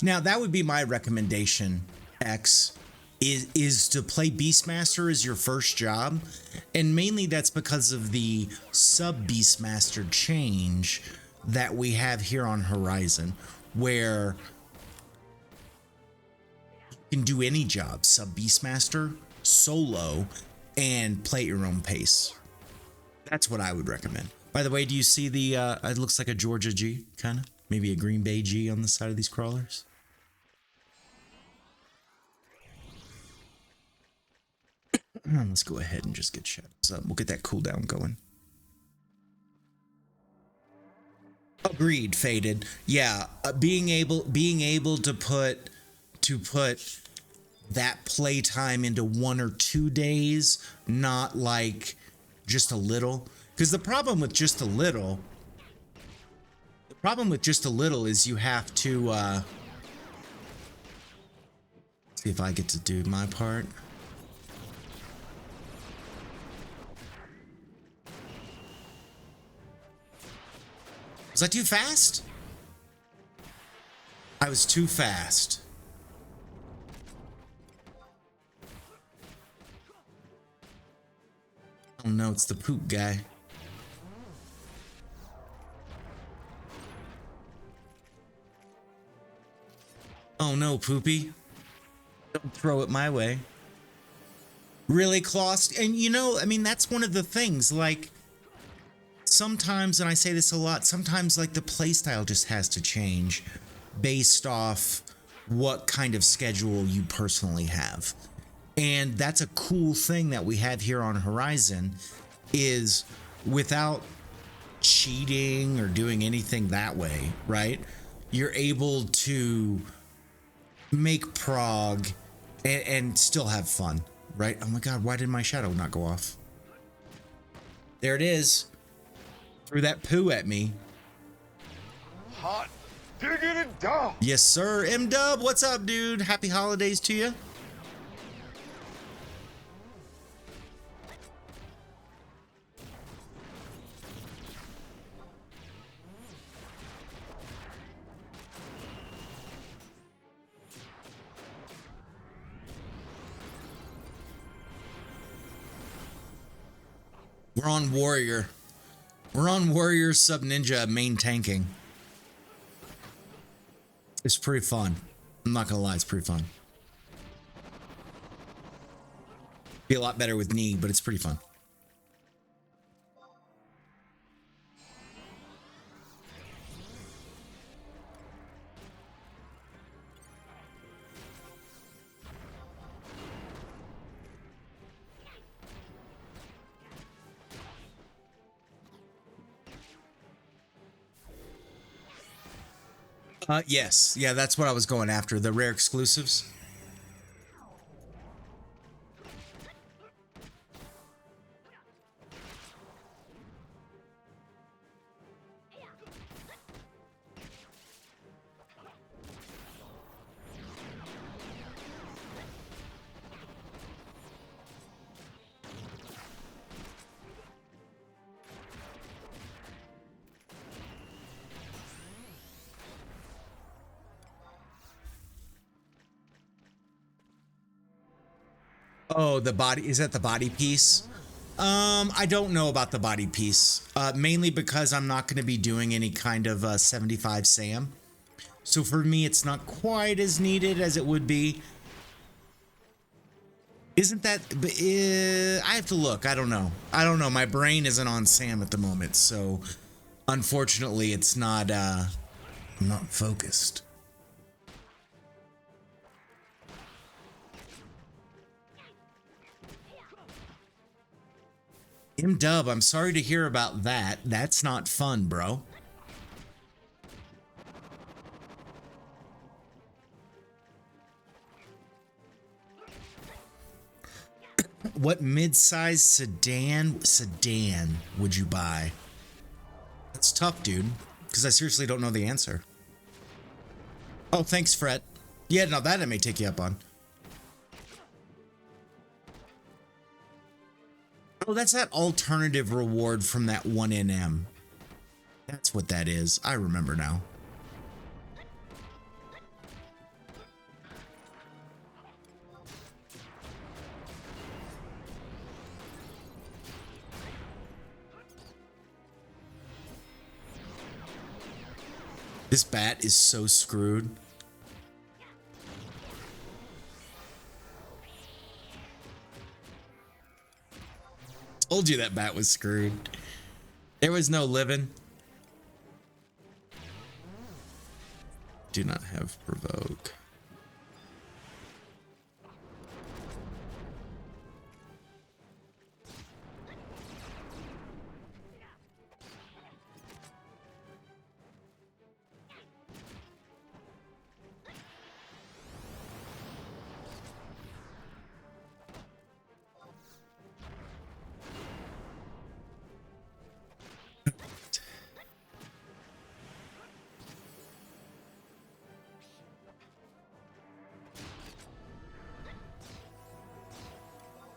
Now, that would be my recommendation, X, is to play Beastmaster as your first job. And mainly that's because of the sub Beastmaster change that we have here on Horizon, where you can do any job, sub Beastmaster, solo, and play at your own pace. That's what I would recommend. By the way, do you see the, it looks like a Georgia G, kind of? Maybe a Green Bay G on the side of these crawlers? Let's go ahead and just get shadows up. We'll get that cooldown going. Agreed, Faded. Yeah, being able to put that playtime into 1 or 2 days, not like just a little. Because the problem with just a little is you have to see if I get to do my part. Was I too fast? I was too fast. Oh no, it's the poop guy. Oh no, Poopy. Don't throw it my way. Really, Kloss? And you know, I mean, that's one of the things, like, sometimes, and I say this a lot, sometimes, like, the playstyle just has to change based off what kind of schedule you personally have. And that's a cool thing that we have here on Horizon, is without cheating or doing anything that way, right? You're able to make prog and still have fun, right? Oh my god, why did my shadow not go off? There it is. Threw that poo at me. Hot diggity dog. Yes, sir. M-Dub, what's up, dude? Happy holidays to you. We're on Warrior. We're on Warrior Sub Ninja main tanking. It's pretty fun. I'm not gonna lie, it's pretty fun. Be a lot better with knee, but it's pretty fun. Yes. Yeah, that's what I was going after. The rare exclusives. Oh, the body, is that the body piece? I don't know about the body piece, mainly because I'm not going to be doing any kind of 75 SAM. So for me, it's not quite as needed as it would be. Isn't that, I have to look. I don't know. I don't know. My brain isn't on SAM at the moment. So unfortunately, it's not, I'm not focused. M-Dub, I'm sorry to hear about that. That's not fun, bro. What mid-sized sedan would you buy? That's tough, dude, because I seriously don't know the answer. Oh, thanks, Fret. Yeah, no, that I may take you up on. Oh, that's that alternative reward from that 1NM. That's what that is. I remember now. This bat is so screwed. Told you that bat was screwed. There was no living. Do not have provoke.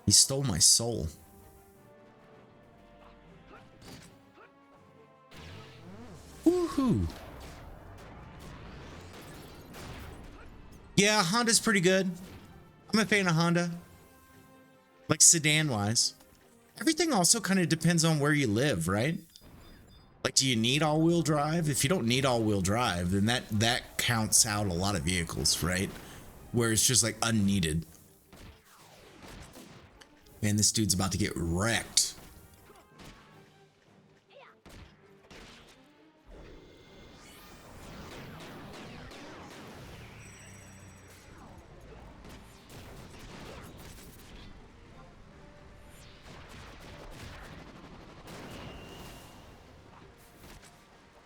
He stole my soul. Woohoo. Yeah, Honda's pretty good. I'm a fan of Honda. Like sedan wise. Everything also kind of depends on where you live, right? Like, do you need all-wheel drive? If you don't need all-wheel drive, then that counts out a lot of vehicles, right? Where it's just like unneeded. Man, this dude's about to get wrecked.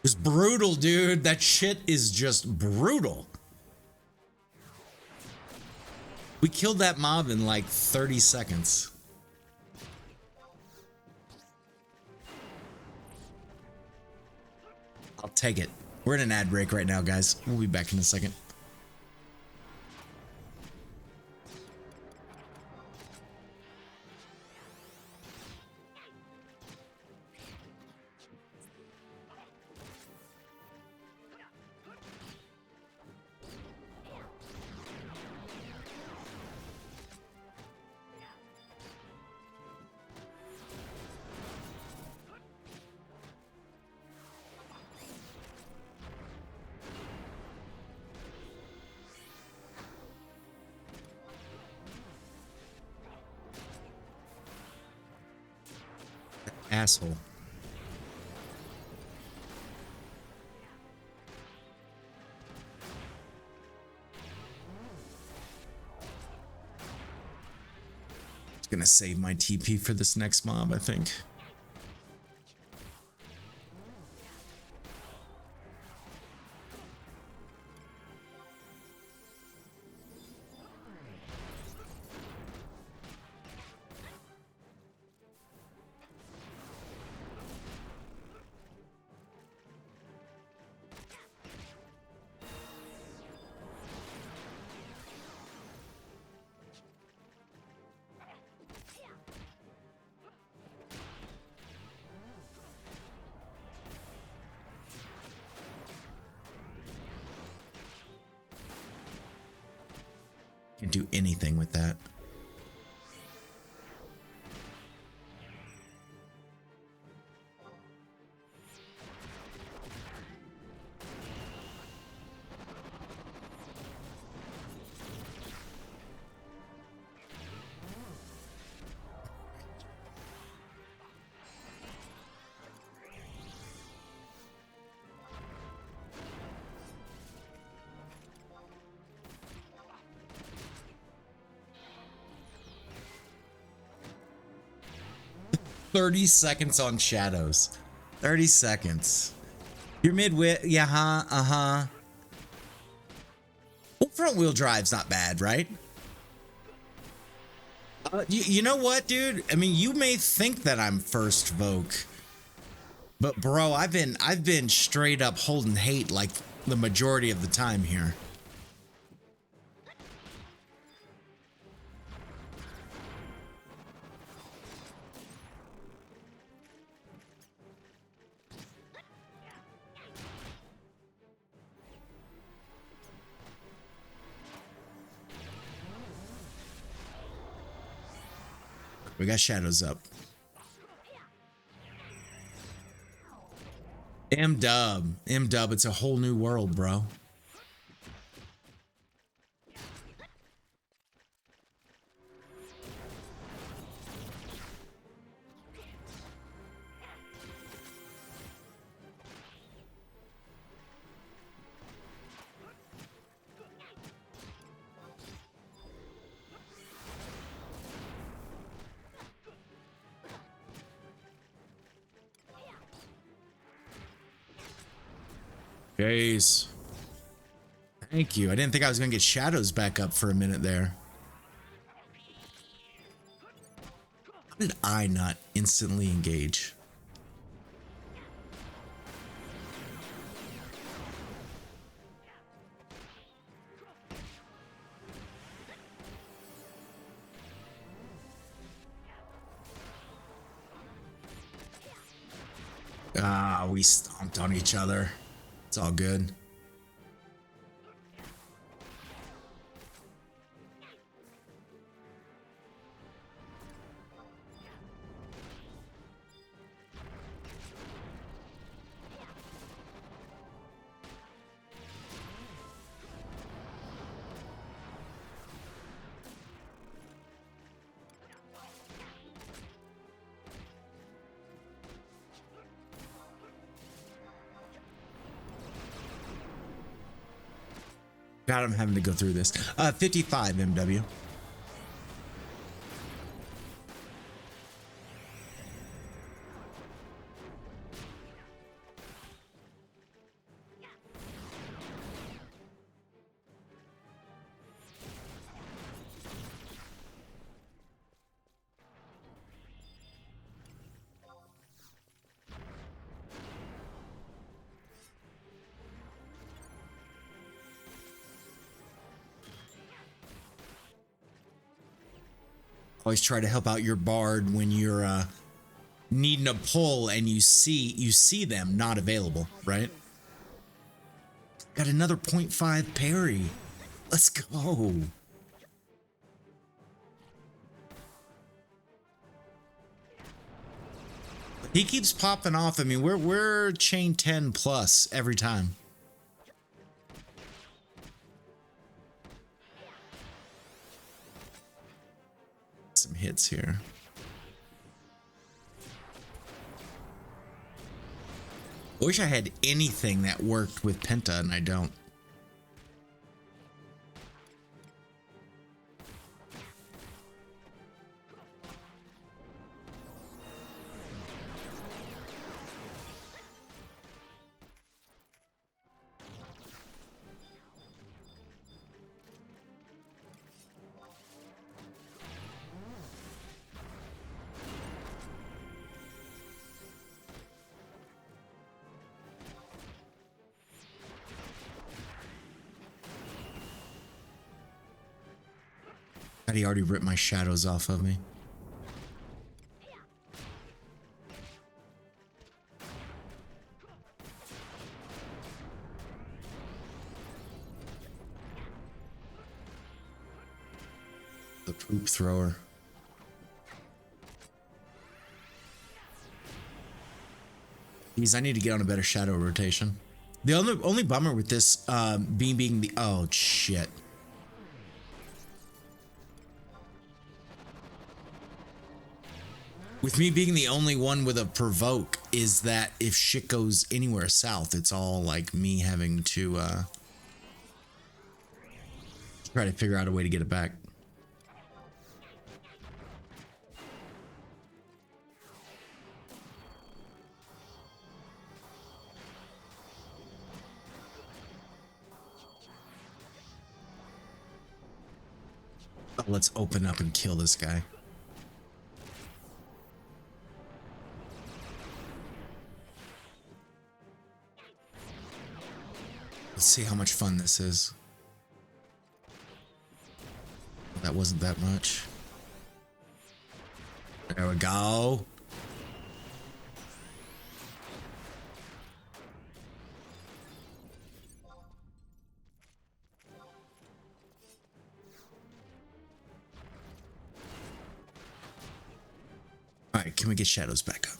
It's brutal, dude. That shit is just brutal. We killed that mob in like 30 seconds. I'll take it. We're in an ad break right now, guys. We'll be back in a second. Asshole. It's gonna save my TP for this next mob, I think. Can't do anything with that. "30 seconds on shadows. 30 seconds. You're midway. Yeah, huh? Well, front wheel drive's not bad, right? You know what, dude? I mean, you may think that I'm first Voke, but bro, I've been straight up holding hate like the majority of the time here. We got shadows up. M-dub, it's a whole new world, bro. Jeez. Thank you. I didn't think I was going to get shadows back up for a minute there. How did I not instantly engage? Ah, we stomped on each other. It's all good. God, I'm having to go through this. 55 MW. Always try to help out your bard when you're needing a pull and you see them not available, right? Got another 0.5 parry. Let's go. He keeps popping off. I mean, we're chain 10 plus every time. Some hits here. I wish I had anything that worked with Penta, and I don't. He already ripped my shadows off of me. The poop thrower. Jeez, I need to get on a better shadow rotation. The only bummer with this being the oh shit. With me being the only one with a provoke is that if shit goes anywhere south, it's all like me having to try to figure out a way to get it back. Let's open up and kill this guy. Let's see how much fun this is. That wasn't that much. There we go. All right, can we get shadows back up?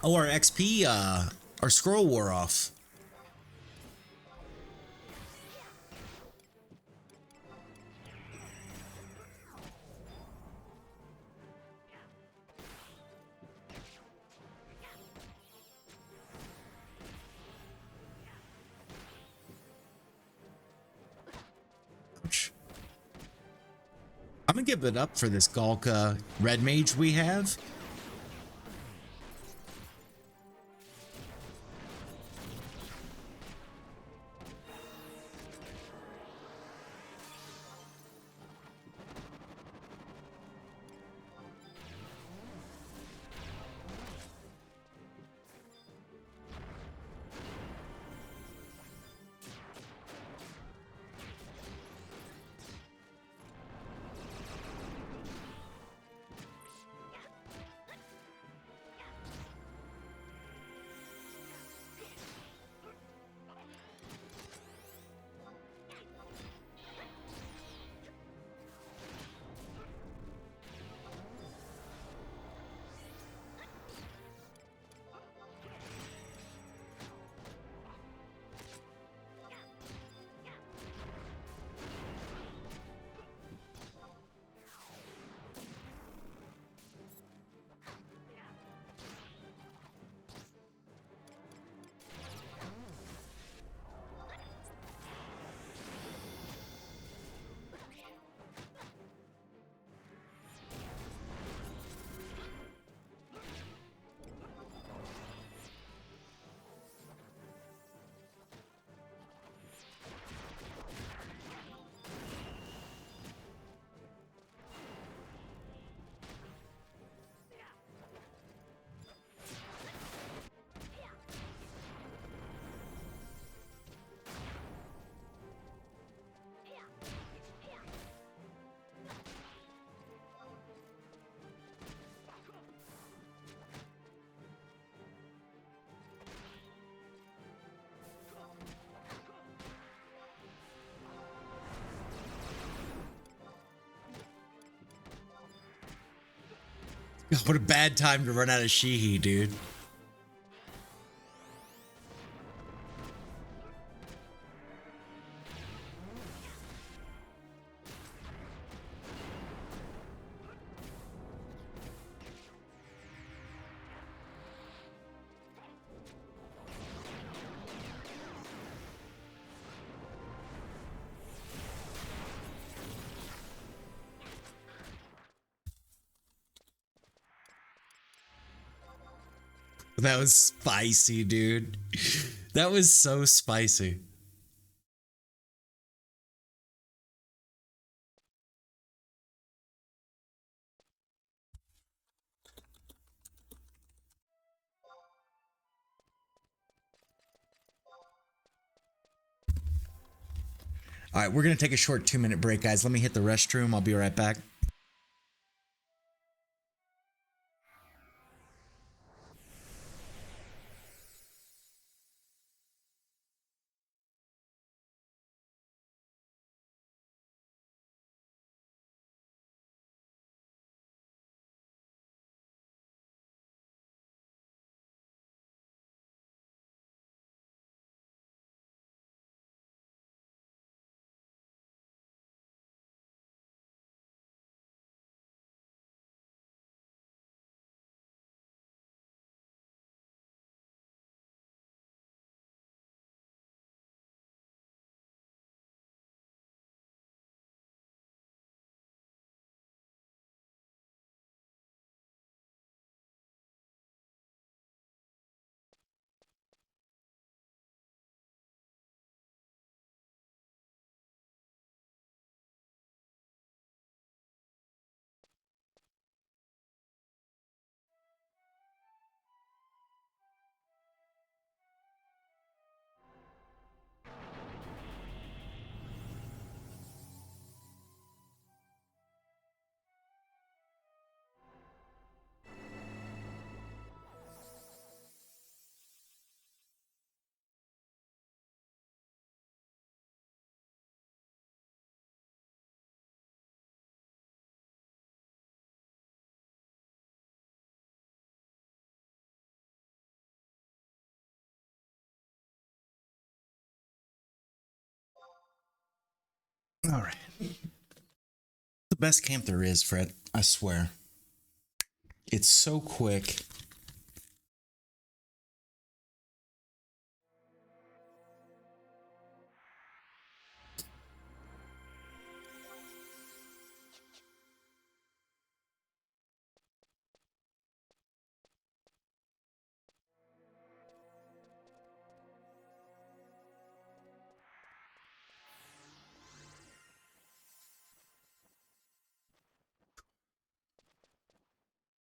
Oh, our XP, our scroll wore off. Ouch. I'm gonna give it up for this Galka red mage we have. What a bad time to run out of Shihi, dude. That was spicy, dude. That was so spicy. All right, we're going to take a short 2-minute break, guys. Let me hit the restroom. I'll be right back. All right. The best camp there is, Fred. I swear. It's so quick.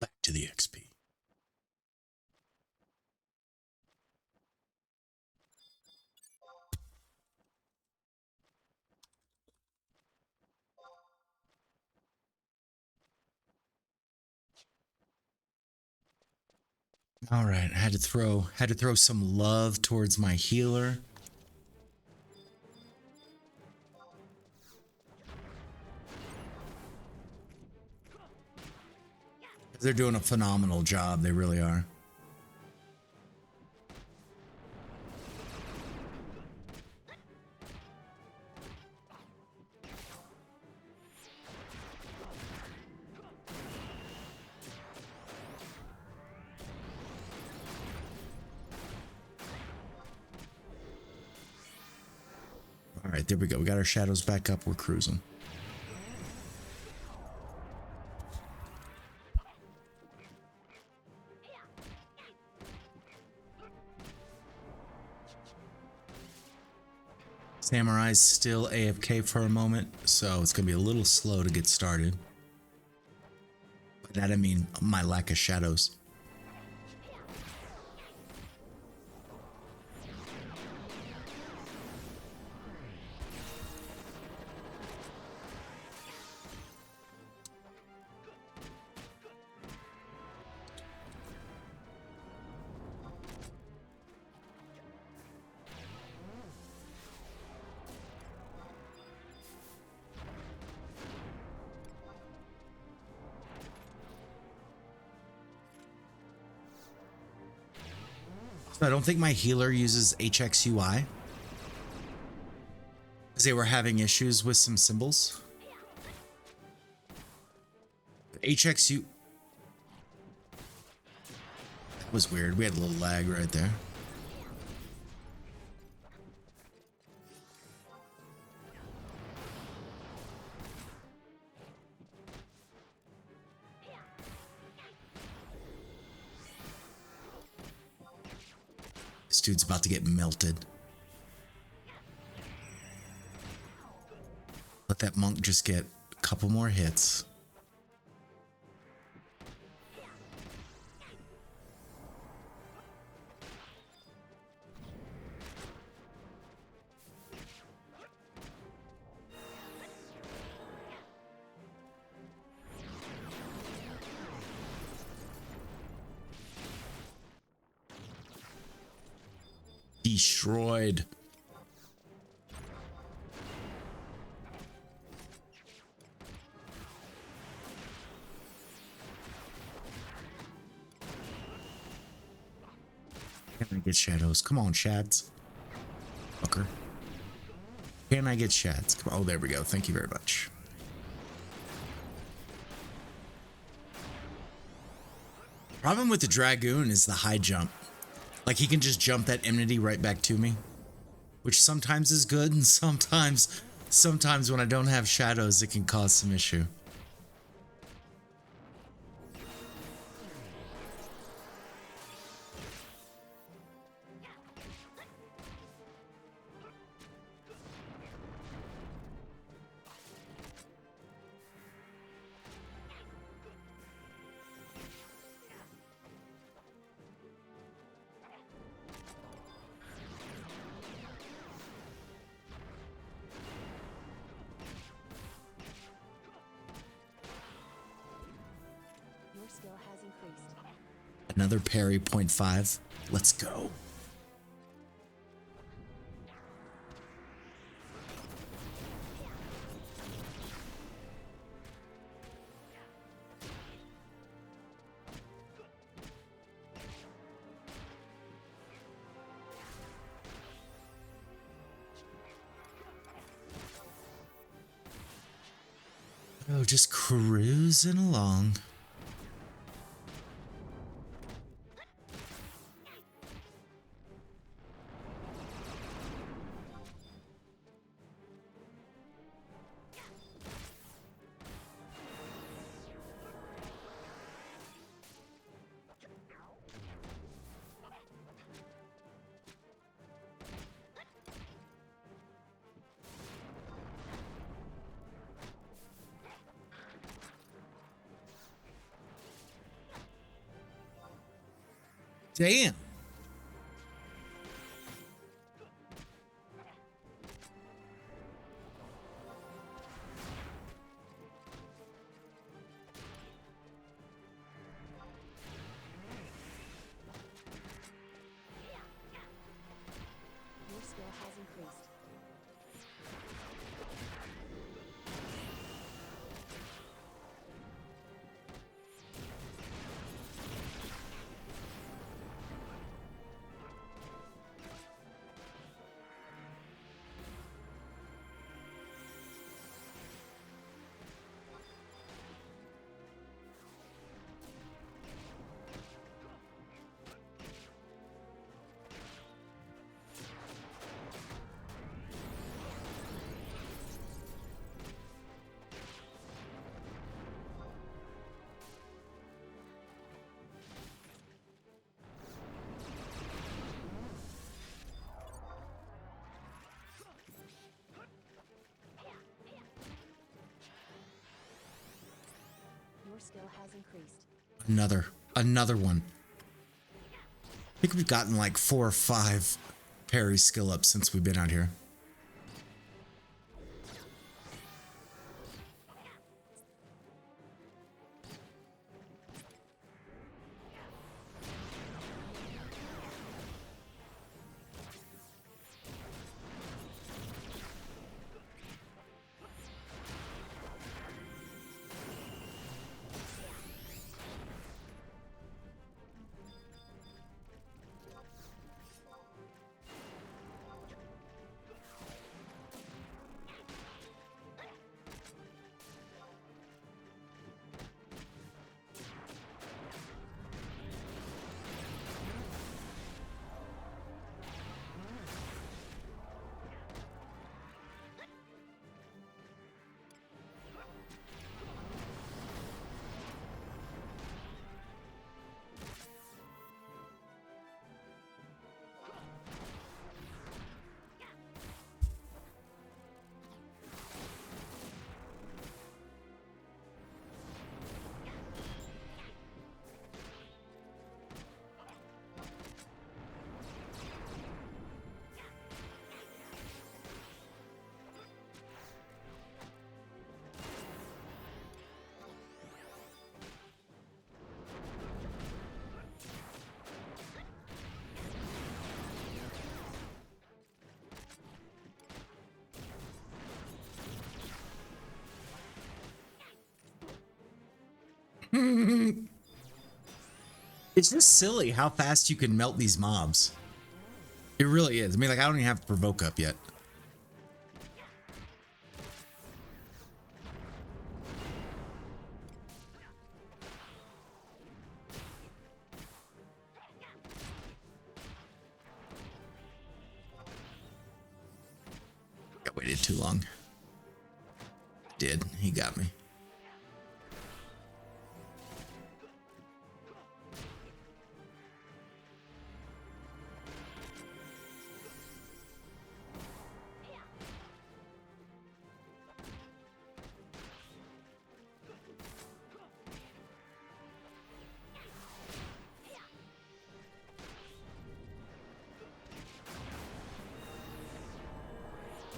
Back to the XP. All right, I had to throw some love towards my healer. They're doing a phenomenal job. They really are. All right, there we go. We got our shadows back up. We're cruising. Samurai's still AFK for a moment, so it's going to be a little slow to get started. By that I mean my lack of shadows. So I don't think my healer uses HXUI. Because they were having issues with some symbols. HXU... That was weird. We had a little lag right there. This dude's about to get melted. Let that monk just get a couple more hits. Destroyed. Can I get shadows? Come on, shads. Fucker. Can I get shads? Come on. Oh, there we go. Thank you very much. Problem with the Dragoon is the high jump. Like, he can just jump that enmity right back to me, which sometimes is good, and sometimes when I don't have shadows, it can cause some issue. Your skill has increased. Another parry 0.5. Let's go. Oh, just cruising along. Damn. Your skill has increased. Your skill has increased. Another one. I think we've gotten like 4 or 5 parry skill ups since we've been out here. It's just silly how fast you can melt these mobs. It really is. I mean, like, I don't even have provoke up yet. I waited too long. Did. He got me.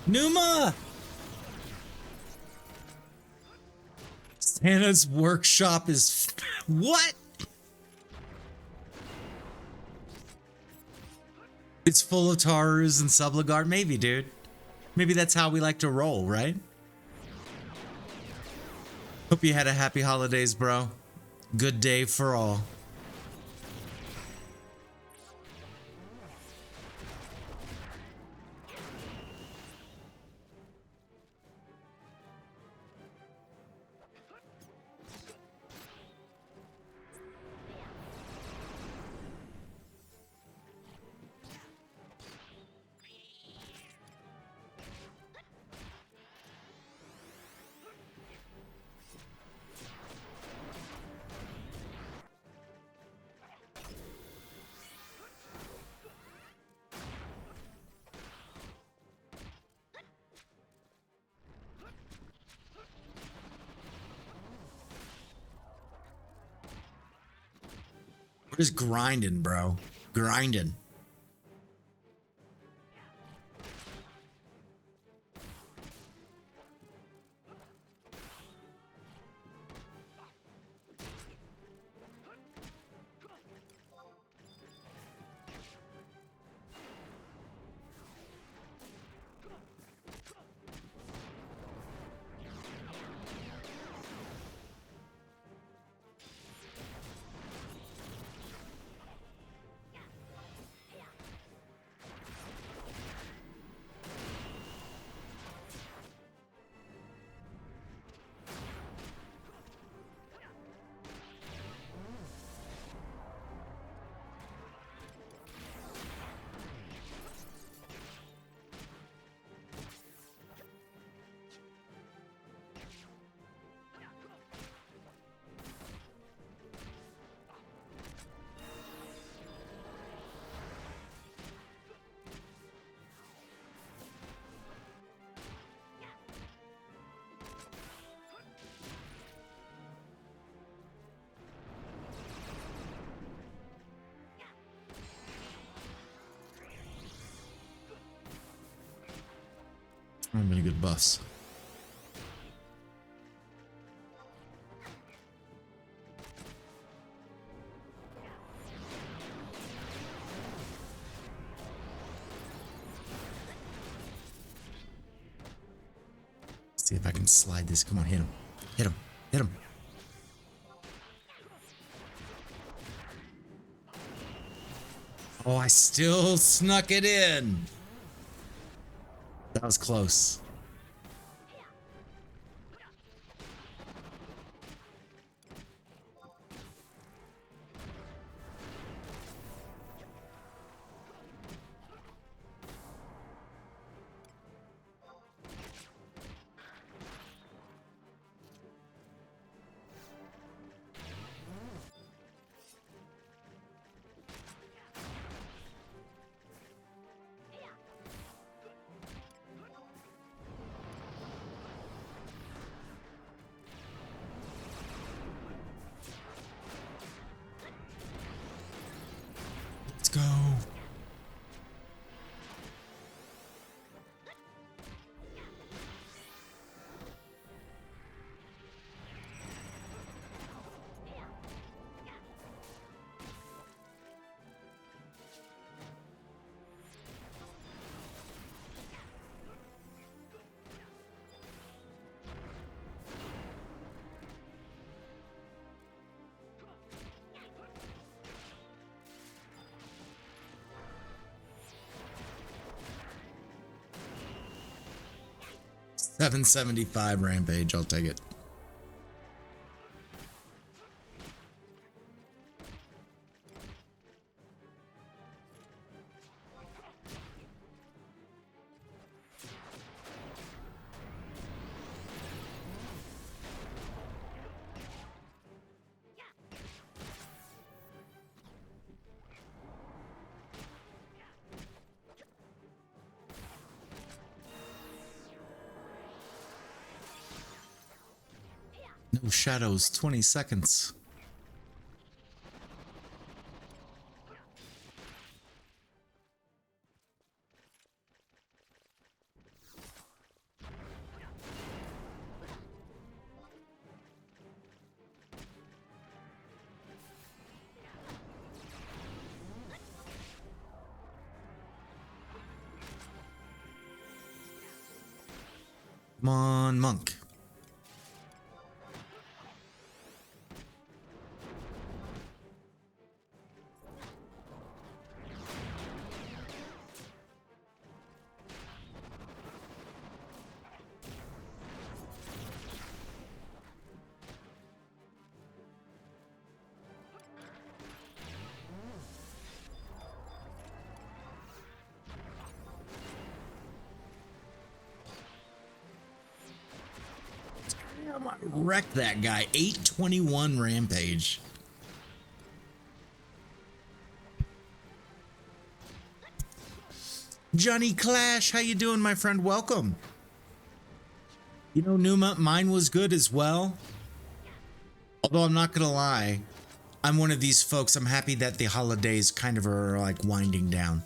Numa! Santa's workshop is... What? It's full of Tarus and Sublagard? Maybe, dude. Maybe that's how we like to roll, right? Hope you had a happy holidays, bro. Good day for all. We're just grinding, bro. Grinding. I'm in a good buffs. See if I can slide this. Come on, hit him. Hit him. Hit him. Oh, I still snuck it in. That was close. 775 rampage. I'll take it. No shadows, 20 seconds. Come on, monk. Wreck that guy. 821 rampage. Johnny Clash, how you doing, my friend? Welcome. You know, Numa, mine was good as well. Although I'm not gonna lie, I'm one of these folks. I'm happy that the holidays kind of are like winding down.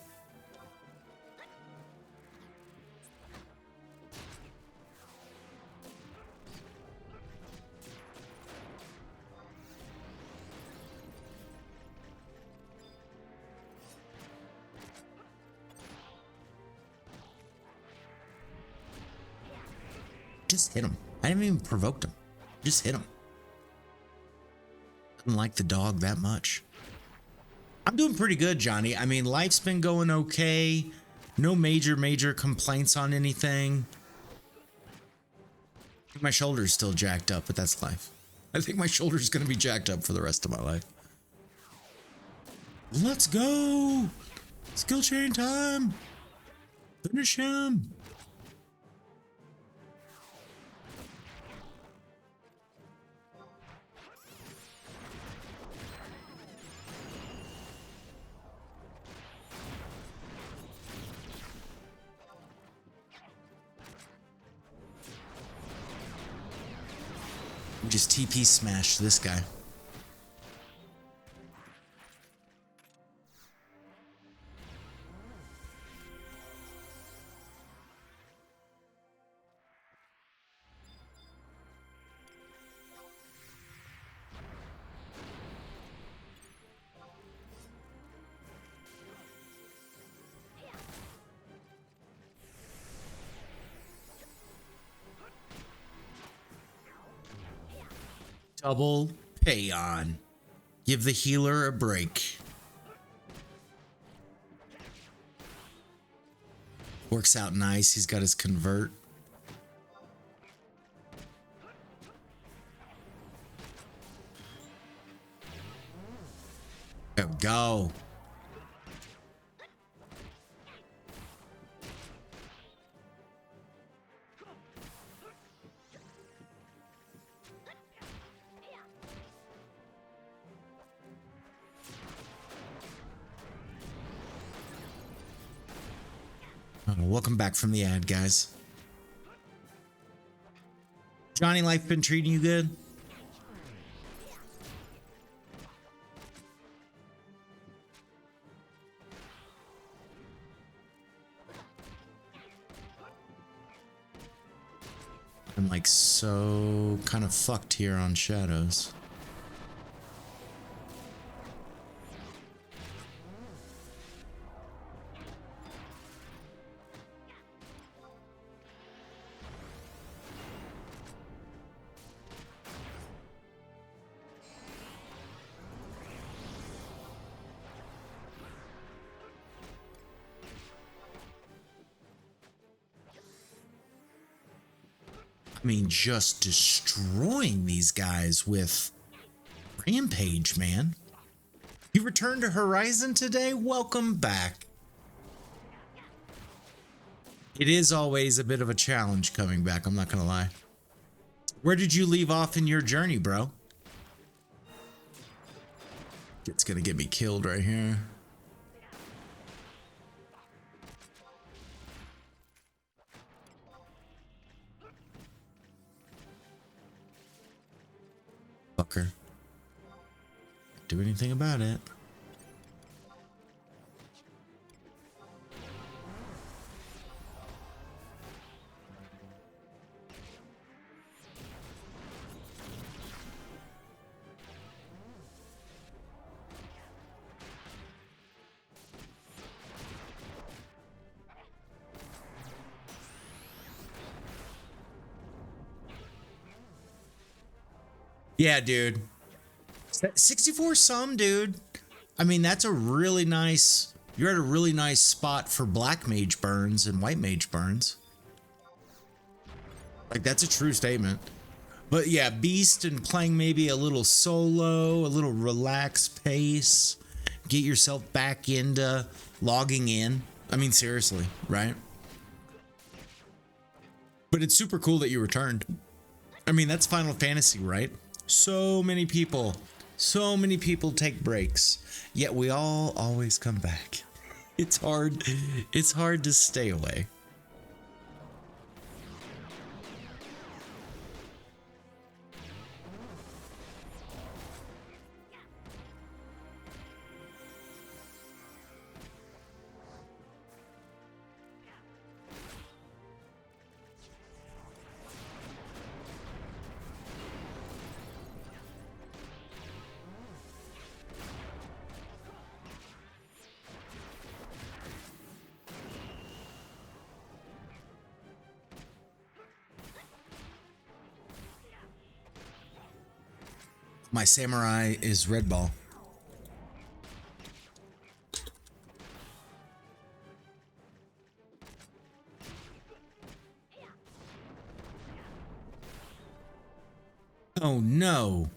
Just hit him. I didn't even provoke him. Just hit him. Didn't like the dog that much. I'm doing pretty good, Johnny. I mean, life's been going okay. No major complaints on anything. My shoulder's still jacked up, but that's life. I think my shoulder's gonna be jacked up for the rest of my life. Let's go! Skill chain time! Finish him! Just TP smash this guy. Double pay on. Give the healer a break. Works out nice. He's got his convert. There we go. Welcome back from the ad, guys. Johnny, life been treating you good? I'm like so kind of fucked here on shadows. I mean, just destroying these guys with Rampage, man. You returned to Horizon today? Welcome back. It is always a bit of a challenge coming back, I'm not gonna lie. Where did you leave off in your journey, bro? It's gonna get me killed right here. Fucker. Do anything about it. Yeah, dude. 64 some, dude. I mean, that's a really nice... You're at a really nice spot for black mage burns and white mage burns. Like, that's a true statement. But yeah, Beast and playing maybe a little solo, a little relaxed pace. Get yourself back into logging in. I mean, seriously, right? But it's super cool that you returned. I mean, that's Final Fantasy, right? So many people take breaks, yet we all always come back. It's hard to stay away. My samurai is Red Ball. Oh no.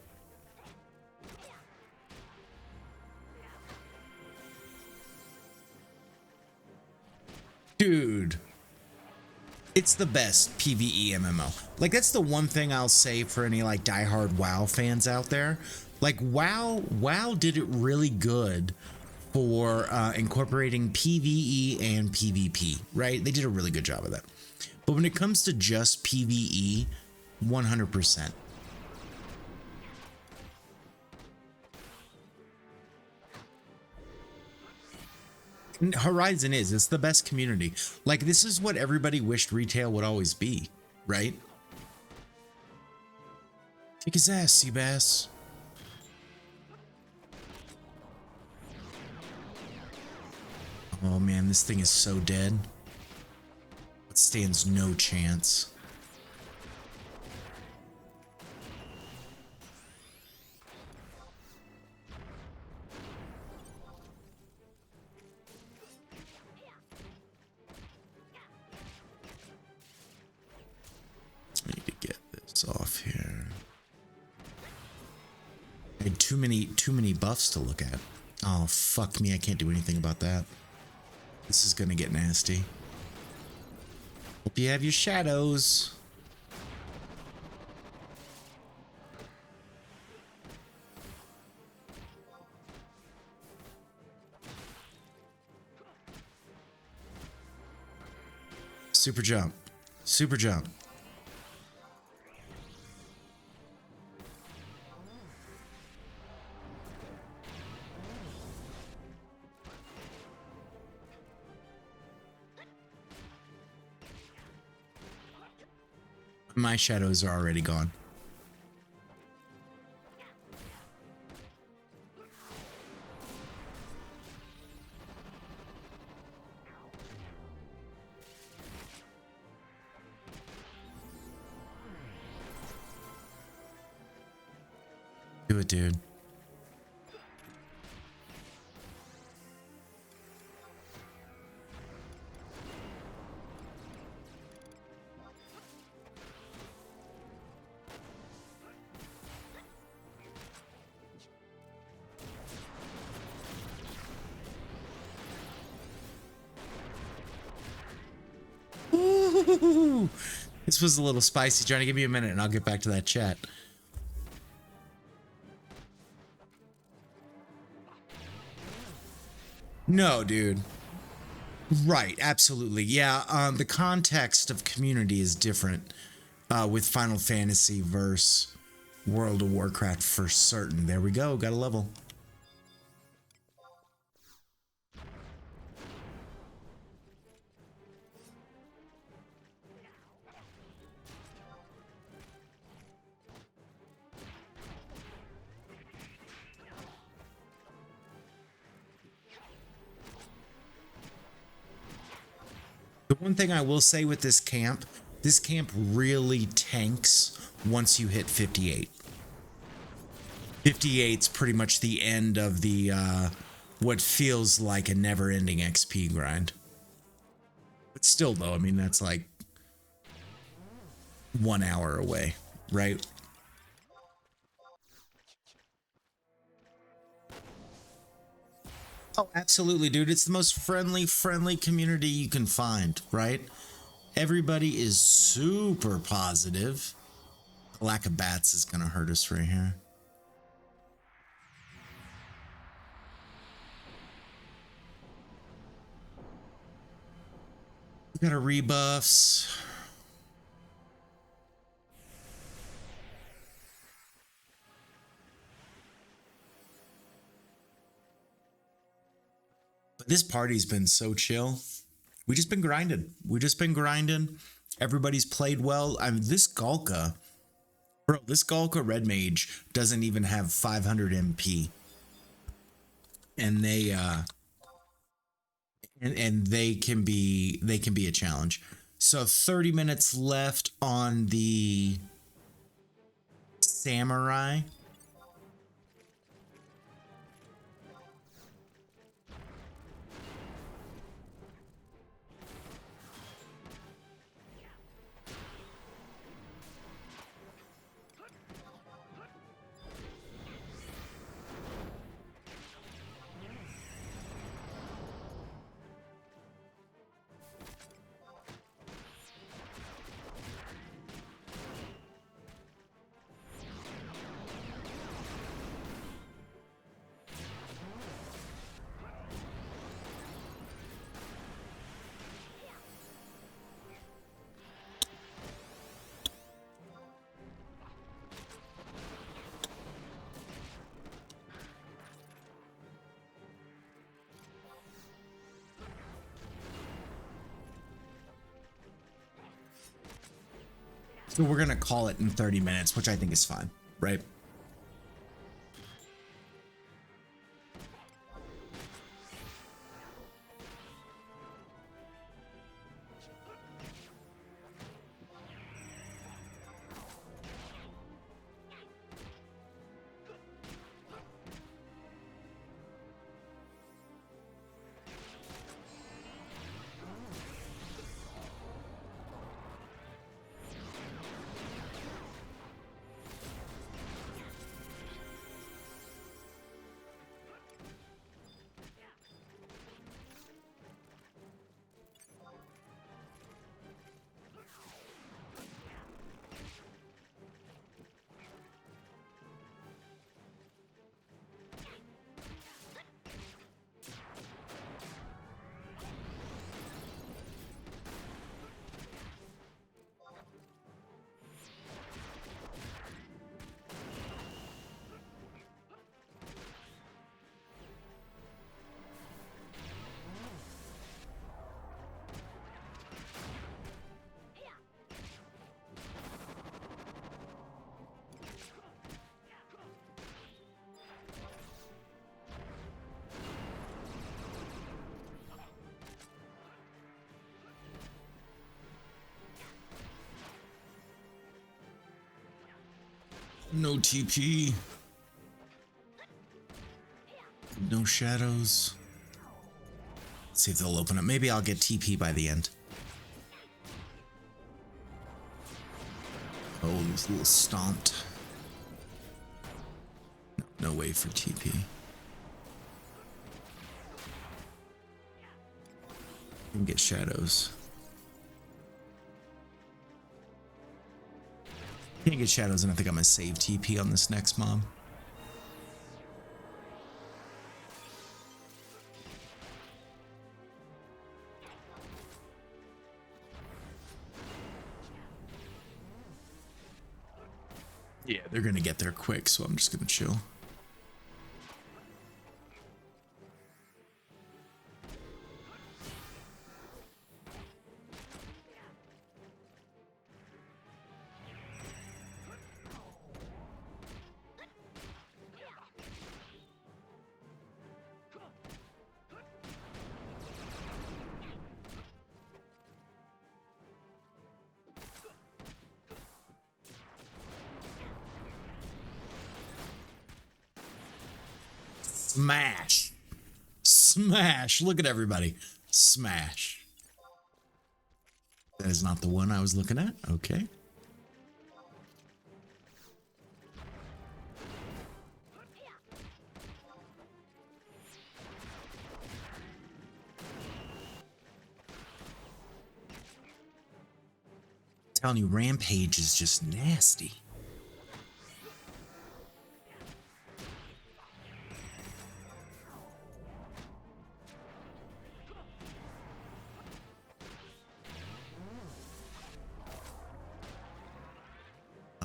Dude. It's the best PvE MMO. Like, that's the one thing I'll say for any like diehard WoW fans out there. Like, WoW did it really good for incorporating PvE and PvP, right? They did a really good job of that. But when it comes to just PvE, 100%. Horizon it's the best community. Like, this is what everybody wished retail would always be, right? Kick his ass, Seabass. Oh man, this thing is so dead. It stands no chance. I need to get this off here. I had too many buffs to look at. Oh fuck me, I can't do anything about that. This is gonna get nasty. Hope you have your shadows. Super jump. Super jump. My shadows are already gone. Do it, dude. This was a little spicy. Johnny, give me a minute and I'll get back to that chat. No, dude. Right, absolutely. Yeah, the context of community is different with Final Fantasy versus World of Warcraft for certain. There we go, got a level. The one thing I will say with this camp really tanks once you hit 58. 58's pretty much the end of the what feels like a never-ending XP grind. But still though, I mean that's like 1 hour away, right? Oh, absolutely, dude. It's the most friendly community you can find, right? Everybody is super positive. The lack of bats is gonna hurt us right here. We got our rebuffs. But this party's been so chill. We just been grinding. Everybody's played well. I mean, this Galka Red Mage doesn't even have 500 MP. And they and they can be a challenge. So 30 minutes left on the Samurai. So we're gonna call it in 30 minutes, which I think is fine, right? No TP. No shadows. Let's see if they'll open up. Maybe I'll get TP by the end. Oh, he's a little stomped. No way for TP. You can get shadows. Can't get shadows, and I think I'm gonna save TP on this next mob. Yeah, they're gonna get there quick, so I'm just gonna chill. Smash. Smash. Look at everybody. Smash. That is not the one I was looking at. Okay. Telling you, Rampage is just nasty.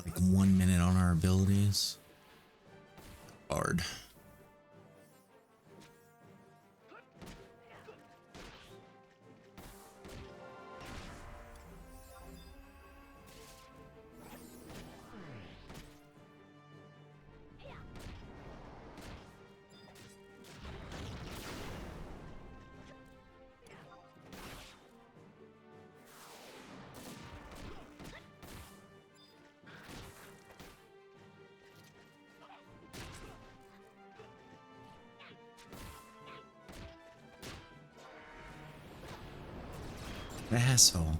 Like 1 minute on our abilities. Hard. Asshole.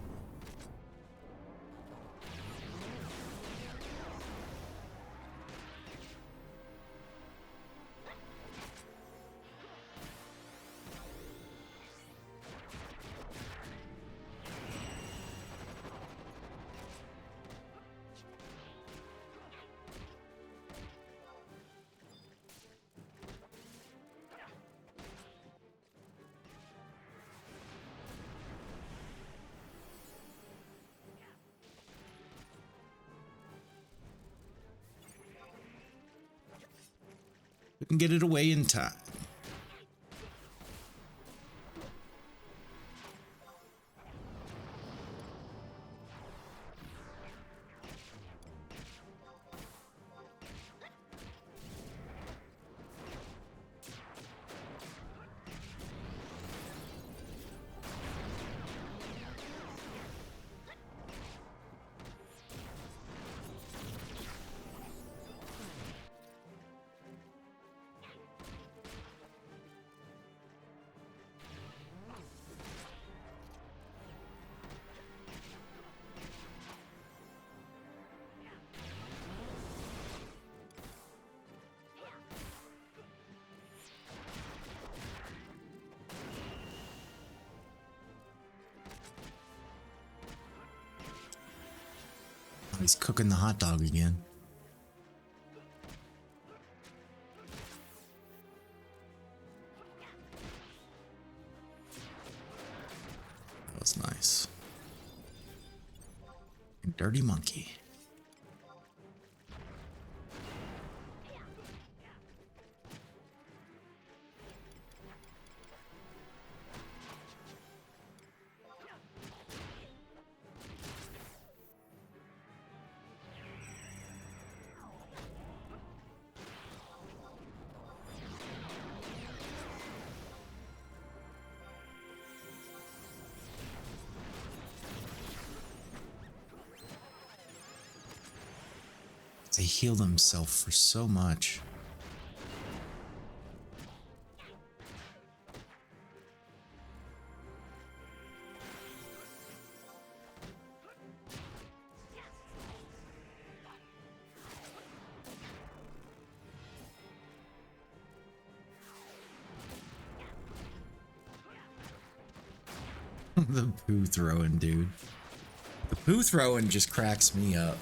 We can get it away in time. Oh, he's cooking the hot dog again. That was nice. Dirty monkey. They heal themselves for so much. The poo throwing, dude. The poo throwing just cracks me up.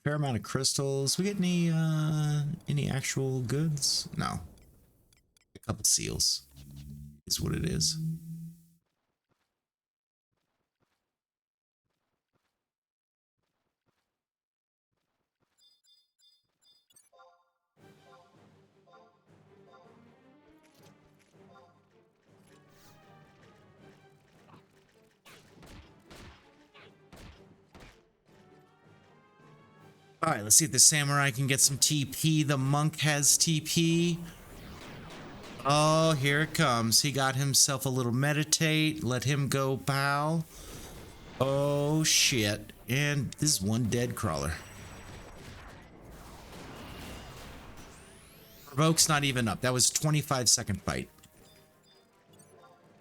Fair amount of crystals. We get any actual goods? No. A couple seals is what it is. All right, let's see if the samurai can get some TP. The monk has TP. Oh, here it comes. He got himself a little meditate. Let him go, pal. Oh, shit. And this is one dead crawler. Provoke's not even up. That was a 25-second fight.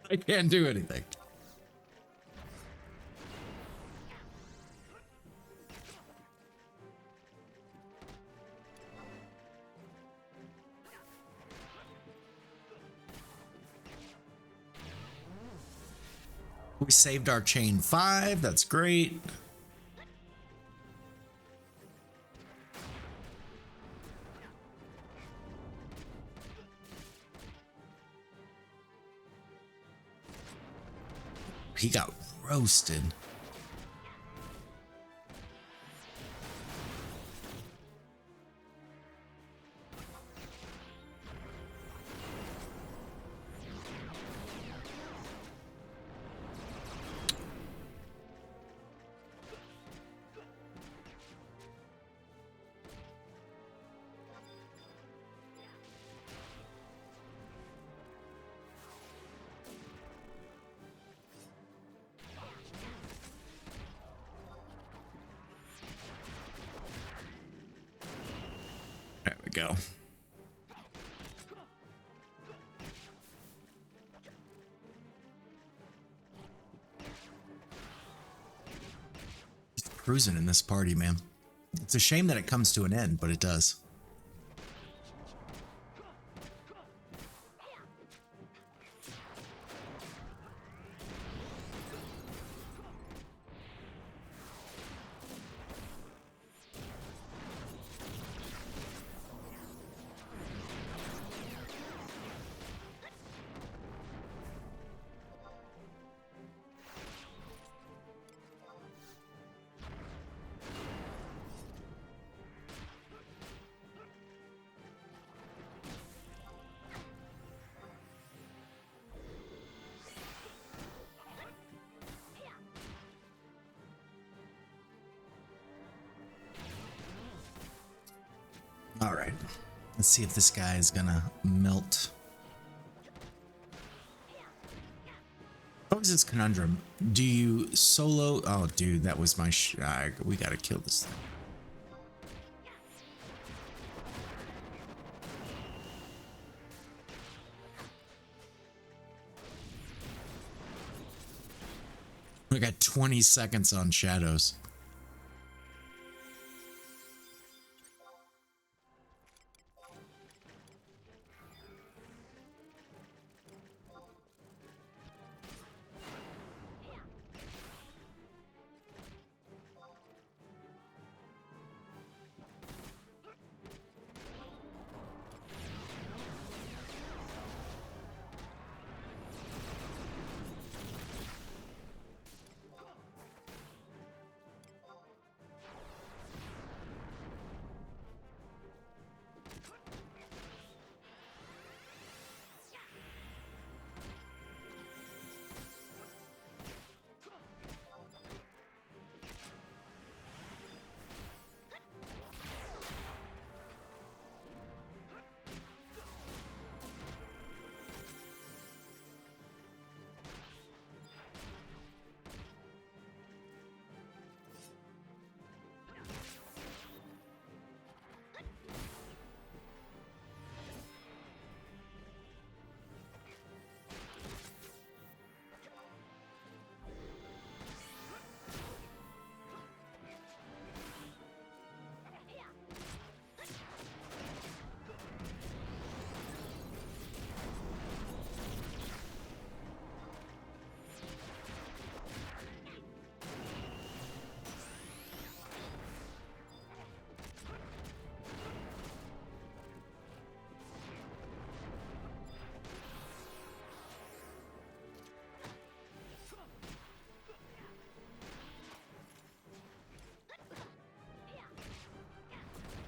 I can't do anything. We saved our chain 5. That's great. He got roasted. There we go. Just cruising in this party, man. It's a shame that it comes to an end, but it does. All right, let's see if this guy is gonna melt. What was this conundrum? Do you solo? Oh, dude, that was my we gotta kill this thing. We got 20 seconds on shadows.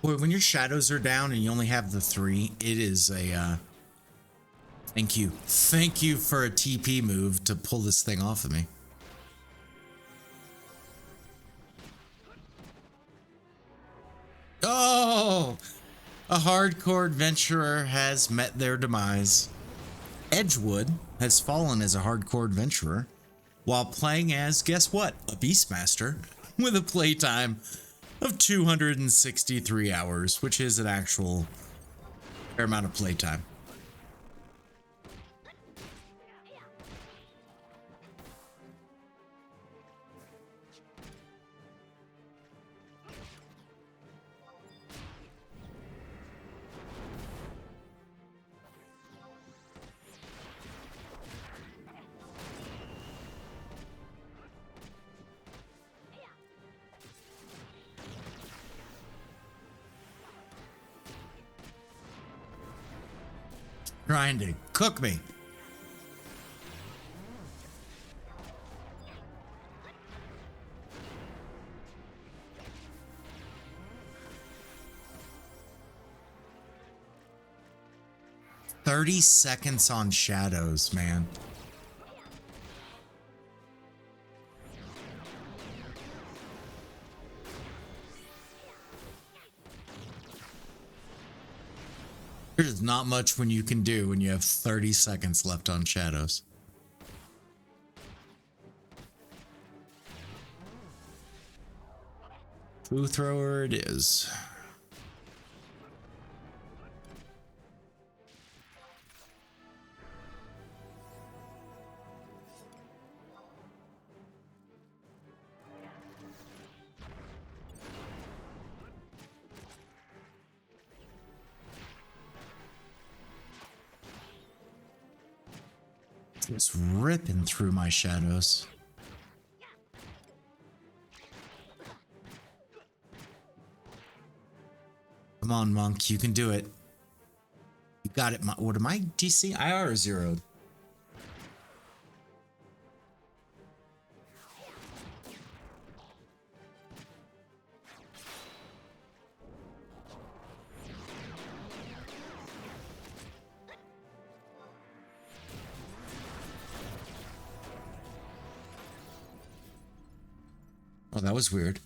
Boy, when your shadows are down and you only have the 3, it is a thank you. Thank you for a TP move to pull this thing off of me. Oh, a hardcore adventurer has met their demise. Edgewood has fallen as a hardcore adventurer while playing as, guess what, a Beastmaster with a playtime of 263 hours, which is an actual fair amount of playtime. Trying to cook me. $30 on shadows, man. There's not much when you can do when you have 30 seconds left on shadows. Foo thrower it is. It's ripping through my shadows. Come on, Monk, you can do it. You got it. What am I? DC? IR zeroed. Oh, that was weird.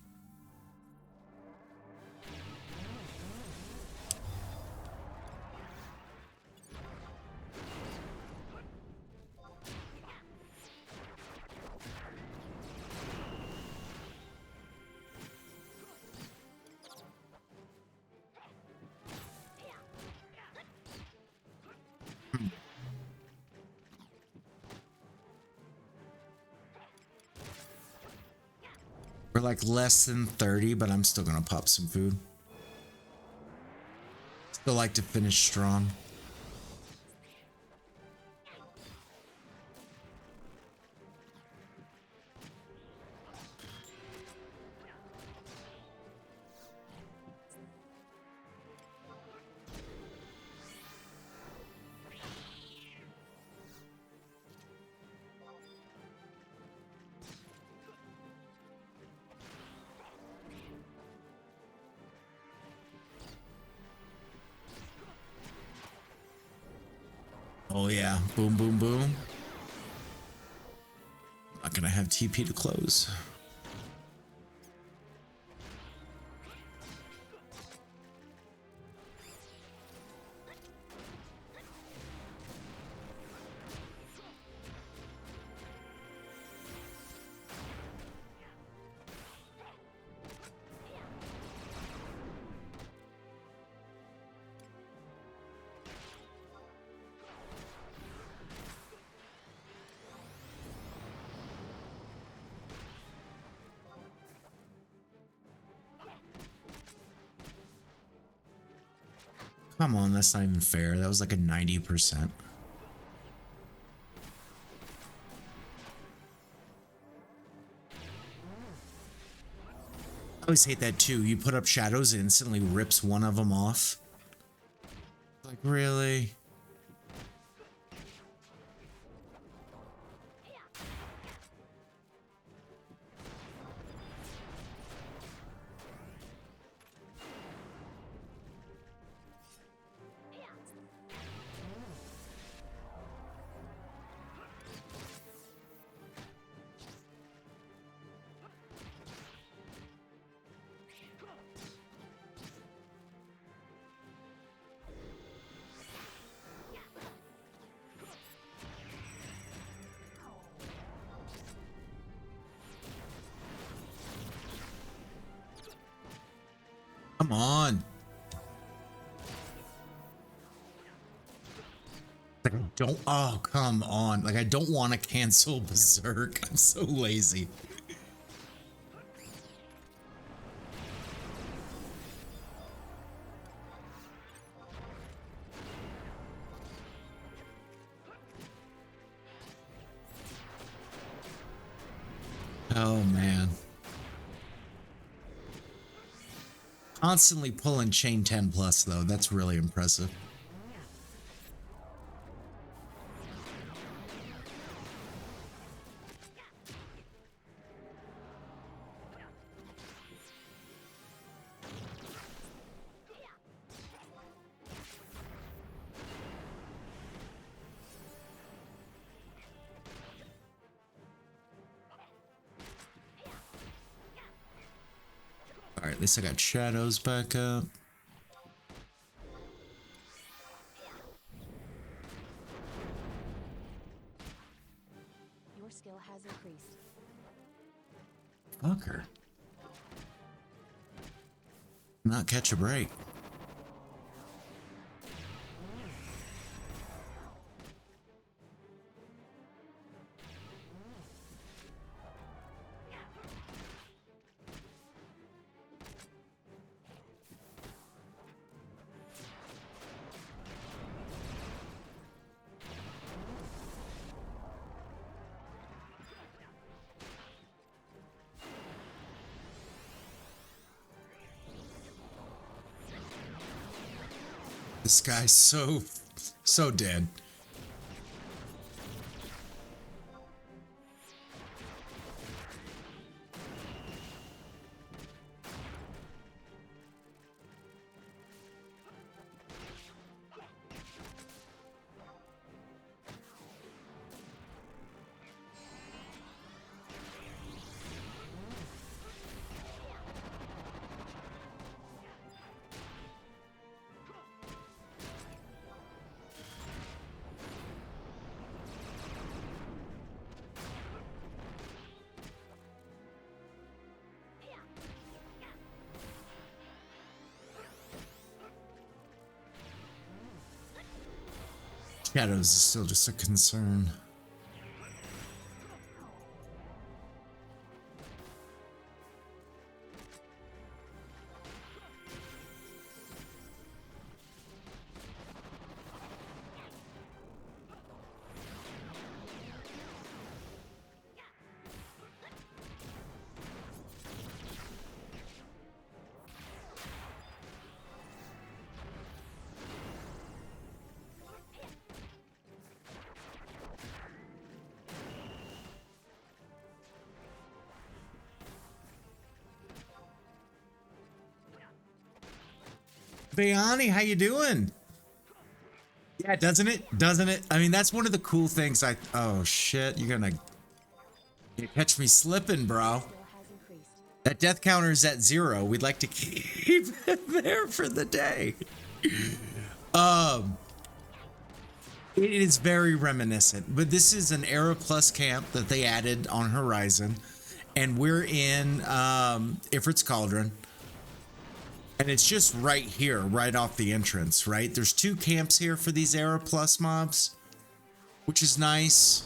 We're like less than 30, but I'm still gonna pop some food. Still like to finish strong. Oh yeah, boom, boom, boom. Not gonna have TP to close. Come on, that's not even fair. That was like a 90%. I always hate that too. You put up shadows, it instantly rips one of them off. Like, really? Come on. Like I don't, oh, come on. Like I don't want to cancel Berserk. I'm so lazy. Oh man. Constantly pulling chain 10 plus though. That's really impressive. All right, at least I got shadows back up. Your skill has increased. Fucker. Not catch a break. This guy's so dead. Shadows is still just a concern. Bayani, how you doing? Yeah, doesn't it? Doesn't it? I mean, that's one of the cool things oh shit, you catch me slipping, bro. Skill has increased. That death counter is at 0. We'd like to keep it there for the day. It is very reminiscent, but this is an Era Plus camp that they added on Horizon, and we're in Ifrit's Cauldron. And it's just right here, right off the entrance, right? There's 2 camps here for these Era Plus mobs, which is nice.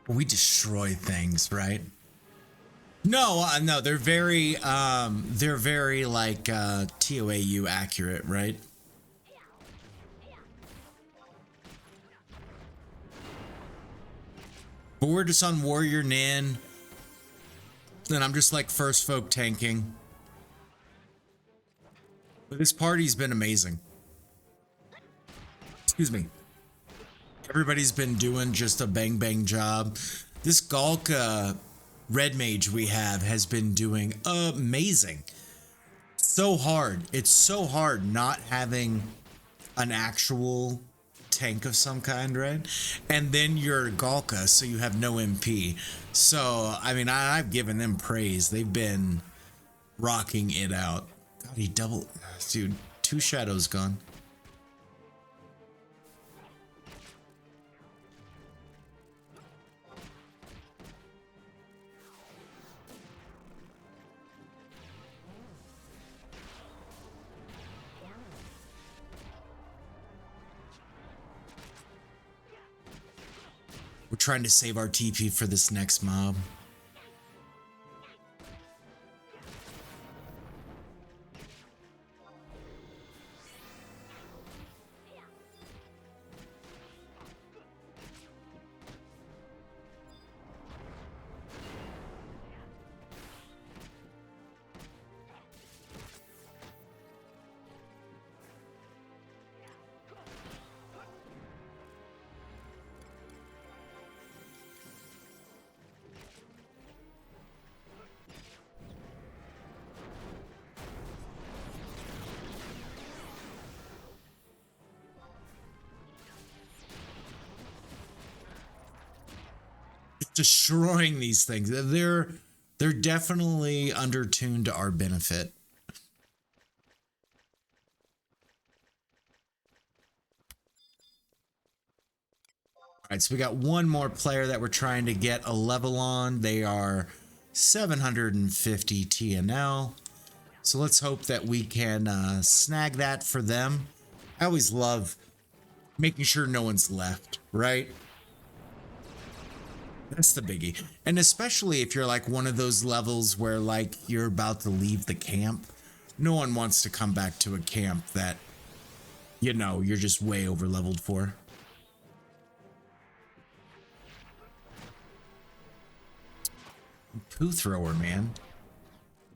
We destroy things, right? No, no, they're very like TOAU accurate, right? But we're just on Warrior Nin, and I'm just like first folk tanking. But this party's been amazing. Excuse me. Everybody's been doing just a bang bang job. This Galka red mage we have has been doing amazing. So hard. It's so hard not having an actual tank of some kind, right? And then you're Galka, so you have no MP. So, I mean, I've given them praise. They've been rocking it out. God, he double... Dude, 2 shadows gone. We're trying to save our TP for this next mob. Destroying these things. They're definitely undertuned to our benefit. All right, so we got one more player that we're trying to get a level on. They are 750 TNL. So let's hope that we can snag that for them. I always love making sure no one's left, right? That's the biggie. And especially if you're like one of those levels where like you're about to leave the camp. No one wants to come back to a camp that, you know, you're just way over leveled for. Poo thrower, man.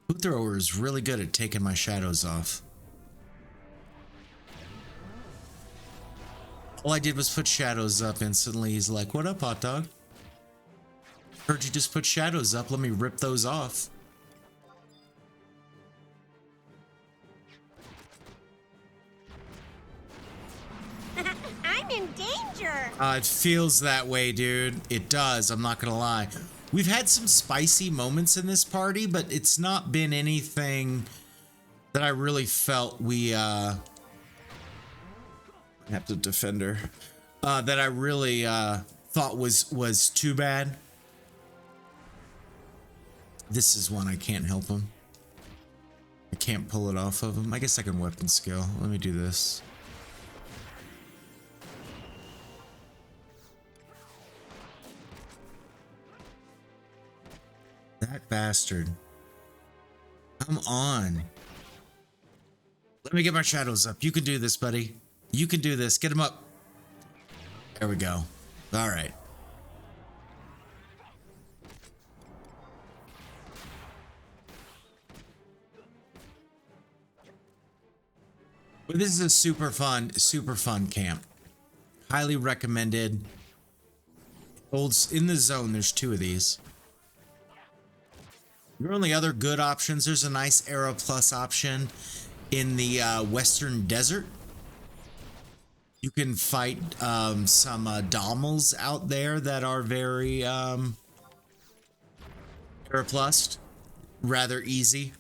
Poo thrower is really good at taking my shadows off. All I did was put shadows up instantly. He's like, what up, hot dog? Heard you just put shadows up. Let me rip those off. I'm in danger. It feels that way, dude. It does. I'm not gonna lie. We've had some spicy moments in this party, but it's not been anything that I really felt we have to defend her. That I really thought was too bad. This is one I can't help him. I can't pull it off of him. I guess I can weapon skill. Let me do this. That bastard. Come on. Let me get my shadows up. You can do this, buddy. You can do this. Get him up. There we go. All right. But this is a super fun camp. Highly recommended. Holds in the zone. There's 2 of these. Your only other good options, there's a nice Era Plus option in the Western Desert. You can fight some Dommels out there that are very Era Plus. Rather easy.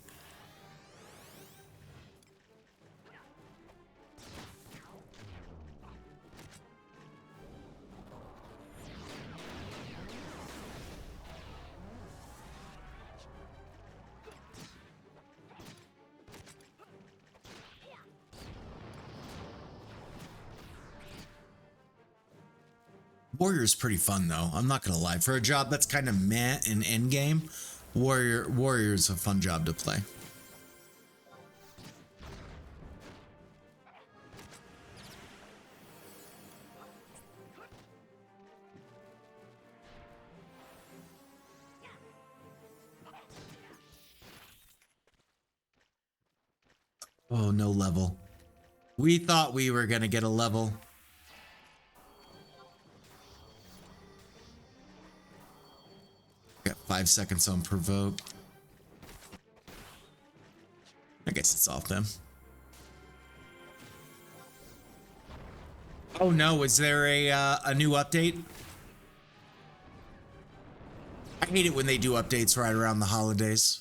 Warrior's pretty fun though. I'm not gonna lie. For a job that's kind of meh in endgame, Warrior's a fun job to play. Oh, no level. We thought we were gonna get a level. 5 seconds on provoke. I guess it's off them. Oh no, is there a new update? I hate it when they do updates right around the holidays.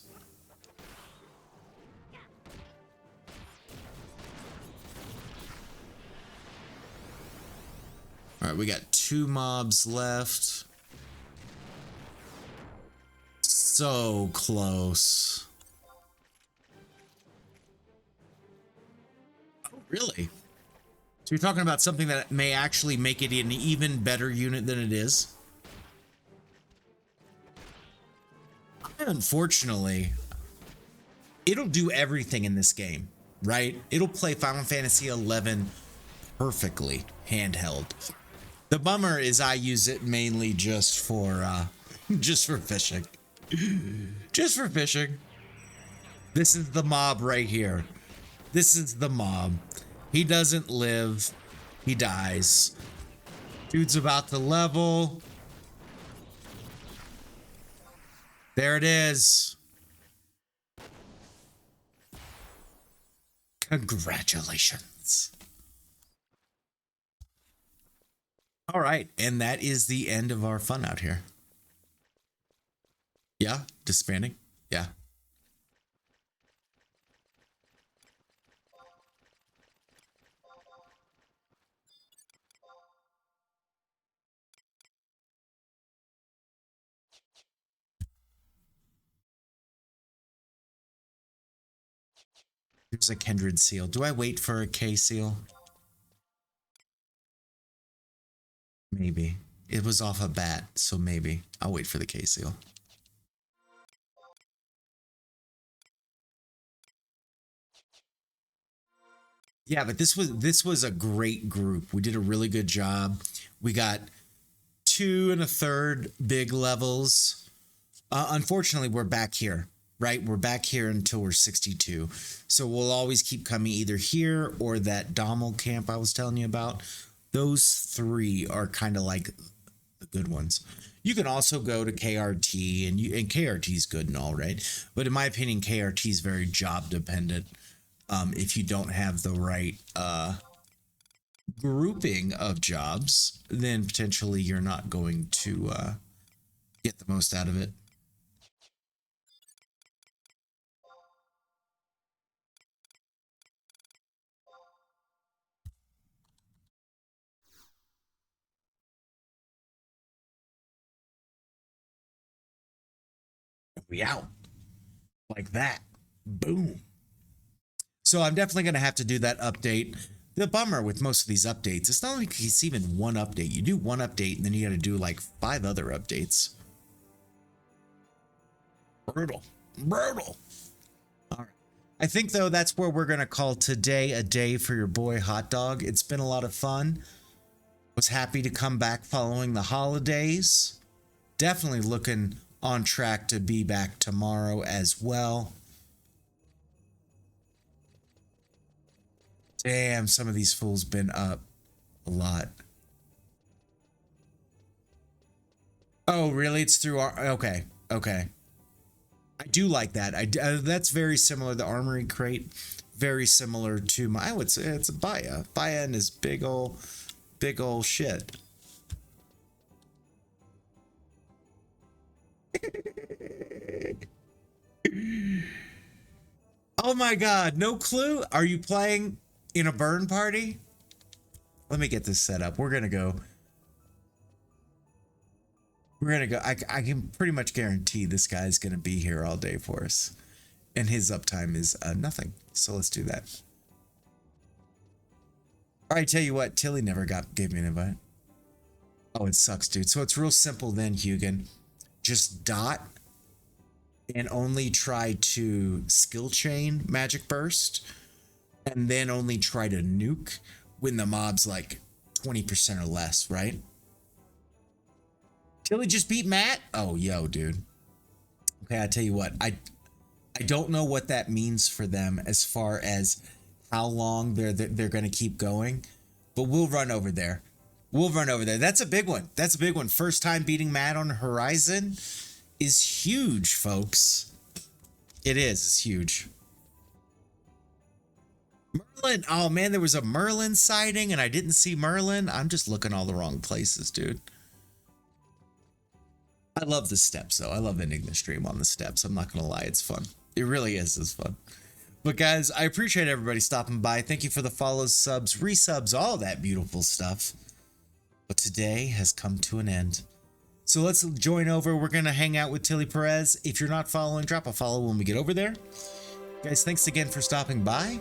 All right, we got 2 mobs left. So close. Oh, really? So you're talking about something that may actually make it an even better unit than it is? Unfortunately, it'll do everything in this game, right? It'll play Final Fantasy XI perfectly handheld. The bummer is I use it mainly just for fishing. Just for fishing. This is the mob right here. This is the mob. He doesn't live. He dies. Dude's about to level. There it is. Congratulations. All right, and that is the end of our fun out here. Yeah, disbanding. Yeah. There's a kindred seal. Do I wait for a K seal? Maybe. It was off a bat, so maybe. I'll wait for the K seal. Yeah, but this was a great group. We did a really good job. We got 2 1/3 big levels. Unfortunately, we're back here, right? We're back here until we're 62. So we'll always keep coming either here or that Dommel camp I was telling you about. Those 3 are kind of like the good ones. You can also go to KRT, and KRT is good and all, right? But in my opinion, KRT is very job dependent. If you don't have the right grouping of jobs, then potentially you're not going to get the most out of it. We out like that. Boom. So I'm definitely going to have to do that update. The bummer with most of these updates, it's not like it's even one update. You do one update and then you got to do like 5 other updates. Brutal. Brutal. All right. I think though that's where we're going to call today a day for your boy Hot Dog. It's been a lot of fun. Was happy to come back following the holidays. Definitely looking on track to be back tomorrow as well. Damn, some of these fools been up a lot. Oh, really? It's through our... Okay, okay. I do like that. That's very similar. The armory crate, very similar to my... I would say it's a Baya. Baya and his big ol' shit. Oh my god, no clue? Are you playing in a burn party? Let me get this set up. We're gonna go. I can pretty much guarantee this guy's gonna be here all day for us. And his uptime is nothing. So let's do that. All right, tell you what, Tilly never gave me an invite. Oh, it sucks, dude. So it's real simple then, Hugin. Just dot and only try to skill chain magic burst, and then only try to nuke when the mob's like 20% or less, right? Tilly just beat Matt? Oh, yo, dude. Okay, I tell you what, I don't know what that means for them as far as how long they're going to keep going, but we'll run over there. We'll run over there. That's a big one. That's a big one. First time beating Matt on Horizon is huge, folks. It is. It's huge. Merlin. Oh, man, there was a Merlin sighting and I didn't see Merlin. I'm just looking all the wrong places, dude. I love the steps, though. I love ending the stream on the steps. I'm not going to lie. It's fun. It really is. It's fun. But, guys, I appreciate everybody stopping by. Thank you for the follows, subs, resubs, all that beautiful stuff. But today has come to an end. So let's join over. We're going to hang out with Tilly Perez. If you're not following, drop a follow when we get over there. Guys, thanks again for stopping by.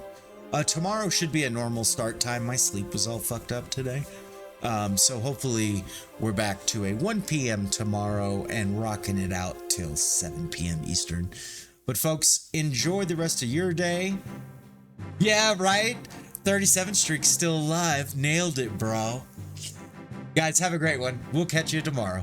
Tomorrow should be a normal start time. My sleep was all fucked up today. So hopefully we're back to a 1 p.m. tomorrow and rocking it out till 7 p.m. Eastern. But folks, enjoy the rest of your day. Yeah, right? 37 streak still alive. Nailed it, bro. Guys, have a great one. We'll catch you tomorrow.